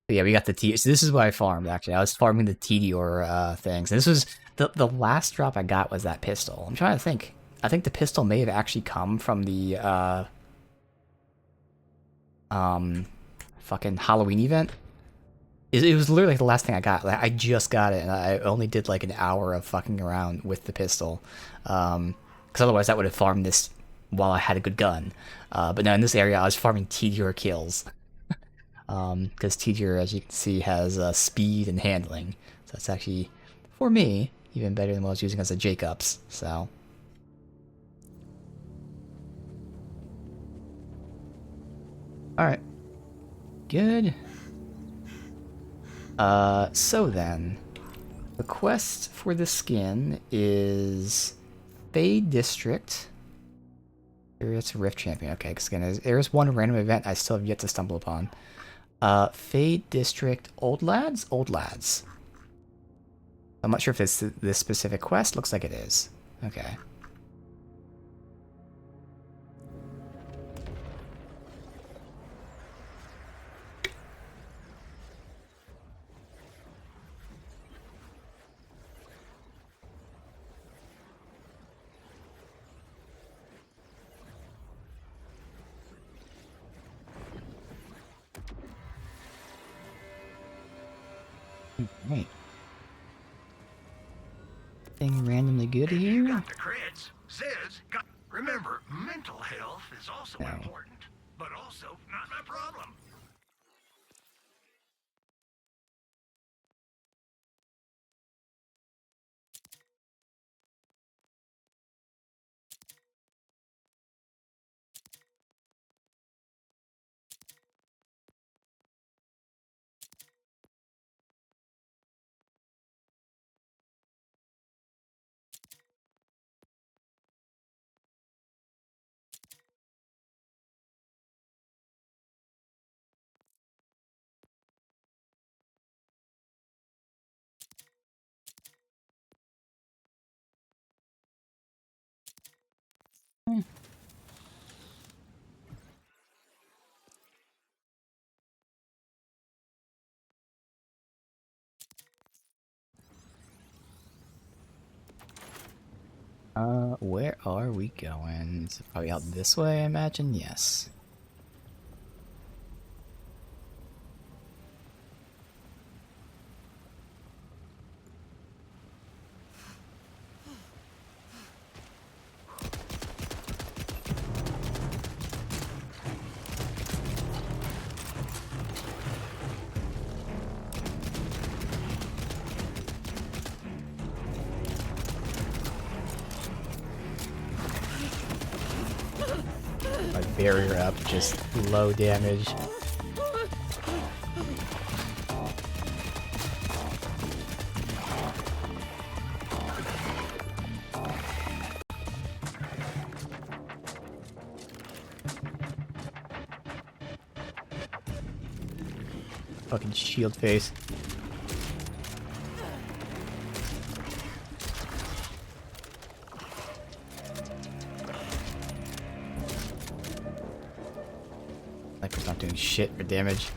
But yeah, we got the T. So this is what I farmed actually. I was farming the Tedior things. And this was the last drop I got was that pistol. I'm trying to think. I think the pistol may have actually come from the fucking Halloween event. It was literally like the last thing I got. Like, I just got it, and I only did like an hour of fucking around with the pistol. Because otherwise that would have farmed this while I had a good gun. But no, in this area I was farming Tedior kills. Because Tedior, as you can see, has speed and handling. So that's actually, for me, even better than what I was using as a Jacobs. So. Alright. Good. So then, the quest for the skin is Fade District. It's Rift Champion. Okay, because again, there's one random event I still have yet to stumble upon. Fade District Old Lads? Old Lads. I'm not sure if it's this specific quest. Looks like it is. Okay. Right. Thing randomly good You here? got the crits. Zed's got... Remember, mental health is also No. important, but also not my problem. Where are we going? Is it probably out this way, I imagine? Yes. barrier up, just low damage. Fucking shield face. Like it's not doing shit for damage.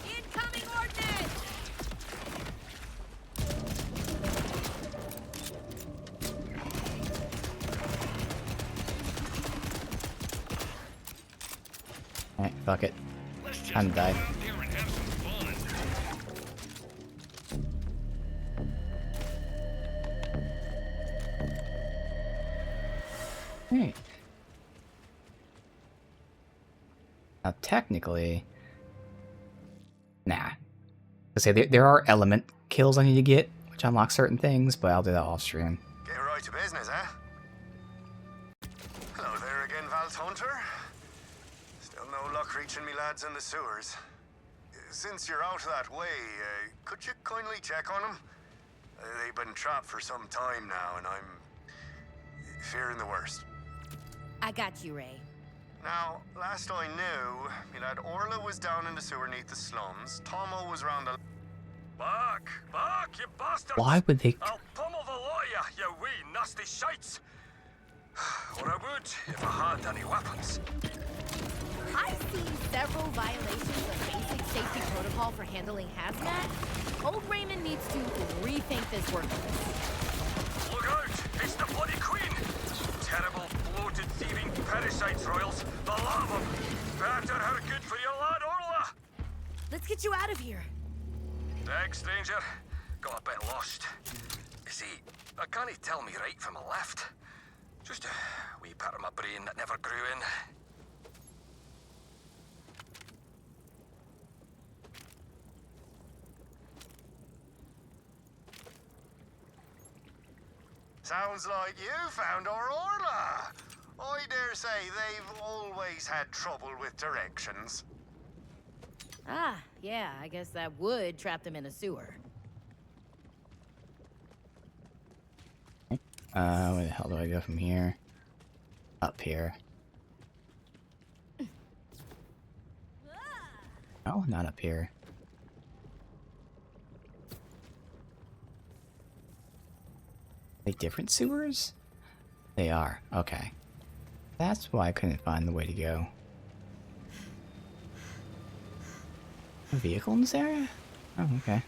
Incoming ordnance! Alright, fuck it. Time to die. Alright. Now, technically... Nah. I say there are element kills I need to get, which unlock certain things, but I'll do that off stream. Get right to business, eh? Hello there again, Val's Hunter. Still no luck reaching me lads in the sewers. Since you're out that way, could you kindly check on them? They've been trapped for some time now, and I'm fearing the worst. I got you, Ray. Now, last I knew, me lad Orla was down in the sewer neath the slums. Tomo was round the... Back, you bastards! Why would they... I'll pummel the lot of you wee nasty shites! Or I would, if I had any weapons. I've seen several violations of basic safety protocol for handling hazmat. Old Raymond needs to rethink this workplace. Look out! It's the bloody queen! Terrible, bloated, thieving parasites, Royals. The lot of them. Better how good for you, lad, Orla! Let's get you out of here. Thanks, stranger. Got a bit lost. You see, I can't tell me right from a left. Just a wee part of my brain that never grew in. Sounds like you found our Orla. I dare say they've always had trouble with directions. Ah, yeah, I guess that would trap them in a sewer. Where the hell do I go from here? Up here. Oh, not up here. They different sewers? They are. Okay. That's why I couldn't find the way to go. A vehicle in this area? Oh, okay.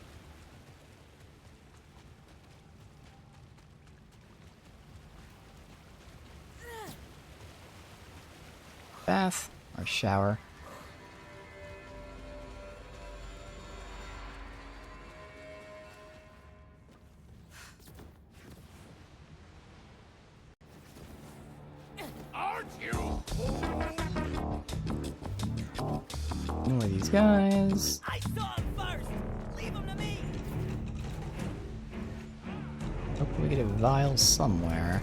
Bath or shower. Aren't you? One of these guys. I saw him first. Leave him to me. Hope we get a vial somewhere.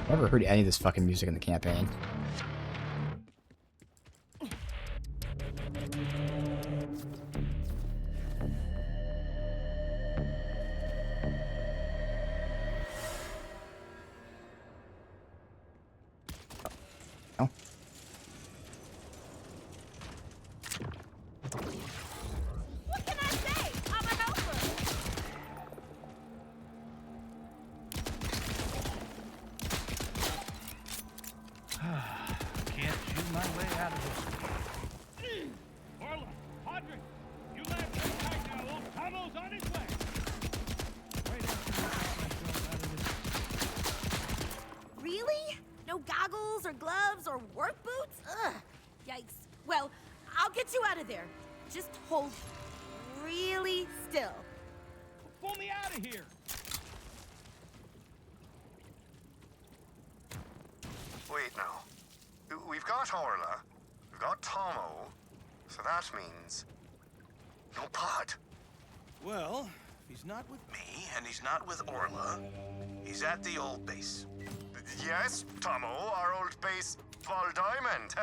Never heard any of this fucking music in the campaign. Oh. What can I say? I'm a helper. Can't shoot my way out of this. Orla, Padre, you let him back now. Old Tomo's on his way. Right after I got myself out of this. Really? No goggles or gloves or work boots? Ugh. Yikes. Well, I'll get you out of there. Just hold really still. Pull me out of here. Wait now. We've got Orla, we've got Tomo, so that means no Pod. Well, if he's not with Me, and he's not with Orla. He's at the old base. Yes, Tomo, our old base, Ball Diamond.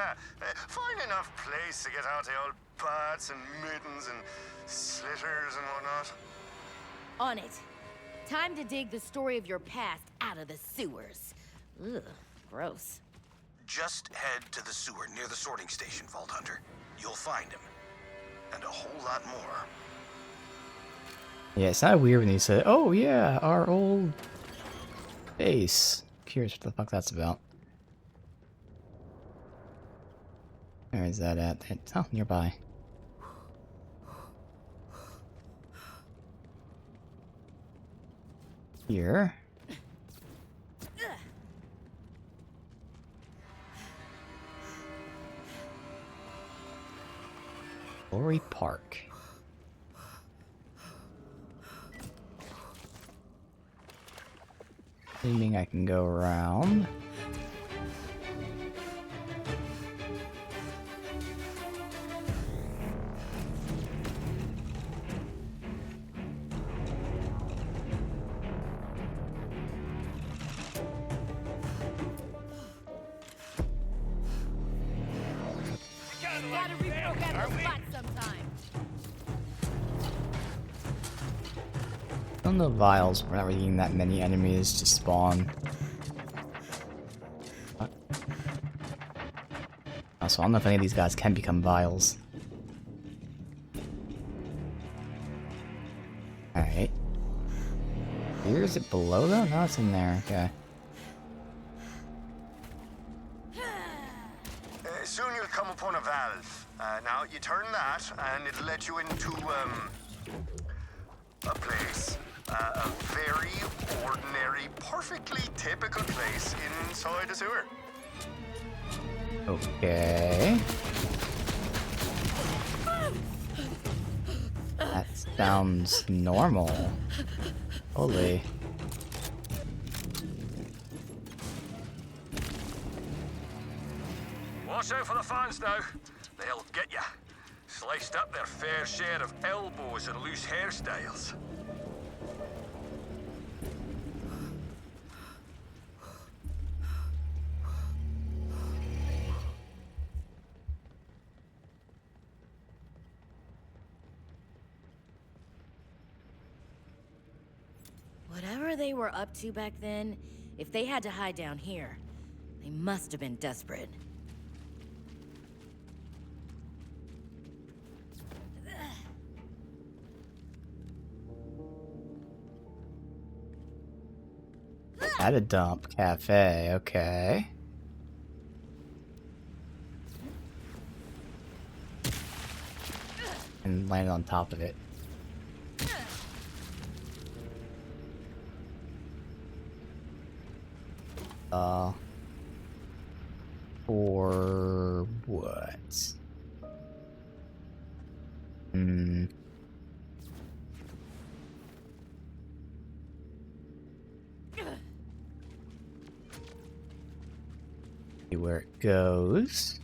Fine enough place to get out the old bats and mittens and slitters and whatnot. On it. Time to dig the story of your past out of the sewers. Ugh, gross. Just head to the sewer near the sorting station, Vault Hunter. You'll find him. And a whole lot more. Yeah, it sounded weird when he said, "Oh yeah, our old base." Curious what the fuck that's about. Where is that at? It's oh, nearby. Here. Glory Park. Assuming I can go around. Gotta reprogram the spot sometime. On the vials, we're not really getting that many enemies to spawn. What? Also, I don't know if any of these guys can become vials. Alright. Here, is it below though? No, it's in there. Okay. Soon you'll come upon a valve. Now, you turn that, and it'll let you into, a place. A very ordinary, perfectly typical place inside a sewer. Okay. That sounds normal. Holy. Watch out for the fans now. They'll get you. Sliced up their fair share of elbows and loose hairstyles. Whatever they were up to back then, if they had to hide down here, they must have been desperate. At a dump cafe, okay. And landed on top of it. For what? See where it goes.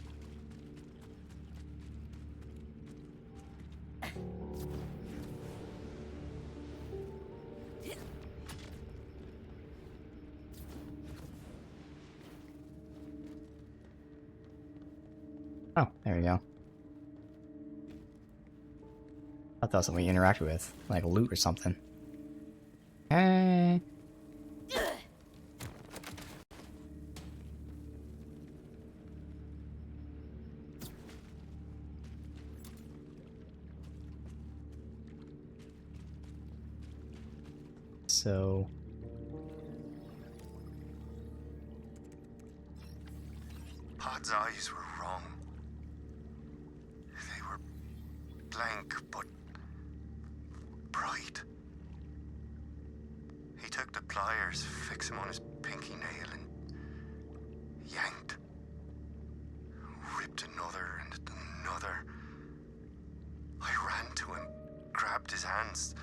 Oh, there we go. I thought that was something we interacted with, like loot or something. Hey. So Pod's eyes were wrong. They were blank, but bright. He took the pliers, fixed them on his pinky nail, and yanked. Ripped another and another. I ran to him, grabbed his hands,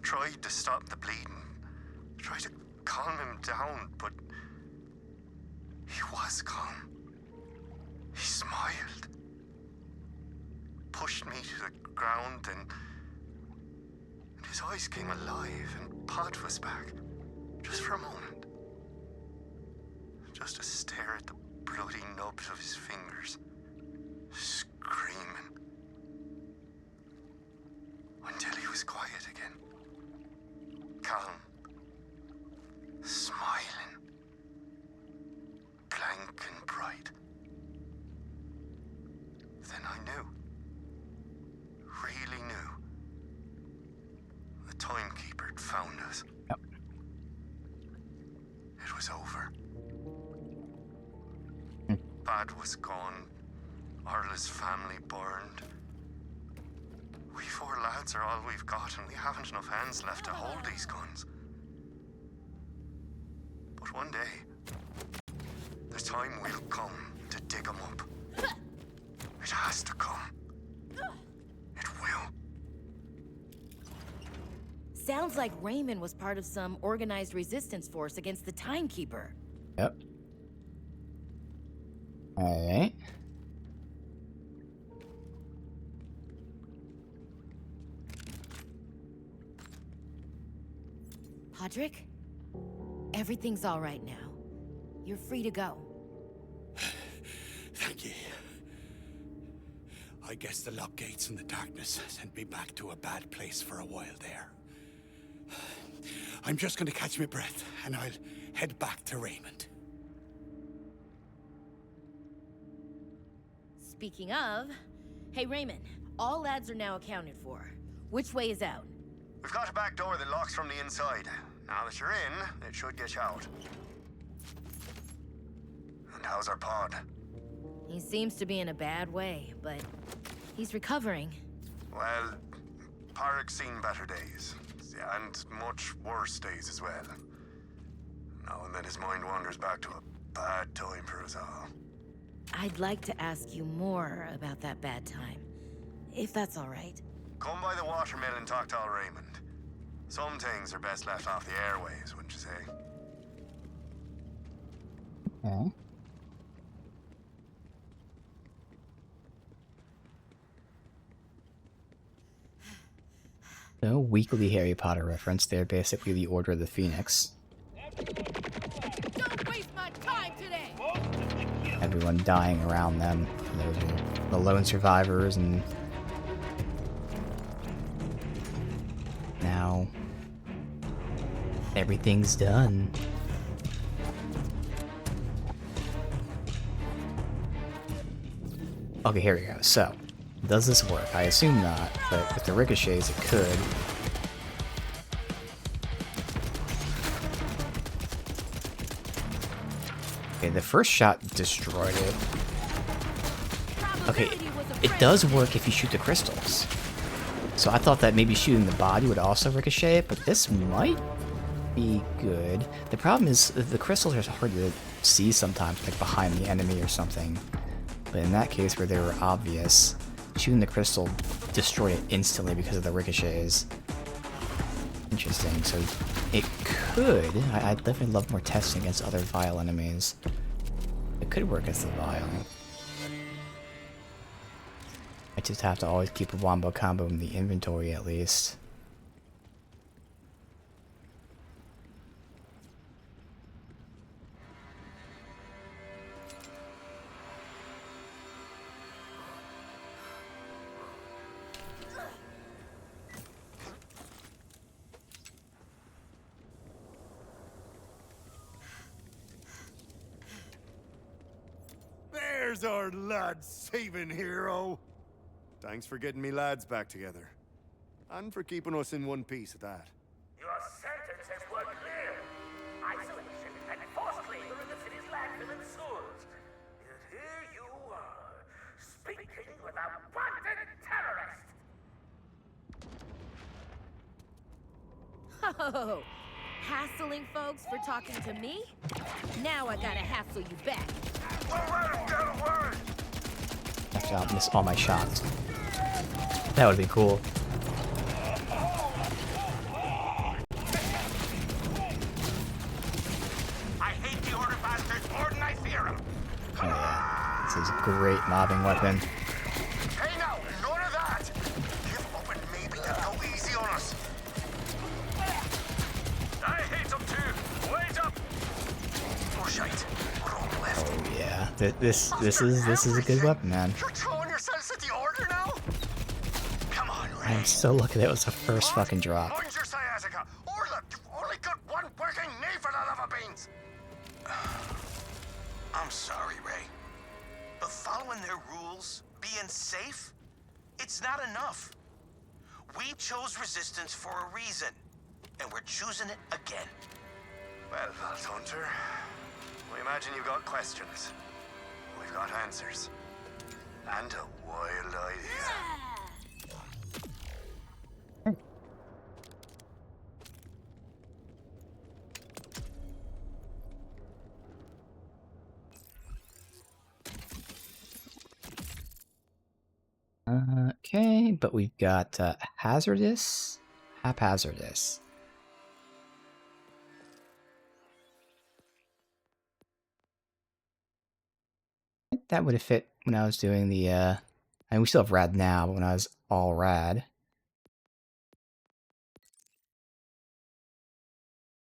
tried to stop the bleeding, tried to calm him down, but he was calm. He smiled, pushed me to the ground, and his eyes came alive, and Pod was back. Just for a moment. Just to stare at the bloody nubs of his fingers, screaming. Until he was quiet again. Calm. Smiling. Blank and bright. Then I knew. Really knew. The timekeeper had found us. Yep. It was over. Bad was gone. Arla's family burned. We 4 lads are all we've got, and we haven't enough hands left to hold these guns. But one day, the time will come to dig them up. It has to come. It will. Sounds like Raymond was part of some organized resistance force against the Timekeeper. Yep. Alright. Podrick? Everything's all right now. You're free to go. Thank you. I guess the lock gates in the darkness sent me back to a bad place for a while there. I'm just gonna catch my breath, and I'll head back to Raymond. Speaking of, hey Raymond, all lads are now accounted for. Which way is out? We've got a back door that locks from the inside. Now that you're in, it should get you out. And how's our pod? He seems to be in a bad way, but he's recovering. Well, Parik's seen better days. And much worse days as well. Now and then his mind wanders back to a bad time for us all. I'd like to ask you more about that bad time, if that's all right. Come by the watermill and talk to Al Raymond. Some things are best left off the airwaves, wouldn't you say? Okay. So, weekly Harry Potter reference. They're basically the Order of the Phoenix. Don't waste my time today! Everyone dying around them. Those are the lone survivors, and now everything's done. Okay, here we go. So, does this work? I assume not, but with the ricochets it could. Okay, the first shot destroyed it. Okay, it does work if you shoot the crystals. So I thought that maybe shooting the body would also ricochet it, but this might be good. The problem is the crystals are hard to see sometimes, like behind the enemy or something. But in that case where they were obvious, shooting the crystal destroyed it instantly because of the ricochets. Interesting, so it could. I'd definitely love more testing against other Vile enemies. It could work as the Vile. I just have to always keep a wombo combo in the inventory at least. There's our lad-saving hero. Thanks for getting me lads back together. And for keeping us in one piece at that. Your sentences were clear. Isolation and forced labor in the city's landfill and sewers. Yet here you are, speaking with a wanted terrorist. Oh, hassling folks for talking to me? Now I gotta hassle you back. Actually, I'll miss all my shots. That would be cool. I hate the order bastards more than I fear them. Oh, yeah. This is great mobbing weapon. Hey now, none of that! Give up and maybe you'll go easy on us. I hate them too. Wait up. Oh shite, we're on the left. Oh yeah, this is a good weapon, man. You're throwing yourselves at the order now? Come on, Ray. I'm so lucky that was the first fucking drop. Mind your sciatica. Orla, you've only got one working knee for the love of beans. I'm sorry, Ray. But following their rules, being safe, it's not enough. We chose resistance for a reason, and we're choosing it again. Well, Vault Hunter, we imagine you've got questions. We've got answers. And a wild idea. Okay, but we've got hazardous, haphazardous. That would have fit when I was doing the, and we still have rad now, but when I was all rad.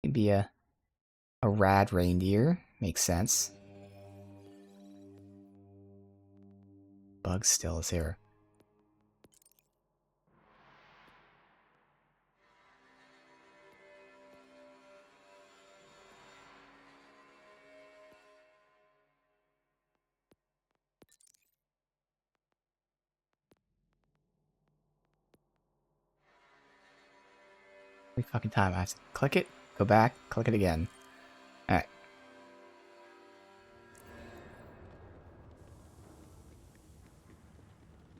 Maybe a rad reindeer, makes sense. Bug still is here. Every fucking time I have to click it, go back, click it again. Alright.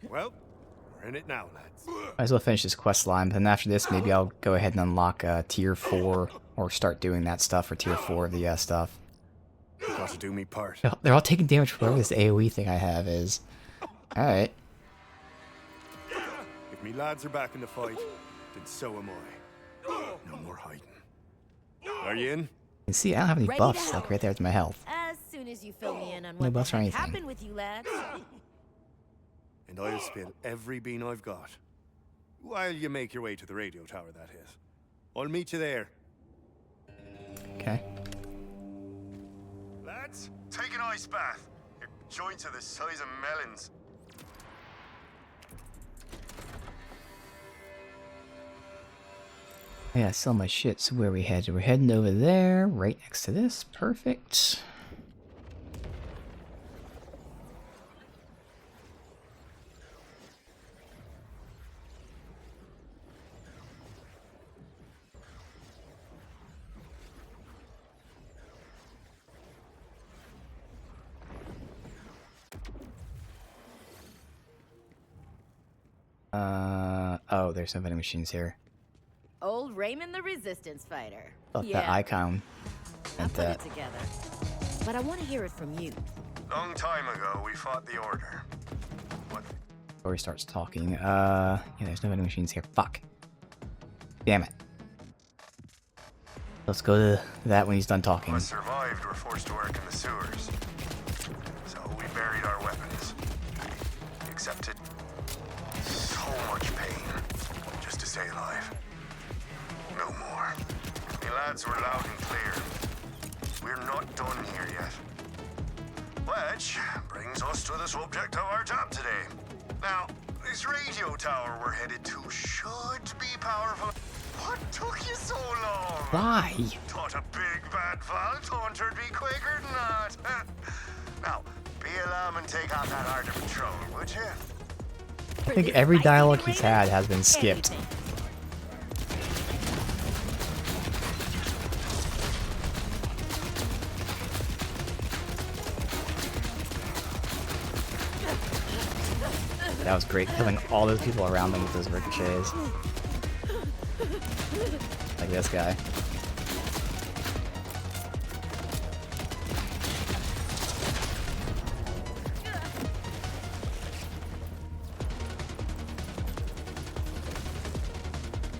Well, we're in it now, lads. Might as well finish this quest line, but then after this, maybe I'll go ahead and unlock tier 4, or start doing that stuff for tier 4 of the stuff. Got to do me part. They're all taking damage for whatever this AoE thing I have is. Alright. If me lads are back in the fight, then so am I. No more hiding. Are you in? You can see I don't have any Ready buffs, to like help. right there to my health. As soon as you fill me in on No what buffs or the heck anything. happened with you, lads. And I'll spill every bean I've got. While you make your way to the radio tower, that is. I'll meet you there. Okay. Lads? Take an ice bath. Your joints are the size of melons. Yeah, I sell my shit, so where are we headed? We're heading over there, right next to this. Perfect. Oh, there's some vending machines here. Old Raymond the Resistance Fighter. Thought Yeah, that icon I meant put it that. together. But I want to hear it from you. Long time ago, we fought the Order. What? Before he starts talking, yeah, there's no vending machines here. Fuck. Damn it. Let's go to that when he's done talking. What survived were forced to work in the sewers. So we buried our weapons. Accepted so much pain just to stay alive. No more. The lads were loud and clear. We're not done here yet. Which brings us to the subject of our job today. Now, this radio tower we're headed to should be powerful. What took you so long? Why? Thought a big bad Vault Hunter'd be quicker than that. Now, be a lamb and take on that art of patrol, would you? I think every dialogue he's had has been skipped. That was great, killing all those people around them with those ricochets. Like this guy.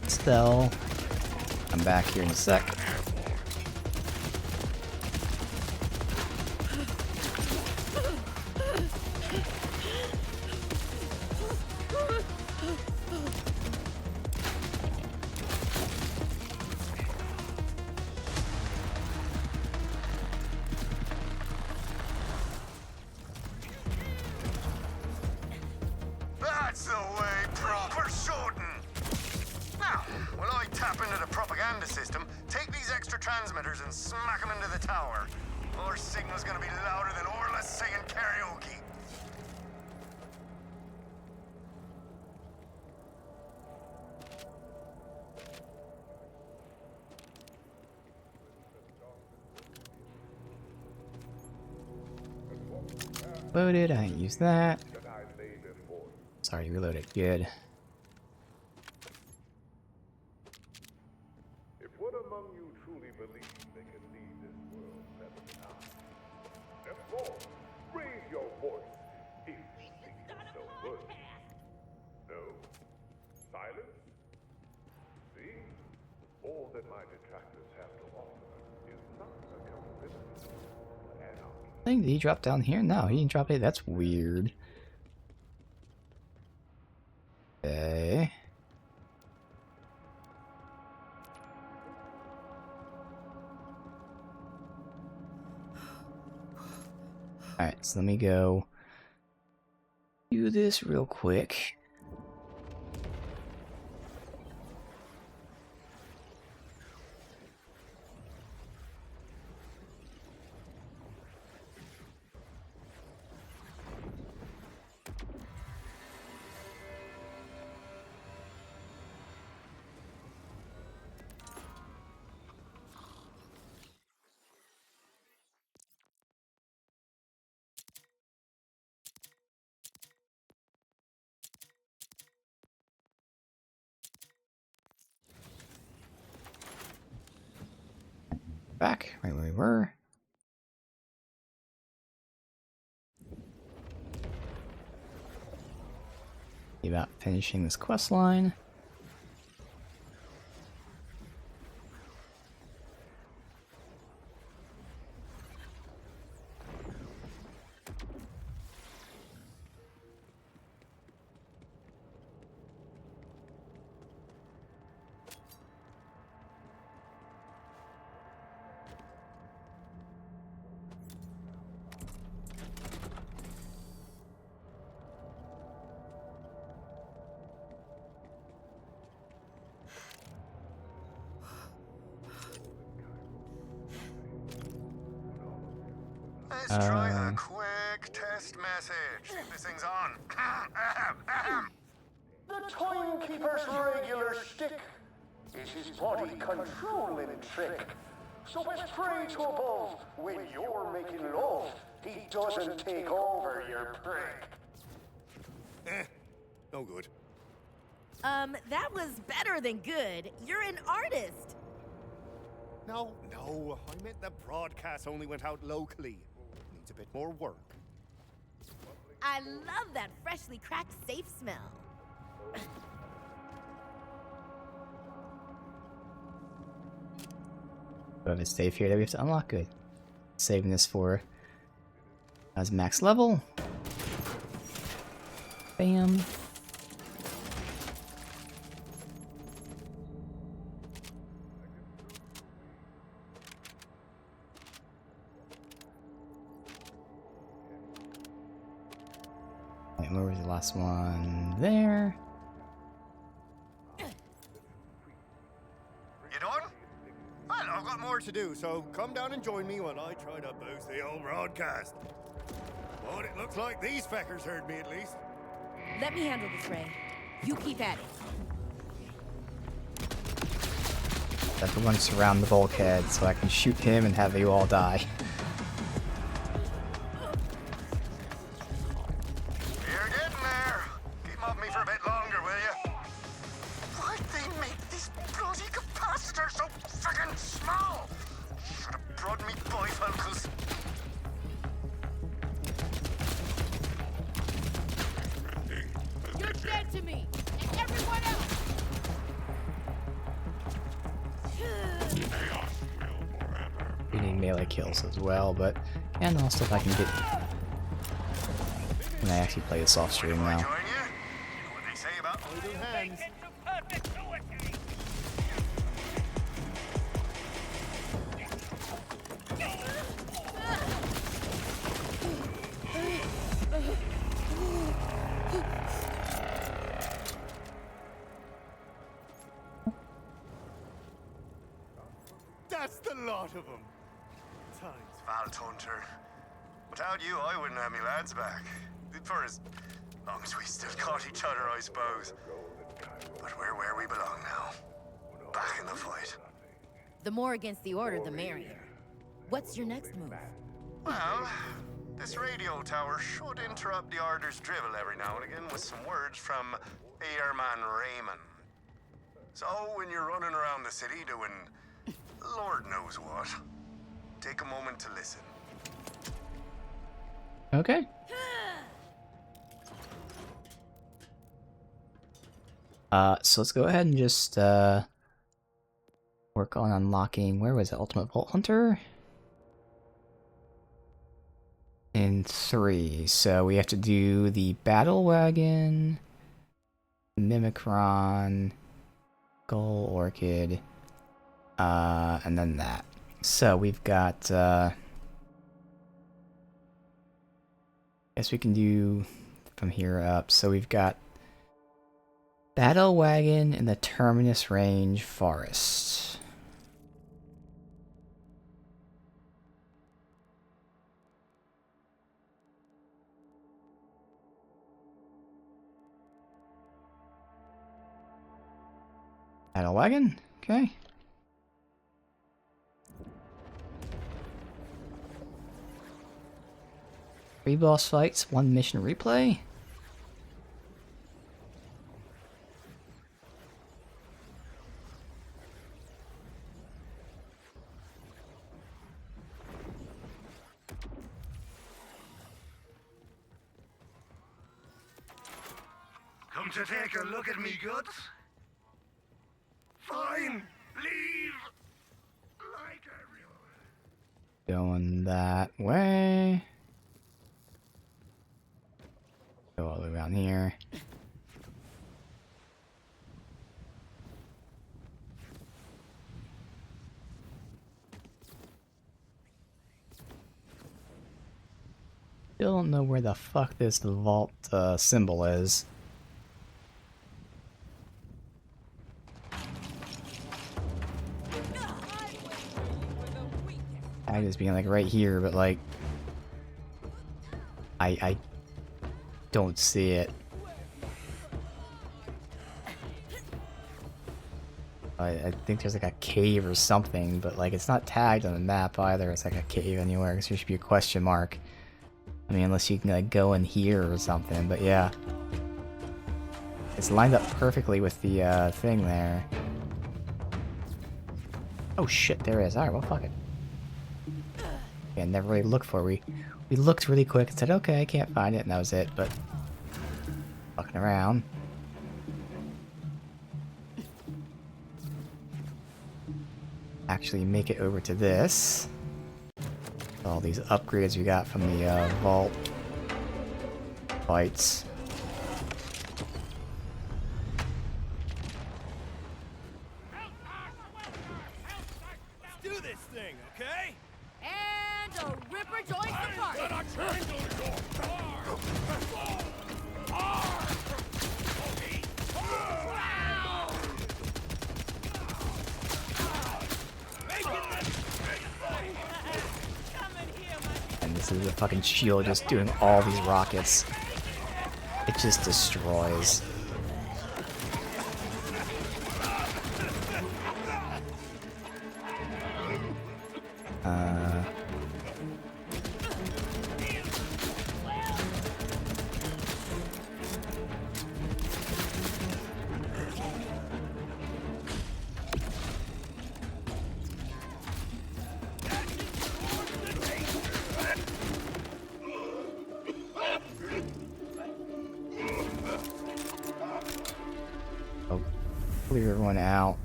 Still, I'm back here in a sec. tap into the propaganda system, take these extra transmitters and smack them into the tower. Our signal's gonna be louder than Orla singing karaoke. Loaded, I didn't use that. Sorry, reloaded. Good. If one among you truly believes they can lead this world better than I, therefore, raise your voice if you think you're so good. No? Silence? See? All that my detractors have to offer is not accountability, but anarchy. I think he dropped down here? No, he didn't drop it. That's weird. Okay. Alright, so let me go do this real quick. Back right where we were. About finishing this quest line. Let's try a quick test message. See if this thing's on. The Timekeeper's regular shtick is his body controlling trick. So best pray to above when you're making love, he doesn't take over your prick. No good. That was better than good. You're an artist. No, I meant the broadcast only went out locally. Needs a bit more work. I love that freshly cracked safe smell. We have a save here that we have to unlock. Good. Saving this for as max level. Bam. Where was the last one? There. You done? Well, I've got more to do, so come down and join me when I try to boost the old broadcast. But it looks like these feckers heard me at least. Let me handle this, Ray. You keep at it. Everyone surround the bulkhead so I can shoot him and have you all die. You're getting there. Keep off me for a bit longer, will you? Why'd they make this bloody capacitor so friggin' small? Should have brought me bifocals. You're dead to me, and everyone else. We need melee kills as well, but and also if I can get when I actually play this off stream now. Join you? You know what they say about Idle hands. That's the lot of them. Times. Vault Hunter. Without you, I wouldn't have my lads back. For as long as we still caught each other, I suppose. But we're where we belong now. Back in the fight. The more against the order, the merrier. What's your next move? Well, this radio tower should interrupt the Order's drivel every now and again with some words from Airman Raymond. So when you're running around the city doing Lord knows what, take a moment to listen. Okay. So let's go ahead and just work on unlocking, where was it, Ultimate Vault Hunter? In 3, so we have to do the Battle Wagon, Mimicron, Goal Orchid, and then that. So we've got, guess we can do from here up. So we've got Battle Wagon in the Terminus Range Forest. Battle Wagon? Okay. Three boss fights, 1 mission replay. Come to take a look at me goods? Fine, leave like everyone. Going that way. Go all the way around here. Still don't know where the fuck this vault symbol is. I just being like right here, but like I don't see it. I think there's like a cave or something, but like it's not tagged on the map either. It's like a cave anywhere, because there should be a question mark. I mean, unless you can like go in here or something, but yeah. It's lined up perfectly with the thing there. Oh shit, there is. Alright, well fuck it. Yeah, never really looked for it. We looked really quick and said, okay, I can't find it, and that was it, but fucking around. Actually make it over to this. All these upgrades we got from the vault fights. Do this thing, okay? And a ripper joins the party. And this is the fucking shield just doing all these rockets. It just destroys. Clear everyone out,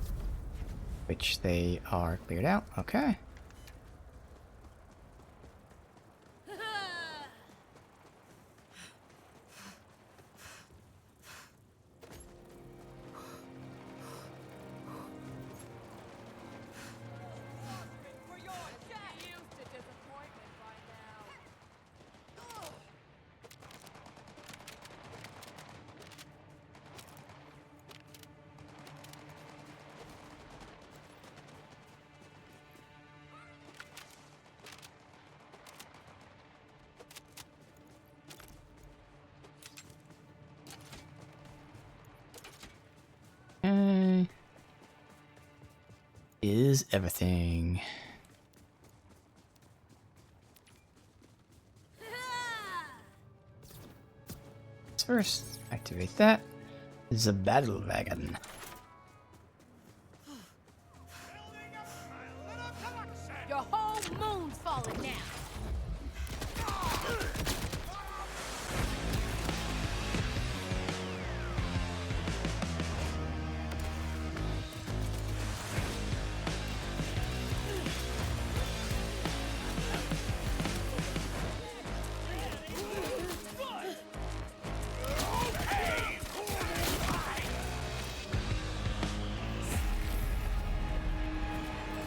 which they are cleared out. Okay. is everything. Let's first activate that. The battle wagon. Your whole moon's falling now.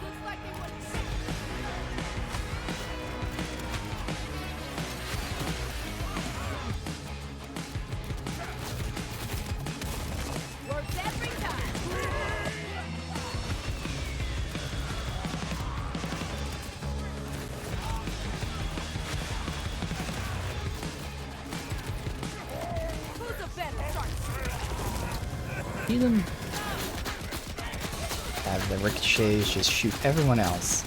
Looks like they wouldn't. Works every time. Who's a better shark? See them? Have the ricochets just shoot everyone else.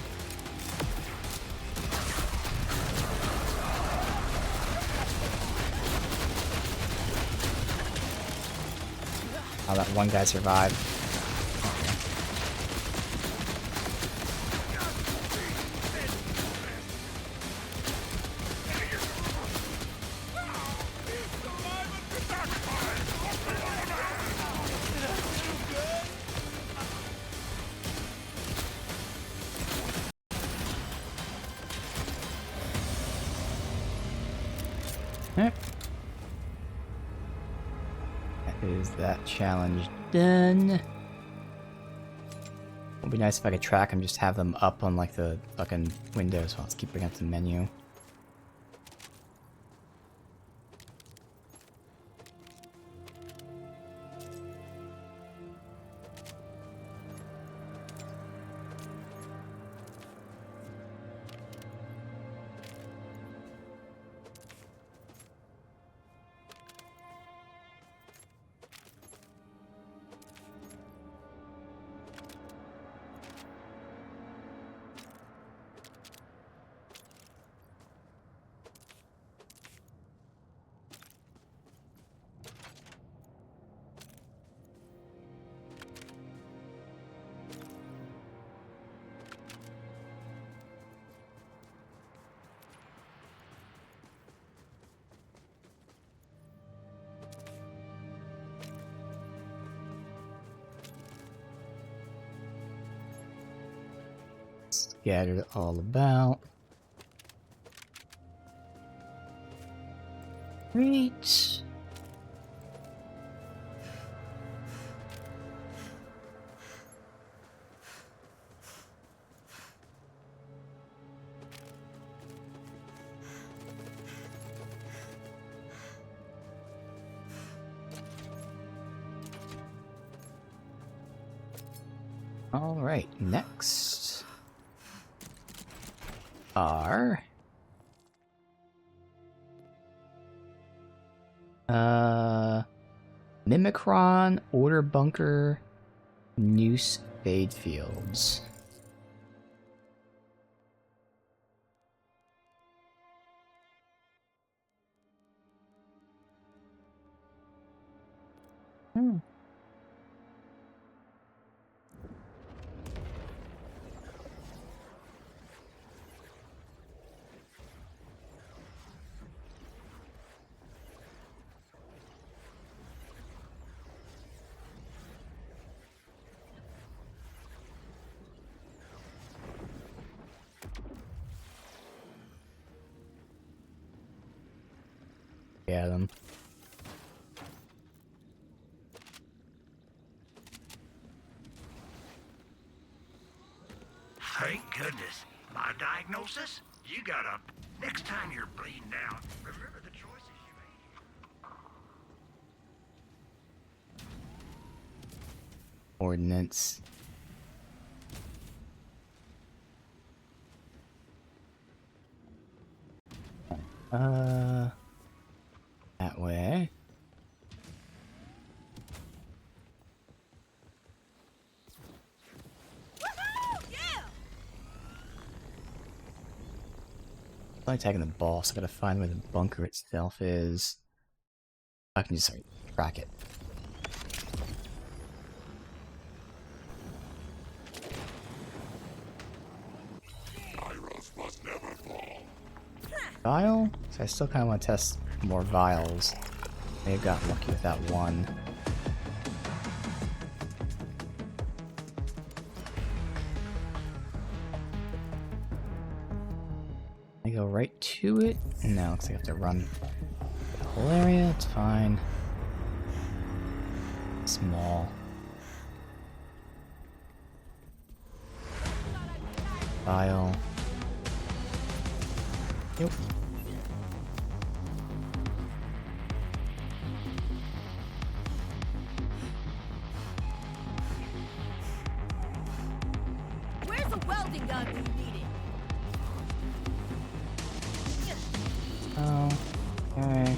Oh, that one guy survived. Yep. That is that challenge done. Would be nice if I could track them, just have them up on like the fucking windows while it's keep bringing up the menu. Scattered all about. Great. All right, next are Mimicron, Order Bunker, Noose, Fade Fields. Get them. Thank goodness. My diagnosis? You got up. Next time you're bleeding out, remember the choices you made. Ordnance. That way. I'm tagging the boss. I gotta find where the bunker itself is. I can just track it. Vial? So I still kind of want to test more vials. May have gotten lucky with that one. I go right to it? No, looks like I have to run the whole area. It's fine. Small. Vial. Yep. Where's a welding gun when you need it? Oh, okay.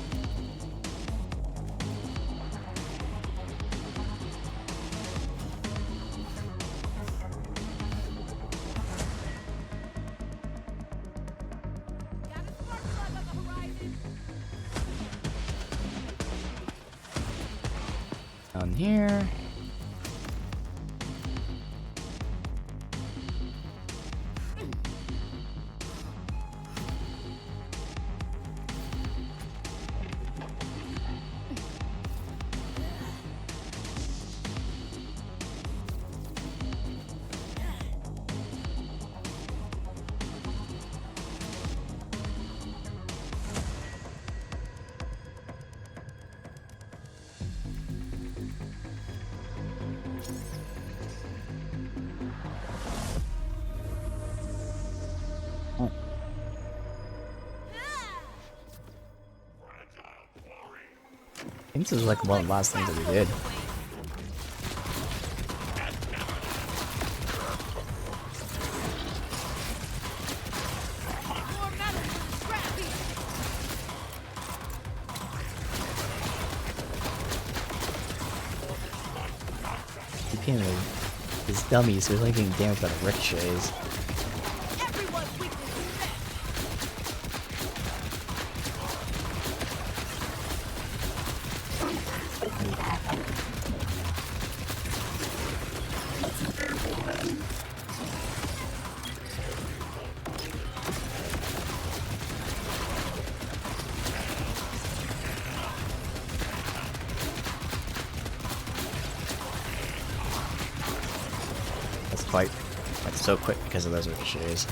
Got a spark plug on the horizon. Down here. I think this is like one of the last things that we did. More metal for the scrap heap. He can't really. His dummy, so he's only getting damaged by the ricochets. Everyone's weakness is set. This fight went so quick because of those ricochets.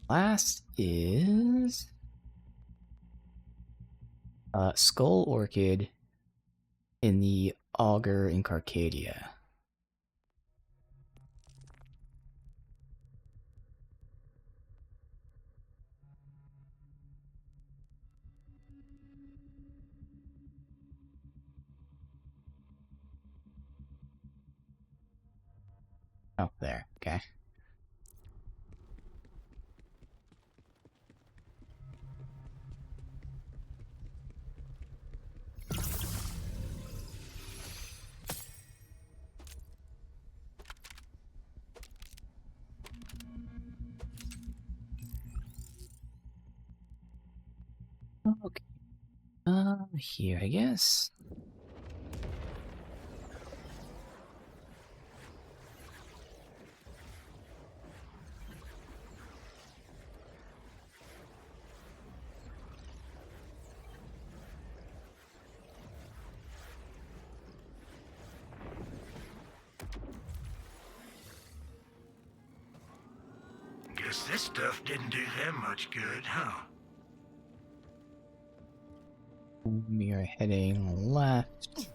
Last is Skull Orchid in the Augur in Carcadia. Oh, there. Okay. Okay. Here, I guess. Guess this stuff didn't do them much good, huh? We are heading left.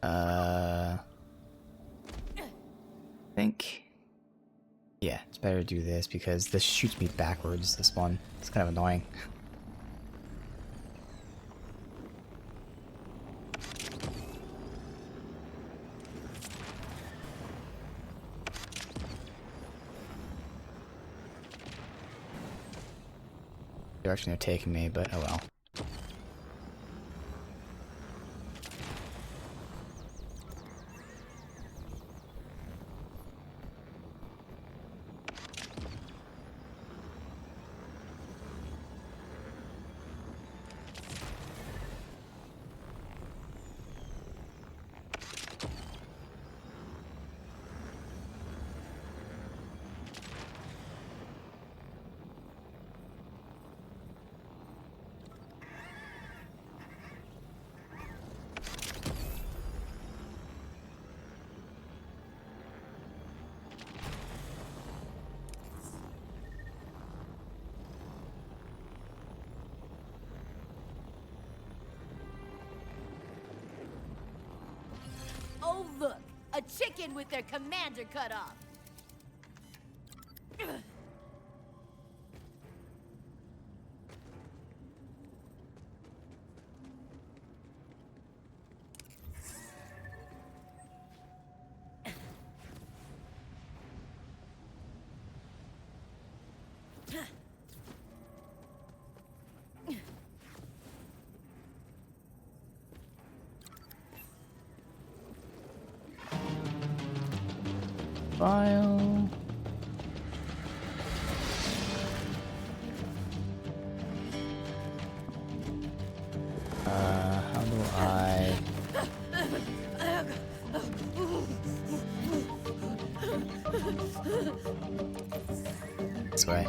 I think. Yeah, it's better do this because this shoots me backwards, this one. It's kind of annoying. Direction they're taking me, but oh well. Oh, look! A chicken with their commander cut off! File. How do I... This way.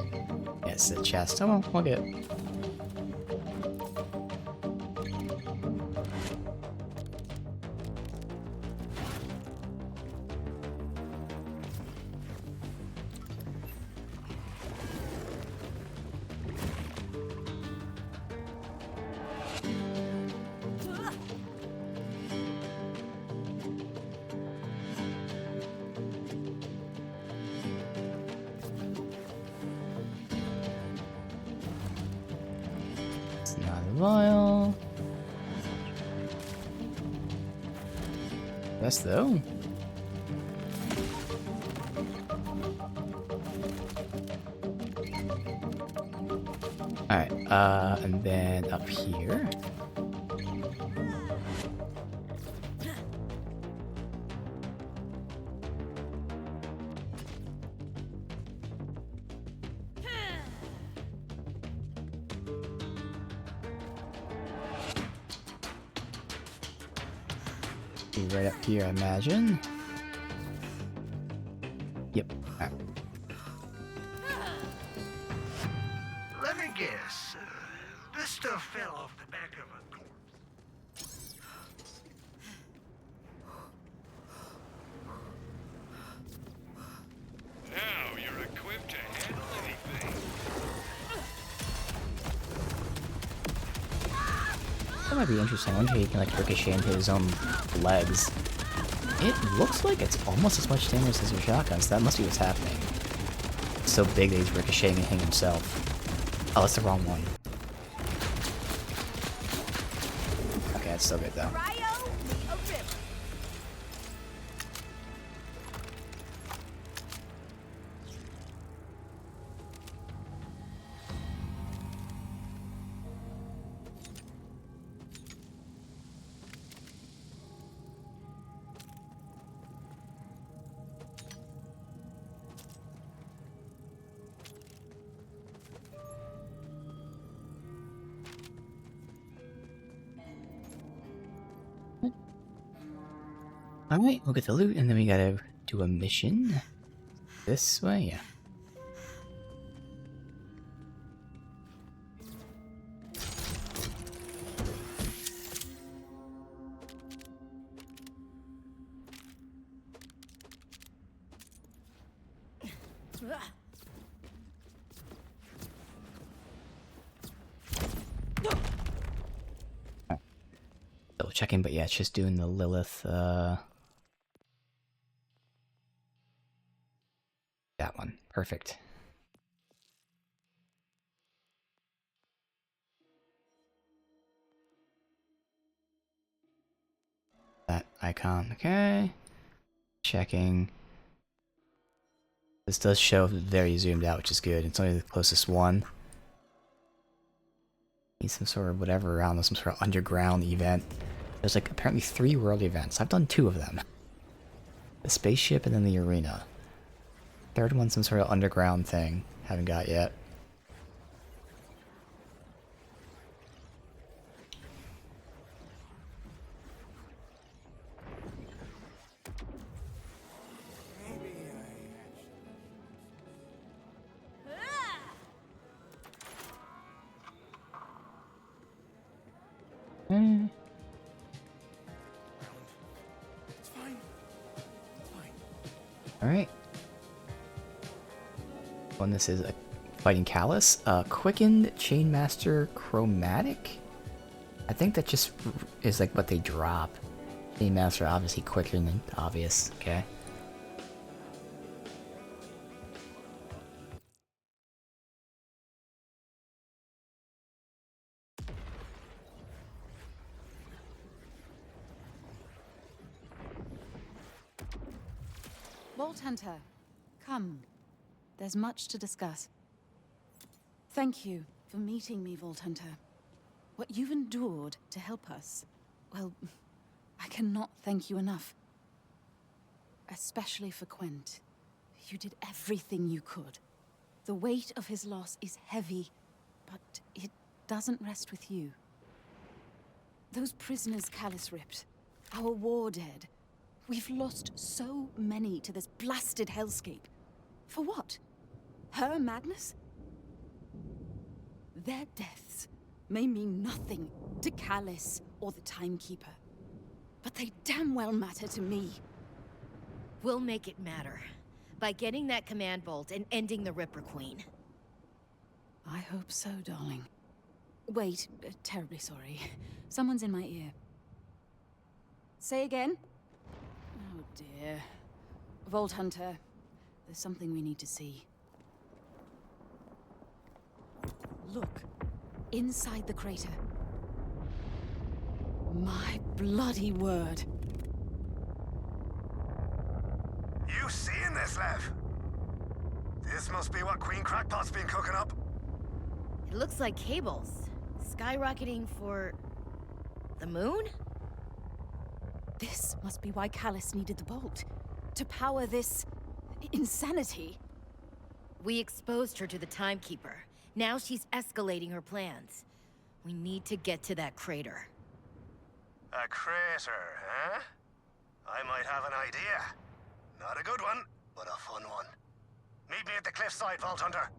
Yeah, it's the chest. Oh well, we'll get it. Not a vial. Yes, though. Alright, and then up here. Be right up here, I imagine. Yep. Alright. Let me guess. This stuff fell off the back of a corpse. Now you're equipped to handle anything. That might be interesting. I wonder if he can like ricochet into his own legs. It looks like it's almost as much damage as your shotgun, so that must be what's happening. It's so big that he's ricocheting and hitting himself. Oh, that's the wrong one. Okay, that's still good though. Cryo, a river. Alright, we'll get the loot, and then we gotta do a mission. This way, yeah. Double checking, but yeah, it's just doing the Lilith, that that one. Perfect. That icon. Okay. Checking. This does show very zoomed out, which is good. It's only the closest one. Need some sort of whatever around, some sort of underground event. There's like apparently 3 world events. I've done 2 of them. The spaceship and then the arena. Third one, some sort of underground thing. Haven't got yet. Alright. One, this is a fighting Callus. Quickened Chainmaster Chromatic? I think that just is like what they drop. Chainmaster obviously quicker than obvious, okay? Vault Hunter, come. There's much to discuss. Thank you for meeting me, Vault Hunter. What you've endured to help us, well, I cannot thank you enough. Especially for Quent. You did everything you could. The weight of his loss is heavy, but it doesn't rest with you. Those prisoners Callus ripped, our war dead. We've lost so many to this blasted hellscape. For what? Her madness? Their deaths may mean nothing to Callus or the Timekeeper, but they damn well matter to me. We'll make it matter. By getting that command bolt and ending the Ripper Queen. I hope so, darling. Wait, terribly sorry. Someone's in my ear. Say again? Oh dear. Vault Hunter, there's something we need to see. Look, inside the crater. My bloody word. You seeing this, Lev? This must be what Queen Crackpot's been cooking up. It looks like cables. Skyrocketing for... the moon? This must be why Callus needed the bolt. To power this... insanity. We exposed her to the Timekeeper. Now she's escalating her plans. We need to get to that crater. A crater, huh? I might have an idea. Not a good one, but a fun one. Meet me at the cliffside, Vault Hunter.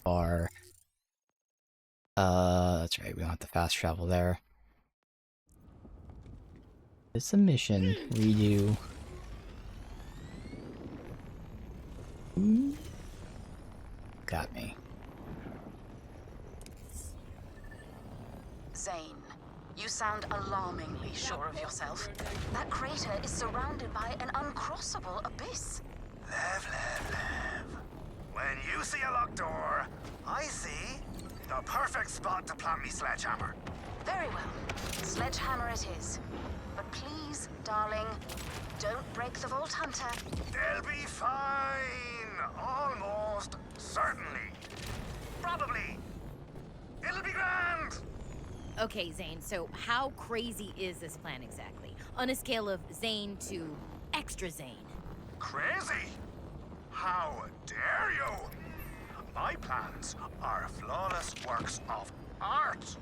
Or... that's right, we don't have to fast travel there. It's a mission. Redo. Got me. Zane, you sound alarmingly sure of yourself. That crater is surrounded by an uncrossable abyss. Lev. When you see a locked door, I see the perfect spot to plant me sledgehammer. Very well. Sledgehammer it is. But please, darling, don't break the Vault Hunter. They'll be fine. Almost. Certainly. Probably. It'll be grand. Okay, Zane, so how crazy is this plan exactly? On a scale of Zane to extra Zane. Crazy? How dare you? My plans are flawless works of art.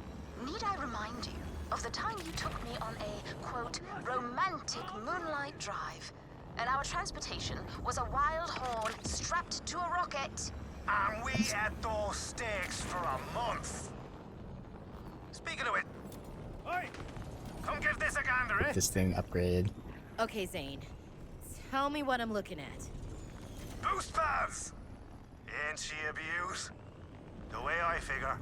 Need I remind you of the time you took me on a, quote, romantic moonlight drive, and our transportation was a wild horn strapped to a rocket? And we ate those steaks for a month. Speaking of it, hey, come give this a gander, eh? This thing upgraded. Okay, Zane. Tell me what I'm looking at. Boost pads! Ain't she a beaut? The way I figure,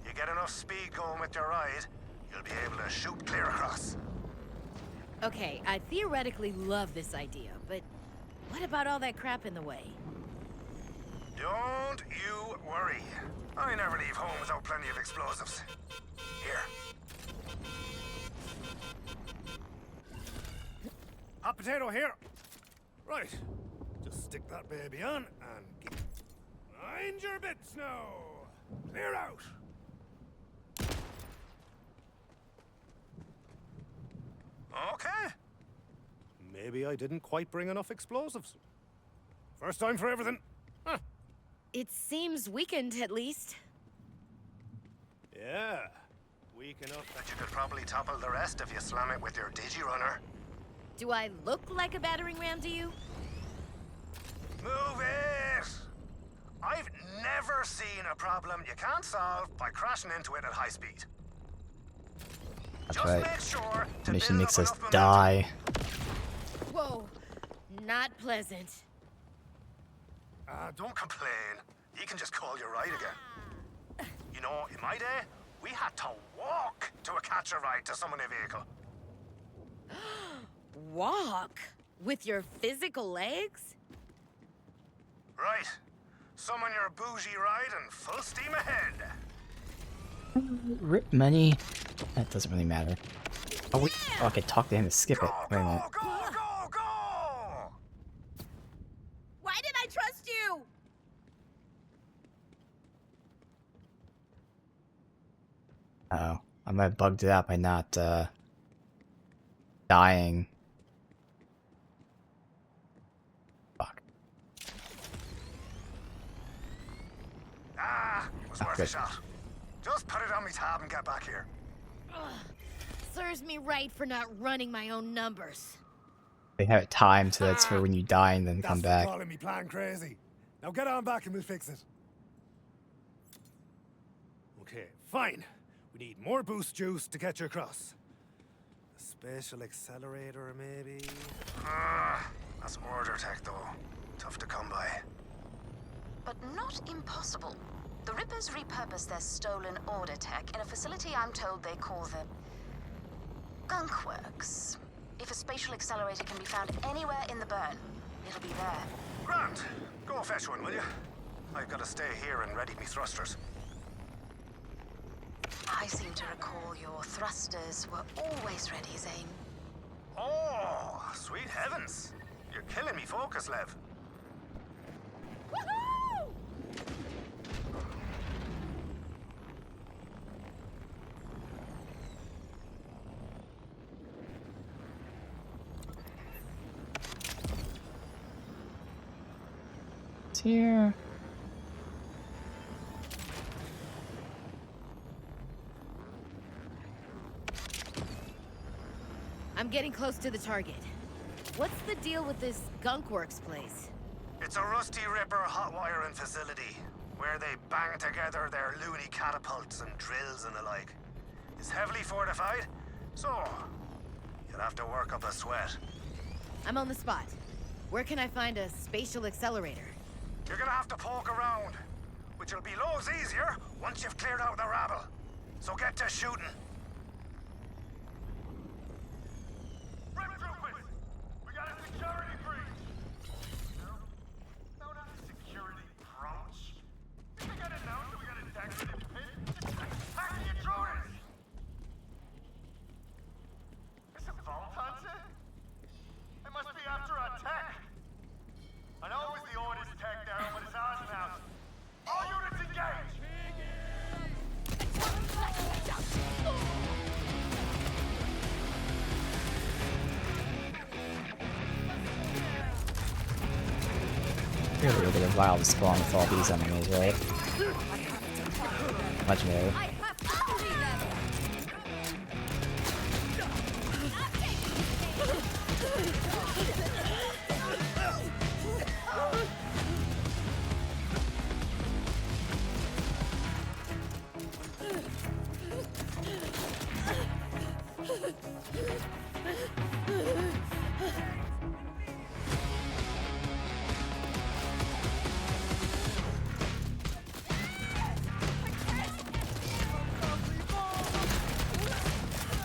you get enough speed going with your ride, you'll be able to shoot clear across. Okay, I theoretically love this idea, but what about all that crap in the way? Don't you worry. I never leave home without plenty of explosives. Here. Hot potato here. Right. Just stick that baby on and get... Mind your bits now. Clear out. Okay. Maybe I didn't quite bring enough explosives. First time for everything. Huh. It seems weakened, at least. Yeah. Weak enough. But you could probably topple the rest if you slam it with your digi-runner. Do I look like a battering ram to you? Move it! I've never seen a problem you can't solve by crashing into it at high speed. That's Just right. make sure to Mission build makes up us enough die. Whoa, not pleasant. Don't complain. He can just call you right again. You know, in my day, we had to walk to catch a ride to summon a vehicle. Walk? With your physical legs? Right. Summon your bougie ride and full steam ahead. Rip money. That doesn't really matter. Oh, wait. Oh, I could talk to him to skip it. Wait a minute. Go, go, go! Why did I trust you? Oh, I might have bugged it out by not, dying. Fuck. Was Oh, worth good. a shot. Just put it on me tab and get back here. Ugh. Serves me right for not running my own numbers. They have it timed so that's for when you die and then That's come for back. calling me plan crazy. Now get on back and we'll fix it. Okay, fine. We need more boost juice to get you across. A spatial accelerator, maybe? That's order tech, though. Tough to come by. But not impossible. The Rippers repurpose their stolen order tech in a facility I'm told they call the Gunk Works. If a spatial accelerator can be found anywhere in the burn, it'll be there. Grant, go fetch one, will you? I've got to stay here and ready me thrusters. I seem to recall your thrusters were always ready, Zane. Oh, sweet heavens. You're killing me focus, Lev. Woohoo! It's here. I'm getting close to the target. What's the deal with this Gunk Works place? It's a Rusty Ripper hot wiring facility, where they bang together their loony catapults and drills and the like. It's heavily fortified, so you'll have to work up a sweat. I'm on the spot. Where can I find a spatial accelerator? You're gonna have to poke around, which will be loads easier once you've cleared out the rabble. So get to shooting. We got a security breach! No, not a security approach. We got a note that we got a decorative pin. Hack the intruders! Is it Vault Hunter? They must be after our tech. I know it was the Order's tech down, but it's ours now. All units engage! Really a little bit of wild to spawn with all these enemies, right? Much more.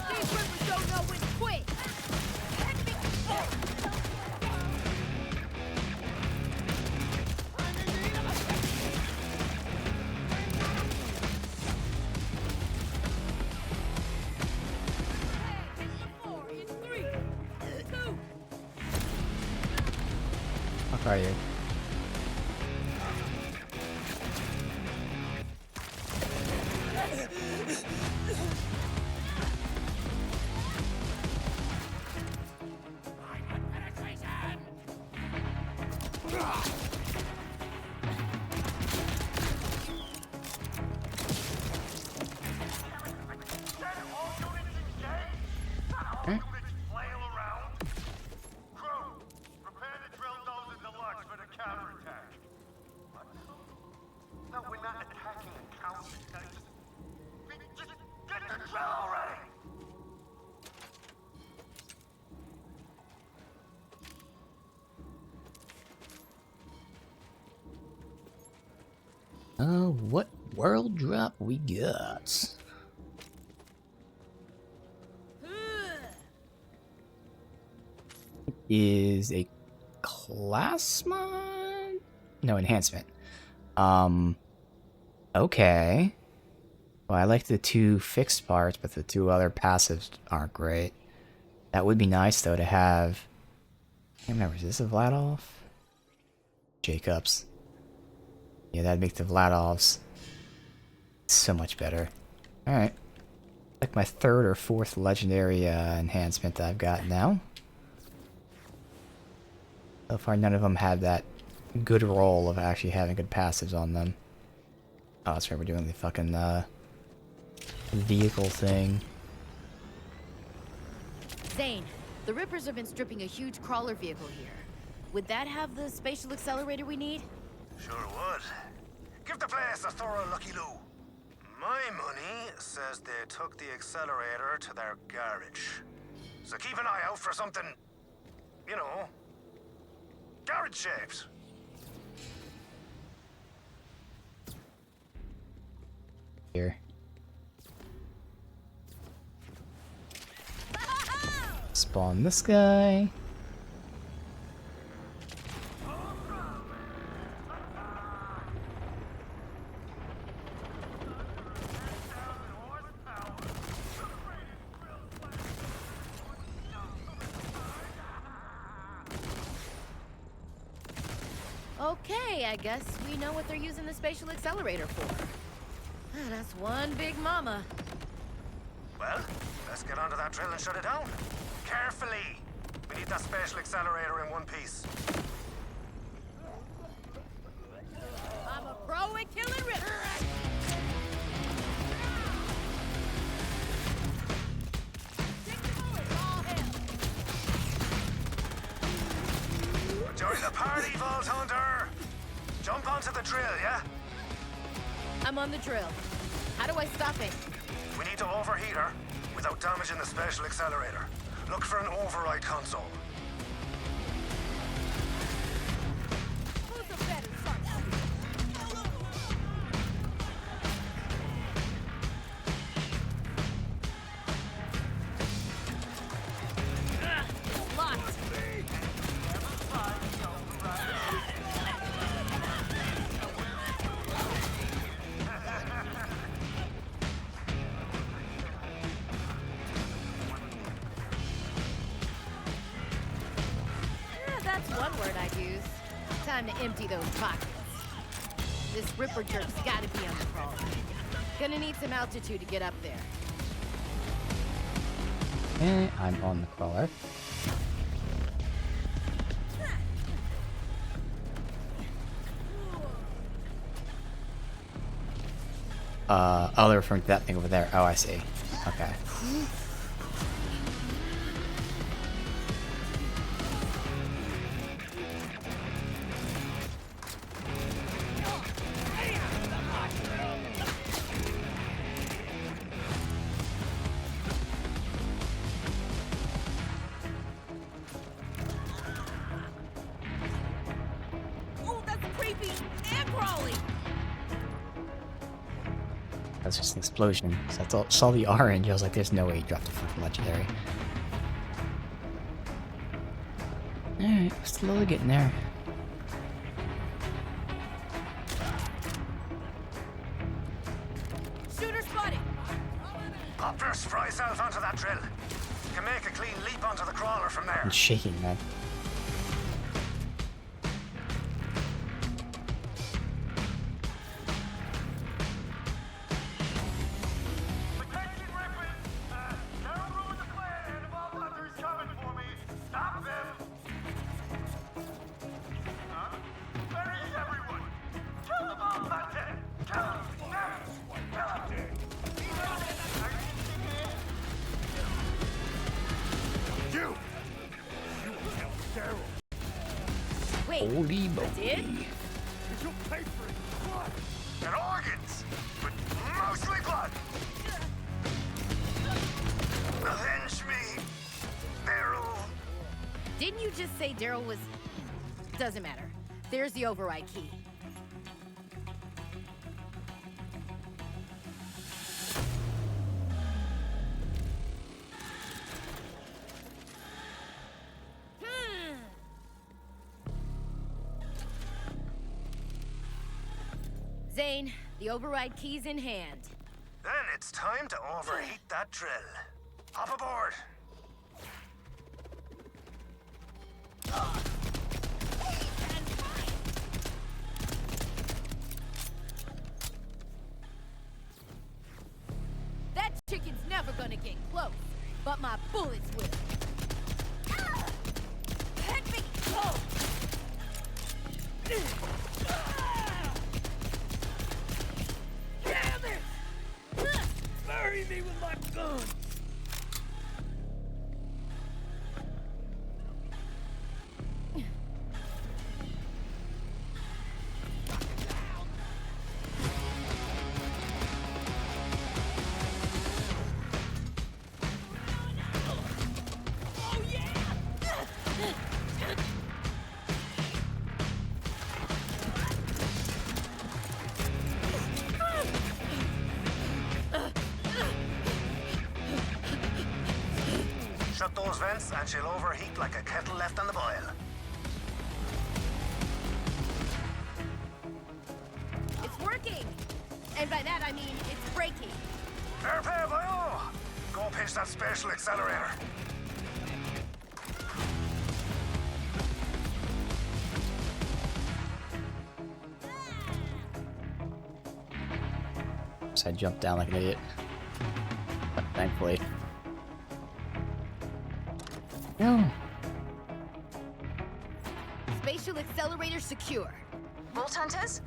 These Rippers don't know when to quit. are you? What world drop we got? Is a class mod? No, enhancement. Okay. Well, I like the 2 fixed parts, but the 2 other passives aren't great. That would be nice, though, to have... I can't remember, is this a Vladov? Jacobs. Yeah, that'd make the Vladovs so much better. Alright. Like my 3rd or 4th legendary enhancement that I've got now. So far, none of them had that good roll of actually having good passives on them. Oh, that's right, we're doing the fucking vehicle thing. Zane, the Rippers have been stripping a huge crawler vehicle here. Would that have the spatial accelerator we need? Sure would. Give the place a thorough lucky loo. My money says they took the accelerator to their garage. So keep an eye out for something, you know, garage shaped. Here. Spawn this guy. Okay, I guess we know what they're using the spatial accelerator for. That's one big mama. Well, let's get onto that drill and shut it down. Carefully. We need that spatial accelerator in one piece. I'm a pro at killing Rippers. Join the party, Vault Hunter! Jump onto the drill, yeah? I'm on the drill. How do I stop it? We need to overheat her without damaging the spatial accelerator. Look for an override console. Who's the better start? Locked. That's one word I'd use. Time to empty those pockets. This Ripper jerk's gotta be on the crawl. Gonna need some altitude to get up there. Okay, I'm on the crawler. Oh, they're referring to that thing over there. Oh, I see. Okay. Oh, that's creepy and crawly. That's just an explosion. So I saw the orange, I was like, there's no way he dropped a fucking legendary. Alright, slowly getting there. Shooter spotted. Pop your spry self onto that drill. You can make a clean leap onto the crawler from there. I'm shaking, man. Wait, Holy I moly. did? You pay for it. Blood and organs, but mostly blood. Avenge me, Daryl. Didn't you just say Daryl was... Doesn't matter. There's the override key. Zane, the override key's in hand. Then it's time to overheat that drill. Hop aboard. That chicken's never gonna get close, but my bullets will. Hit me! Oh. Damn it! Bury me with my gun! Shut those vents and she'll overheat like a kettle left on the boil. It's working! And by that I mean it's breaking. Fair play by all. Go pinch that special accelerator. So I jumped down like an idiot. But thankfully. No. Spatial accelerator secure. Vault Hunters?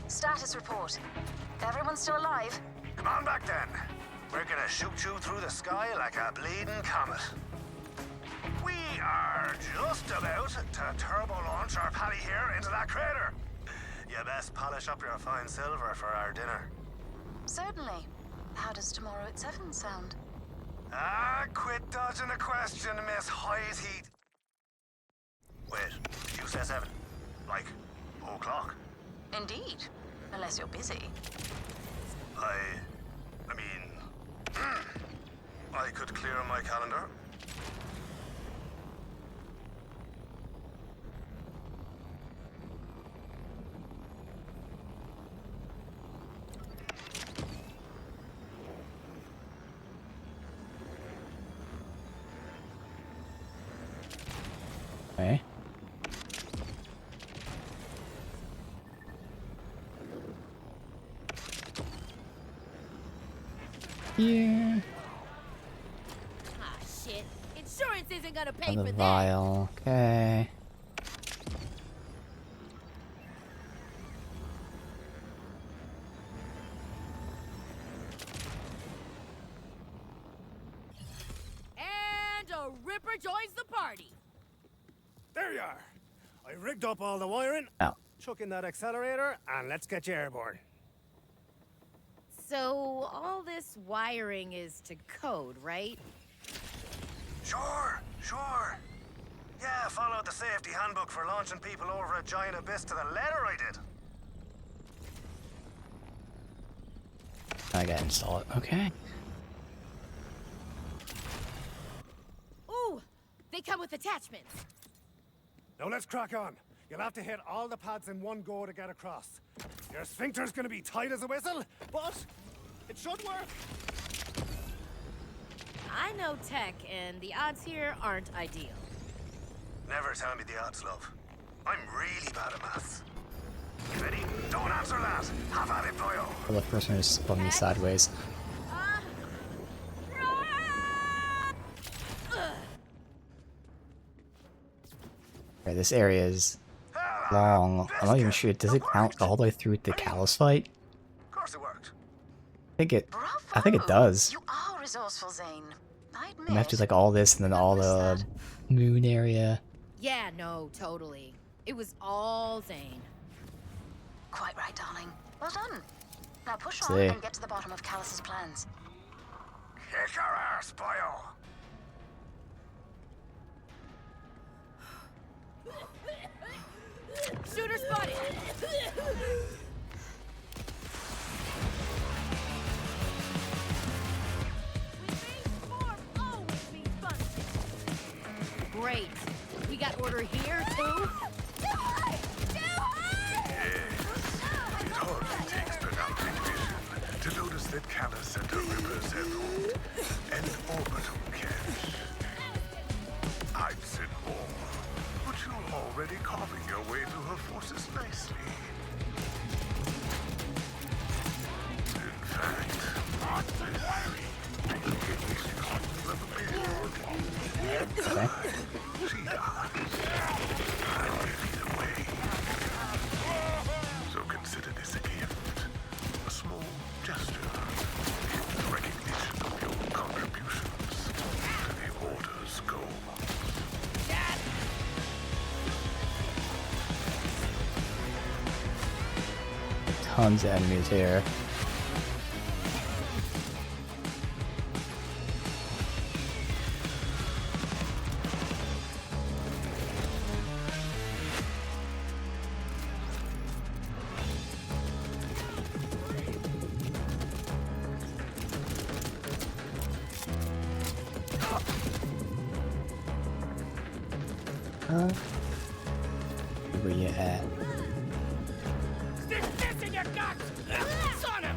Status report. Everyone still alive? Come on back then. We're gonna shoot you through the sky like a bleeding comet. We are just about to turbo launch our paddy here into that crater. You best polish up your fine silver for our dinner. Certainly. How does tomorrow at 7 sound? Ah, quit dodging the question, Miss High's Heat. Wait, did you say 7? Like, o'clock? Indeed. Unless you're busy. I mean, I could clear my calendar. Okay. Yeah. Ah, shit. Insurance isn't gonna pay And for the that. vial. Okay. And a Ripper joins the party. There you are. I rigged up all the wiring. Oh. Chuck in that accelerator, and let's get you airborne. So all this wiring is to code, right? Sure. Yeah, followed the safety handbook for launching people over a giant abyss to the letter I did. I gotta install it. Okay. Ooh, they come with attachments. Now let's crack on. You'll have to hit all the pads in one go to get across. Your sphincter's gonna be tight as a whistle, but it should work. I know tech, and the odds here aren't ideal. Never tell me the odds, love. I'm really bad at maths. You ready? Don't answer that. Have at it, boyo. For the person who's spun me sideways. Okay, this area is long. I'm not even sure. Does it count all the way through the Callus fight? Of course it worked. I think it does. You are resourceful, Zane. I admit. You have to do like all this and then all the moon area. Yeah, no, totally. It was all Zane. Quite right, darling. Well done. Now push on See. and get to the bottom of Callus's plans. Kick her ass, boyo! Shooter spotted! Great. We got order here, too? It hardly takes pronouncing vision to notice that Callus and her Rippers have hold an orbital cache. I'd said more, but you're already carving your way through her forces nicely. In fact, she dies. Either way. So consider this a gift, a small gesture, in recognition of your contributions to the Order's goals. Tons of enemies here. Where you at? Stick this in your guts! Son of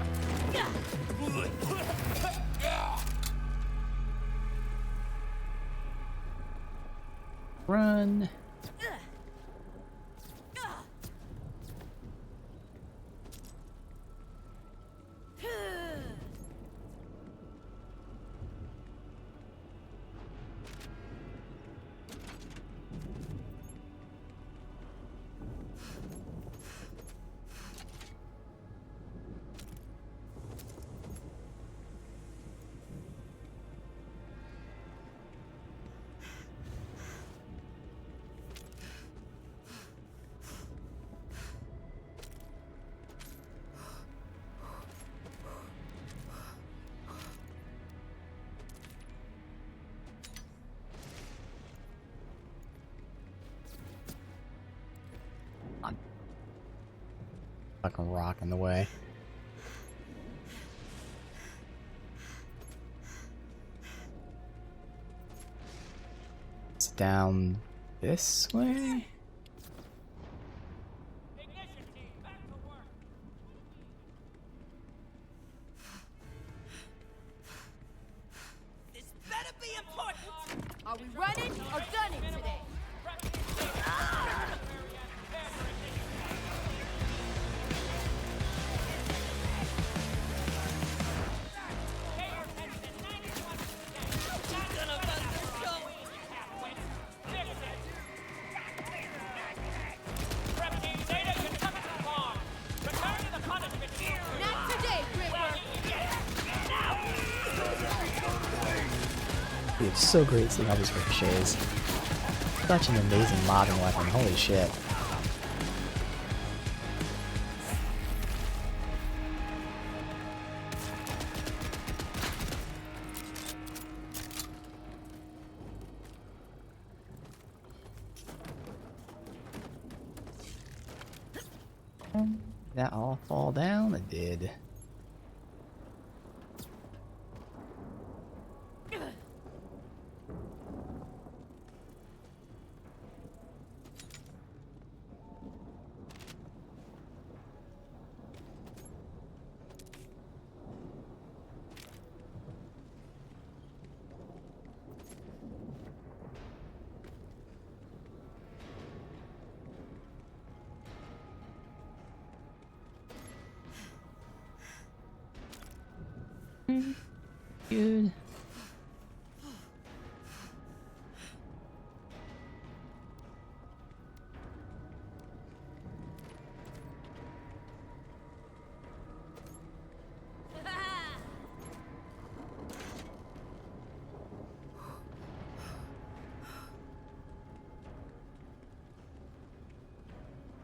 Run. Fucking rock in the way. It's down this way? This better be important! Are we running or gunning today? Not today, Ripper! Dude, it's so great seeing all these ricochets. Such an amazing modern weapon, holy shit. That all fall down? It did. Good.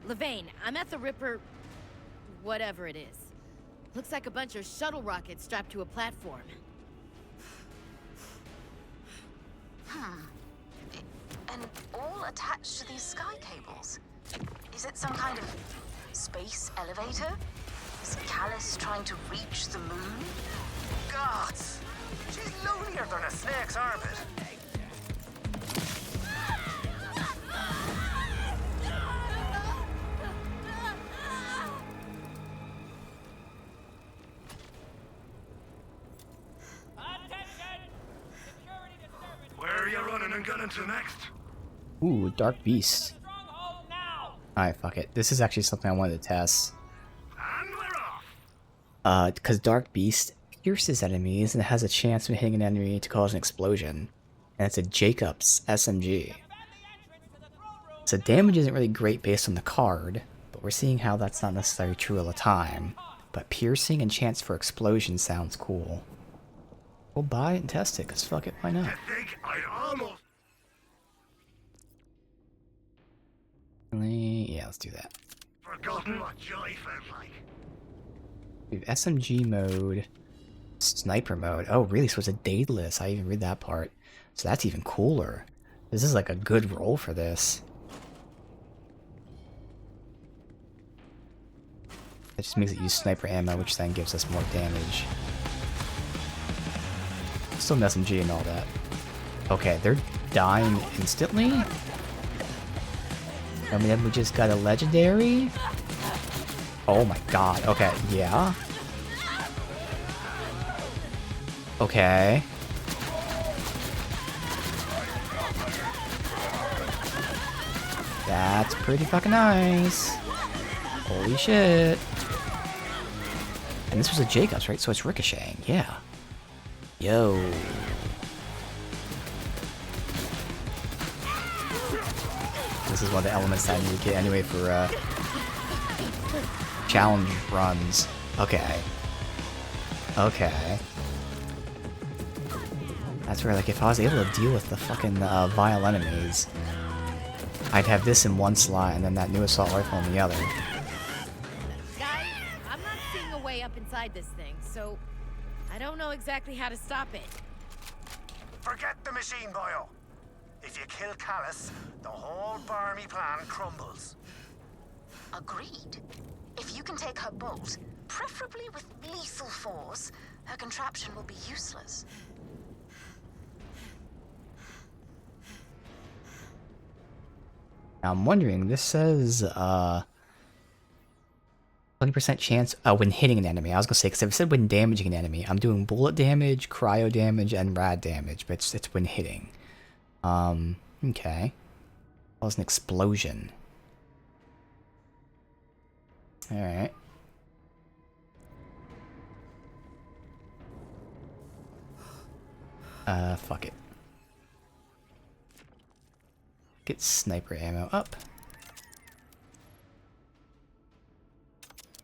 Levain, I'm at the Ripper... whatever it is. Looks like a bunch of shuttle rockets strapped to a platform. And all attached to these sky cables. Is it some kind of space elevator? Is Callus trying to reach the moon? Gods! She's lonelier than a snake's armpit. Where are you running and gunning to next? Ooh, Dark Beast. Alright, fuck it. This is actually something I wanted to test. And we're off. Because Dark Beast pierces enemies and has a chance when hitting an enemy to cause an explosion. And it's a Jacobs SMG. So damage isn't really great based on the card, but we're seeing how that's not necessarily true all the time. But piercing and chance for explosion sounds cool. We'll buy it and test it, because fuck it, why not? I think I'd almost... Yeah, let's do that. forgotten what joy felt like. We have SMG mode, sniper mode. Oh, really? So it's a daedalus. I even read that part. So that's even cooler. This is like a good roll for this. That just makes it use sniper ammo, which then gives us more damage. Still an SMG and all that. Okay, they're dying instantly? I mean, we just got a legendary? Oh my god, okay, yeah. Okay. That's pretty fucking nice. Holy shit. And this was a Jacobs, right? So it's ricocheting, yeah. Yo. This is one of the elements I need to get anyway for challenge runs. Okay. Okay. That's where, like, if I was able to deal with the fucking vile enemies, I'd have this in one slot and then that new assault rifle in the other. Guys, I'm not seeing a way up inside this thing, so I don't know exactly how to stop it. Forget the machine, boyo. If you kill Callus, the whole Barmy plan crumbles. Agreed. If you can take her bolt, preferably with lethal force, her contraption will be useless. Now I'm wondering, this says 20% chance when hitting an enemy. I was gonna say, because if it said when damaging an enemy, I'm doing bullet damage, cryo damage, and rad damage, but it's when hitting. Okay. That was an explosion. Alright. Fuck it. Get sniper ammo up.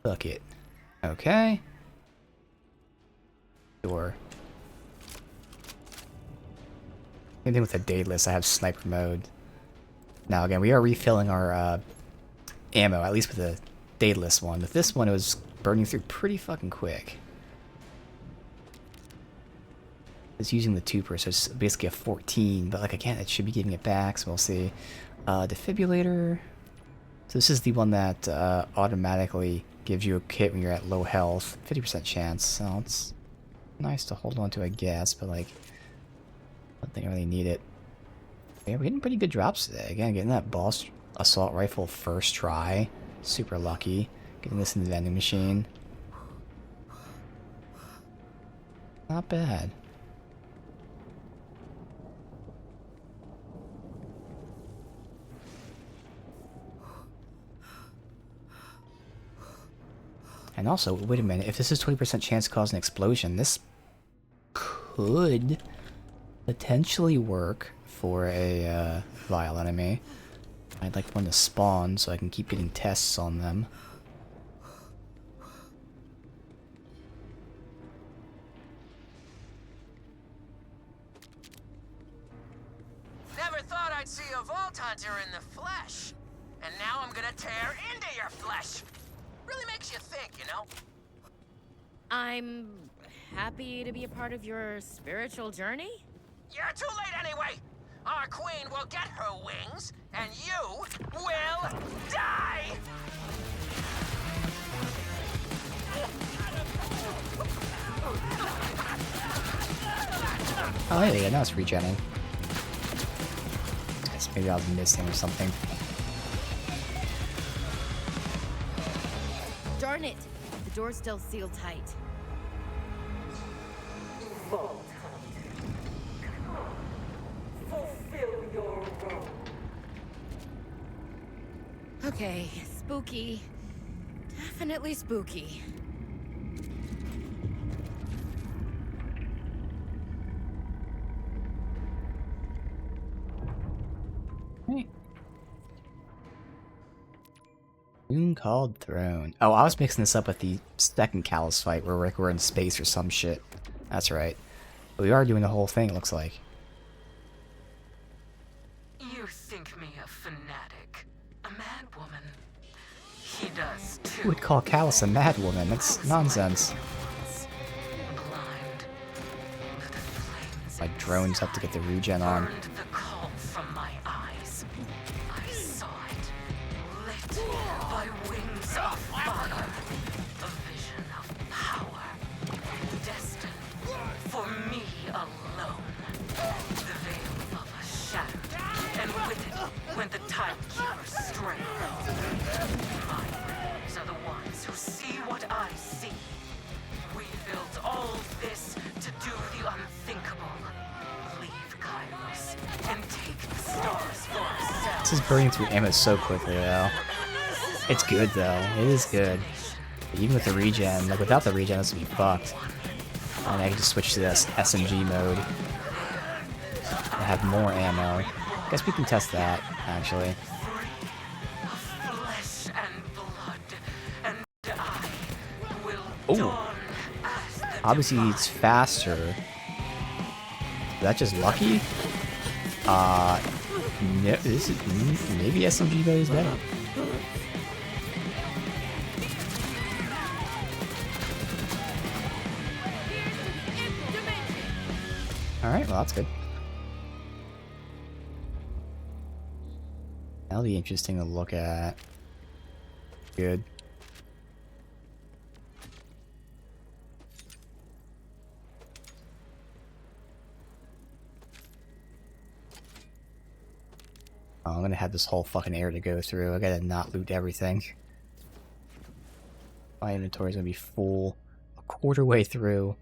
Fuck it. Okay. Sure. Same thing with the daedalus, I have sniper mode. Now again, we are refilling our ammo, at least with the daedalus one. With this one, it was burning through pretty fucking quick. It's using the 2-per, so it's basically a 14, but like again, it should be giving it back, so we'll see. Defibrillator. So this is the one that automatically gives you a kit when you're at low health. 50% chance, so it's nice to hold on to, I guess, but like, I don't think I really need it. Yeah, we're getting pretty good drops today. Again, getting that boss assault rifle first try. Super lucky. Getting this in the vending machine. Not bad. And also, wait a minute, if this is 20% chance to cause an explosion, this could potentially work for a vile enemy. I'd like one to spawn so I can keep getting tests on them. Never thought I'd see a Vault Hunter in the flesh. and now I'm gonna tear into your flesh. Really makes you think, you know? I'm happy to be a part of your spiritual journey. You're too late anyway. Our queen will get her wings, and you will die! Oh, there you go. Now it's regenning. Guess maybe I was missing or something. Darn it! The door's still sealed tight. Vault fulfill your role. Okay, spooky. Definitely spooky. Moon called Throne. Oh, I was mixing this up with the second Callus fight where we're in space or some shit. That's right. But we are doing the whole thing, it looks like. You think me a fanatic, a mad woman. He does too. Who would call Callus a mad woman? That's nonsense. Blind. The flames My drones have to get the regen on. burned the call from my eyes. I saw it, lit by wings of fire. A vision of power, destined for me alone. The veil of a shadow, and with it went the timekeeper's strength. My wings are the ones who see what I see. We built all this to do the unthinkable. Leave Kairos and take the stars for ourselves. This is burning through ammo so quickly, though. It's good, though. It is good. Even with the regen, like without the regen, this would be fucked. And I can just switch to this SMG mode. I have more ammo. Guess we can test that, actually. Flesh and blood, and I will Ooh. dawn as the Obviously, it's faster. Is that just lucky? No, this is maybe SMG mode is better. Alright, well that's good. That'll be interesting to look at. Good. Oh, I'm gonna have this whole fucking area to go through. I gotta not loot everything. My inventory's gonna be full a quarter way through.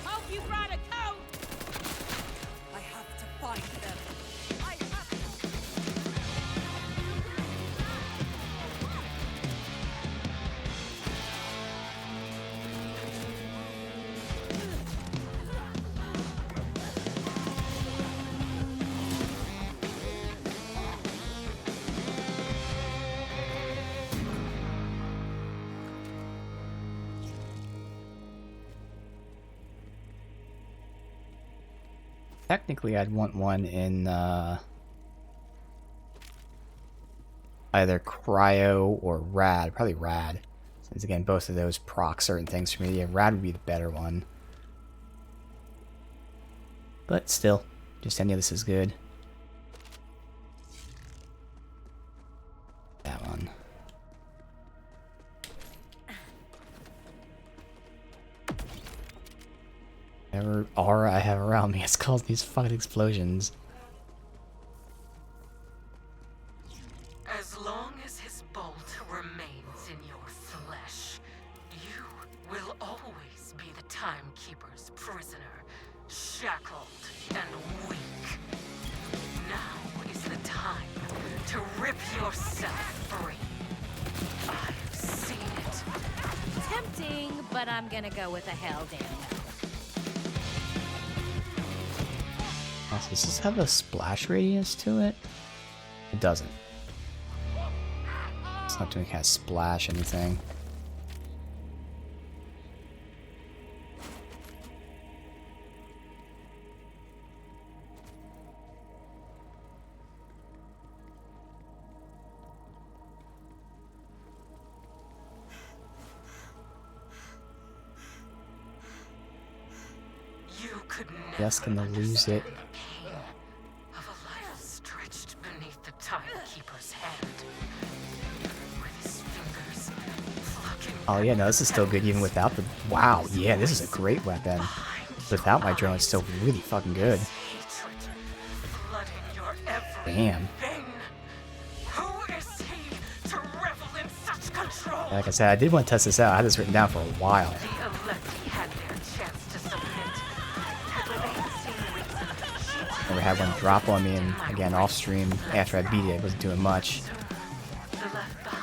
Hope you brought a coat! I have to find them. I have Technically, I'd want one in either Cryo or Rad. Probably Rad. Since again, both of those proc certain things for me. Yeah, Rad would be the better one. But still, just any of this is good. That one. Whatever aura I have around me has caused these fucking explosions. As long as his bolt remains in your flesh, you will always be the Timekeeper's prisoner, shackled and weak. Now is the time to rip rip yourself free. I've seen it. Tempting, but I'm gonna go with a hell damn no. Also, does this have a splash radius to it? It doesn't. It's not doing kind of splash anything. Just gonna lose it. Of a life stretched beneath the timekeeper's hand. With his fingers plucking. Oh yeah, no, this is still good even without the... Wow, yeah, this is a great weapon. Without my drone, it's still really fucking good. Damn. Who is he to revel in such control? Like I said, I did want to test this out. I had this written down for a while. The Electi had their chance to submit. Never had one drop on me, and again, off stream, after I beat it, it wasn't doing much.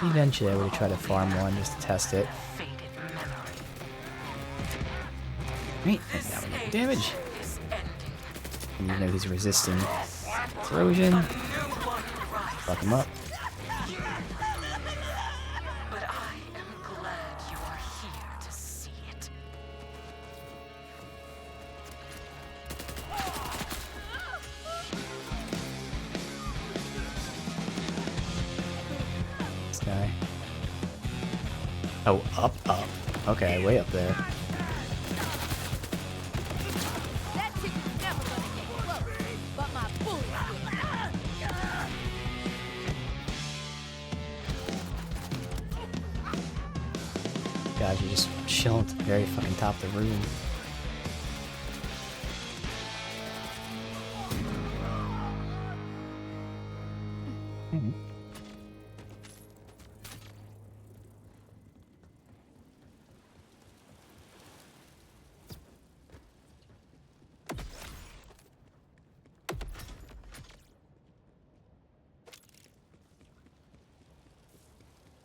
Eventually, I would have tried to farm one just to test it. Right, and that would make damage. And even though he's resisting corrosion, fuck him up. But I am glad you are here to see it. This guy. Oh, up. Okay, way up there. That chick is never gonna get close, but my bullets will. Guys are just chilling at the very fucking top of the room.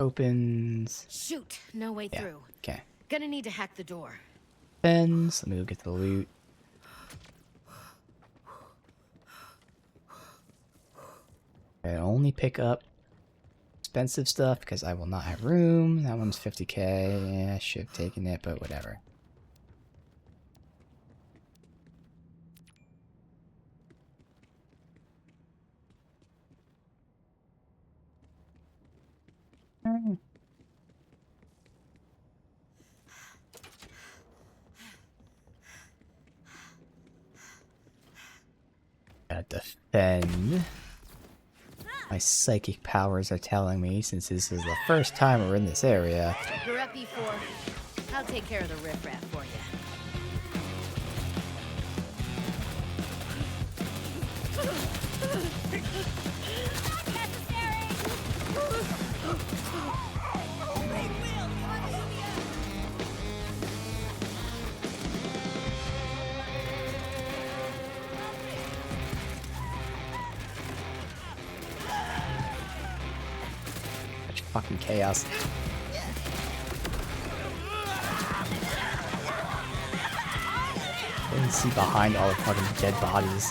Opens. Shoot, no way through. Okay. Gonna need to hack the door. Let me go get the loot. I only pick up expensive stuff because I will not have room. That one's 50k. Yeah, I should have taken it, but whatever. Gotta defend. My psychic powers are telling me, since this is the first time we're in this area. You're up E4. I'll take care of the riffraff for you. Fucking chaos. I didn't see behind all the fucking dead bodies.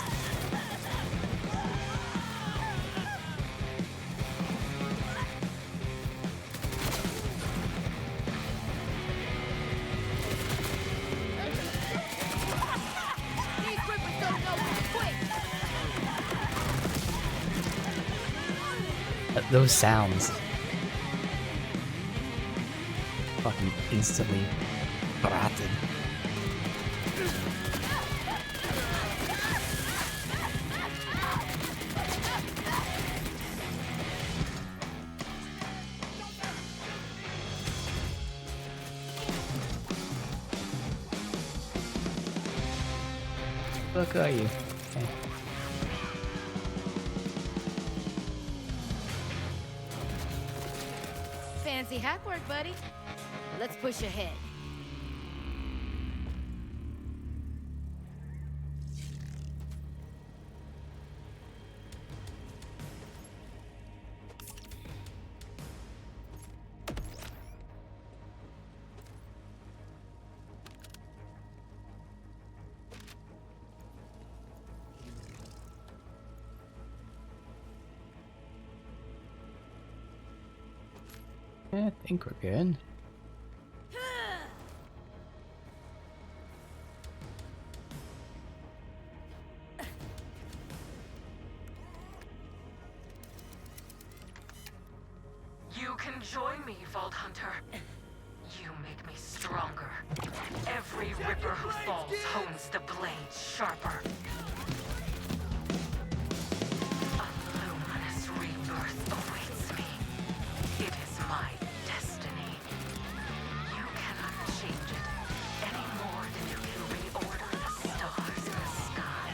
Those sounds. Fucking instantly bratted. Look at you. Okay. Fancy hack work, buddy. Let's push ahead. I think we're good. You can join me, Vault Hunter. You make me stronger. Every Ripper who falls hones the blade sharper. A luminous rebirth awaits me. It is my destiny. You cannot change it any more than you can reorder the stars in the sky.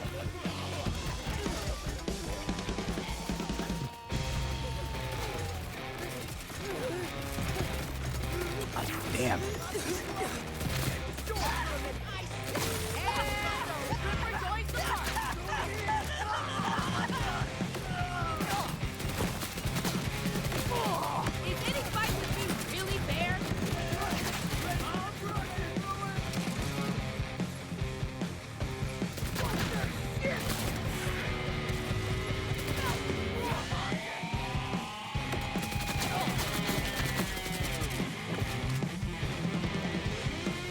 Damn. Is any fight with me really fair?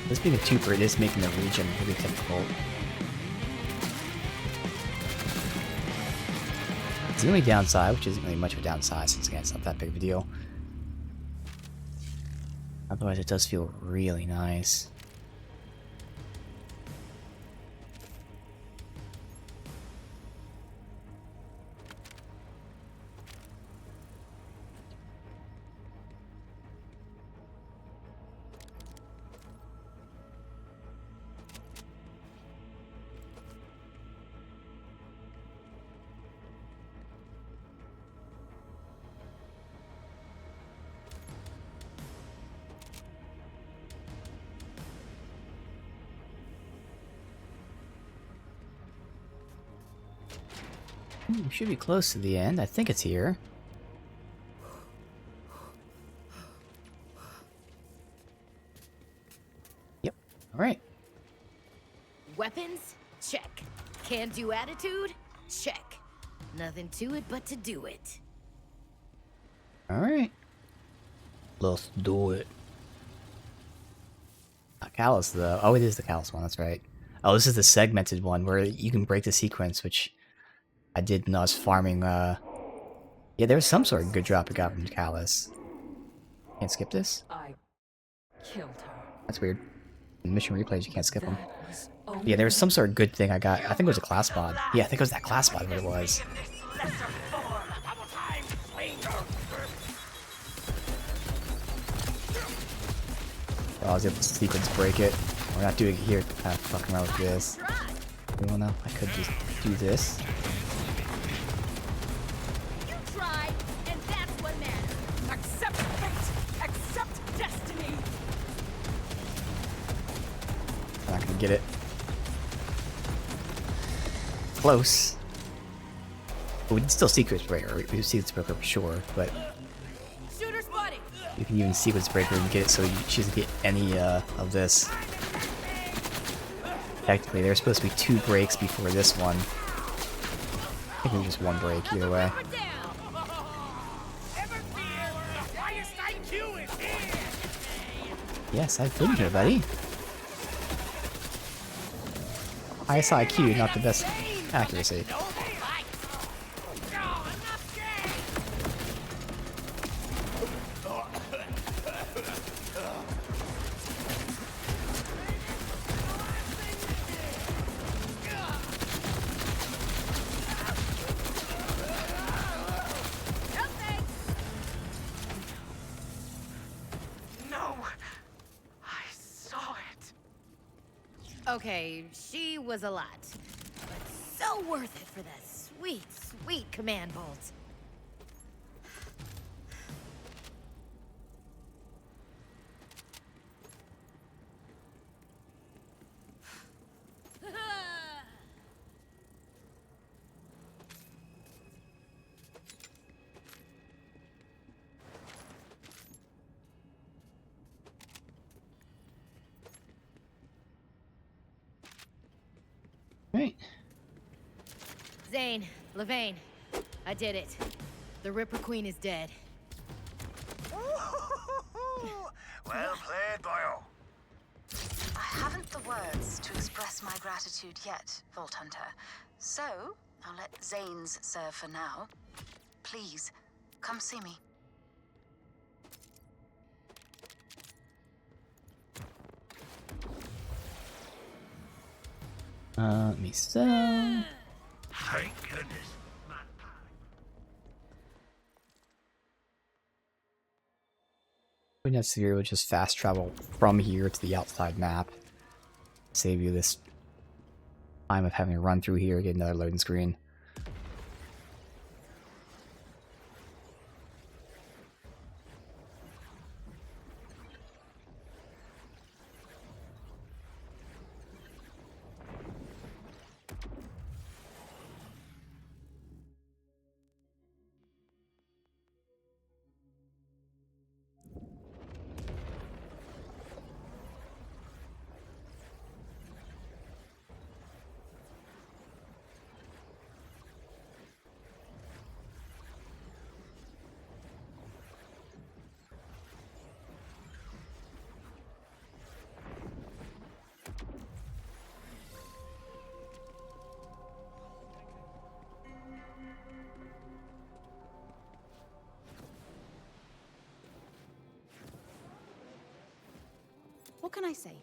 This being a twofer, it is making the region really difficult. It's the only downside, which isn't really much of a downside since again it's not that big of a deal. Otherwise it does feel really nice. We should be close to the end. I think it's here. Yep. Alright. Weapons? Check. Can-do attitude? Check. Nothing to it but to do it. Alright. Let's do it. Callus, though. Oh, it is the Callus one, that's right. Oh, this is the segmented one where you can break the sequence, which I did when I was farming, Yeah, there was some sort of good drop I got from Callus. Can't skip this? I killed her. That's weird. In mission replays, you can't skip them. Yeah, there was some sort of good thing I got. I think it was a class mod. Yeah, I think it was that class mod, what it was. Oh, I was able to sequence break it. We're not doing it here. Kind of fucking around with this. You know, I could just do this. You tried, and that's what matters. Accept fate! Accept destiny! I'm not gonna get it. Close. But we can still sequence breaker. We can sequence breaker for sure, but Shooter spotted. you can even sequence breaker and get it so she doesn't get any of this. Technically, there's supposed to be 2 breaks before this one. I think it was just 1 break either way. Yes, I've been here, buddy. Highest IQ, not the best accuracy. Okay, she was a lot, but so worth it for that sweet, sweet command bolt. Right. Zane, Levane, I did it. The Ripper Queen is dead. Well played, boyo. I haven't the words to express my gratitude yet, Vault Hunter. So, I'll let Zane's serve for now. Please, come see me. Let me sell. Thank goodness. We necessarily would just fast travel from here to the outside map. Save you this time of having to run through here, get another loading screen. What can I say?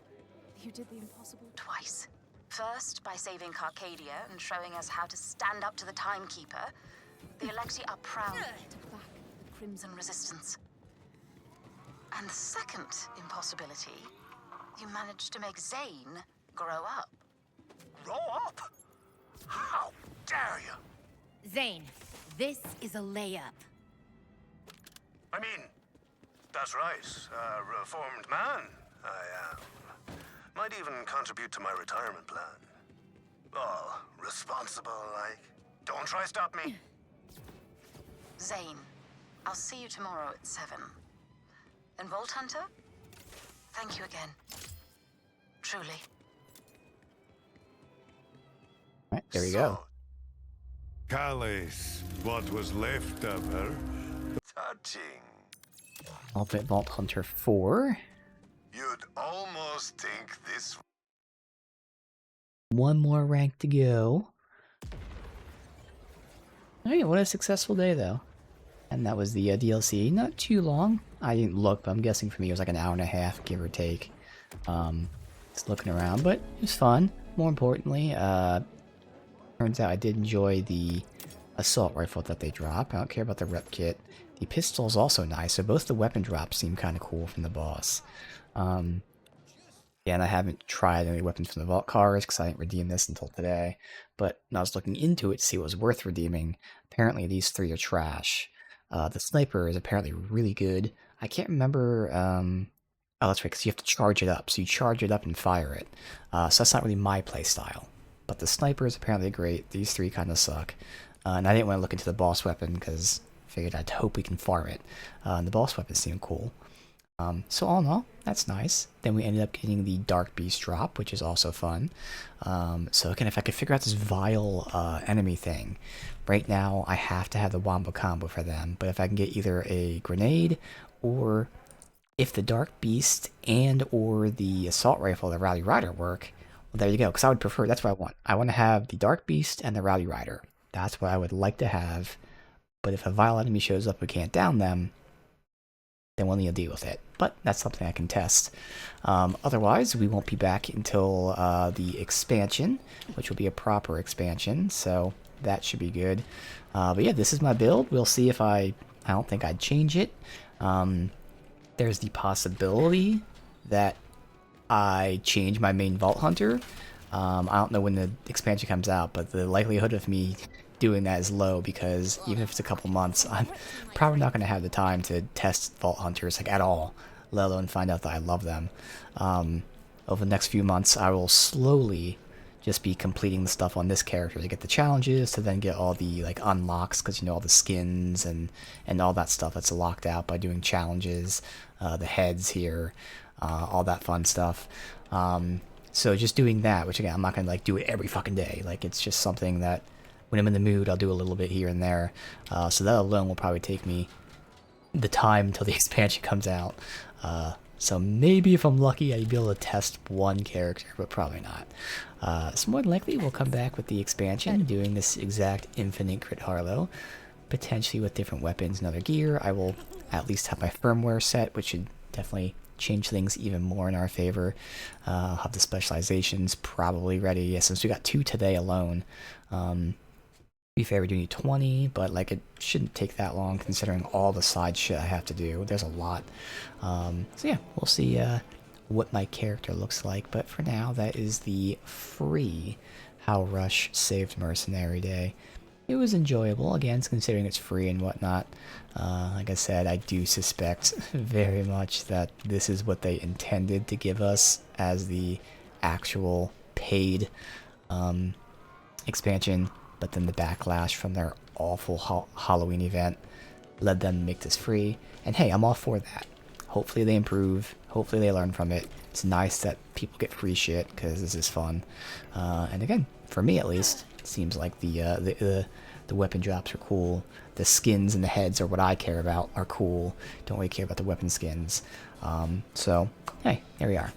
You did the impossible Twice. First, by saving Carcadia and showing us how to stand up to the Timekeeper. The Electi are proud to back the Crimson Resistance. And the second impossibility, you managed to make Zane grow up. Grow up? How dare you? Zane, this is a layup. I mean, that's right. A reformed man, I am. Might even contribute to my retirement plan. All responsible, like. Don't try stop me. Zane, I'll see you tomorrow at 7. And Vault Hunter, thank you again. Truly. Alright, there we go. Callis, what was left of her. Touching. Ultimate Vault Hunter 4. You'd almost think this. One more rank to go. Alright, what a successful day though. And that was the DLC. Not too long. I didn't look, but I'm guessing for me it was like an hour and a half, give or take. Just looking around, but it was fun. More importantly, turns out I did enjoy the assault rifle that they drop. I don't care about the rep kit. The pistol is also nice, so both the weapon drops seem kind of cool from the boss. Yeah, and I haven't tried any weapons from the vault cars because I didn't redeem this until today. But when I was looking into it to see what was worth redeeming, apparently these 3 are trash. The sniper is apparently really good. I can't remember. Oh, that's right, because you have to charge it up. So you charge it up and fire it. So that's not really my playstyle. But the sniper is apparently great. These 3 kind of suck. And I didn't want to look into the boss weapon because I figured I'd hope we can farm it. And the boss weapon seemed cool. So all in all, that's nice. Then we ended up getting the Dark Beast drop, which is also fun. So again, if I could figure out this vile enemy thing, right now I have to have the Wombo combo for them. But if I can get either a grenade, or if the Dark Beast and or the Assault Rifle, the Rowdy Rider work, well there you go, because I would prefer, that's what I want. I want to have the Dark Beast and the Rowdy Rider. That's what I would like to have. But if a vile enemy shows up who can't down them, then we'll need to deal with it. But that's something I can test. Otherwise, we won't be back until the expansion, which will be a proper expansion, so that should be good. But yeah, this is my build. We'll see if I don't think I'd change it. There's the possibility that I change my main Vault Hunter. I don't know when the expansion comes out, but the likelihood of me doing that is low because even if it's a couple months, I'm probably not going to have the time to test Vault Hunters like at all, let alone find out that I love them. Over the next few months, I will slowly just be completing the stuff on this character to get the challenges, to then get all the like unlocks, because you know all the skins and all that stuff that's locked out by doing challenges, the heads here, all that fun stuff. So just doing that, which again I'm not gonna like do it every fucking day. Like it's just something that when I'm in the mood, I'll do a little bit here and there. So that alone will probably take me the time until the expansion comes out. So maybe if I'm lucky, I'd be able to test one character, but probably not. So more than likely, we'll come back with the expansion, doing this exact Infinite Crit Harlowe, potentially with different weapons and other gear. I will at least have my firmware set, which should definitely change things even more in our favor. I'll have the specializations probably ready. Yeah, since we got 2 today alone. To be fair, we do need 20, but like it shouldn't take that long considering all the side shit I have to do. There's a lot. So yeah, we'll see what my character looks like. But for now, that is the free How Rush Saved Mercenary Day. It was enjoyable, again, considering it's free and whatnot. Like I said, I do suspect very much that this is what they intended to give us as the actual paid expansion, but then the backlash from their awful Halloween event led them to make this free. And hey, I'm all for that. Hopefully they improve. Hopefully they learn from it. It's nice that people get free shit because this is fun. And again, for me at least, it seems like the weapon drops are cool. The skins and the heads are what I care about, are cool. Don't really care about the weapon skins. So, hey, there we are.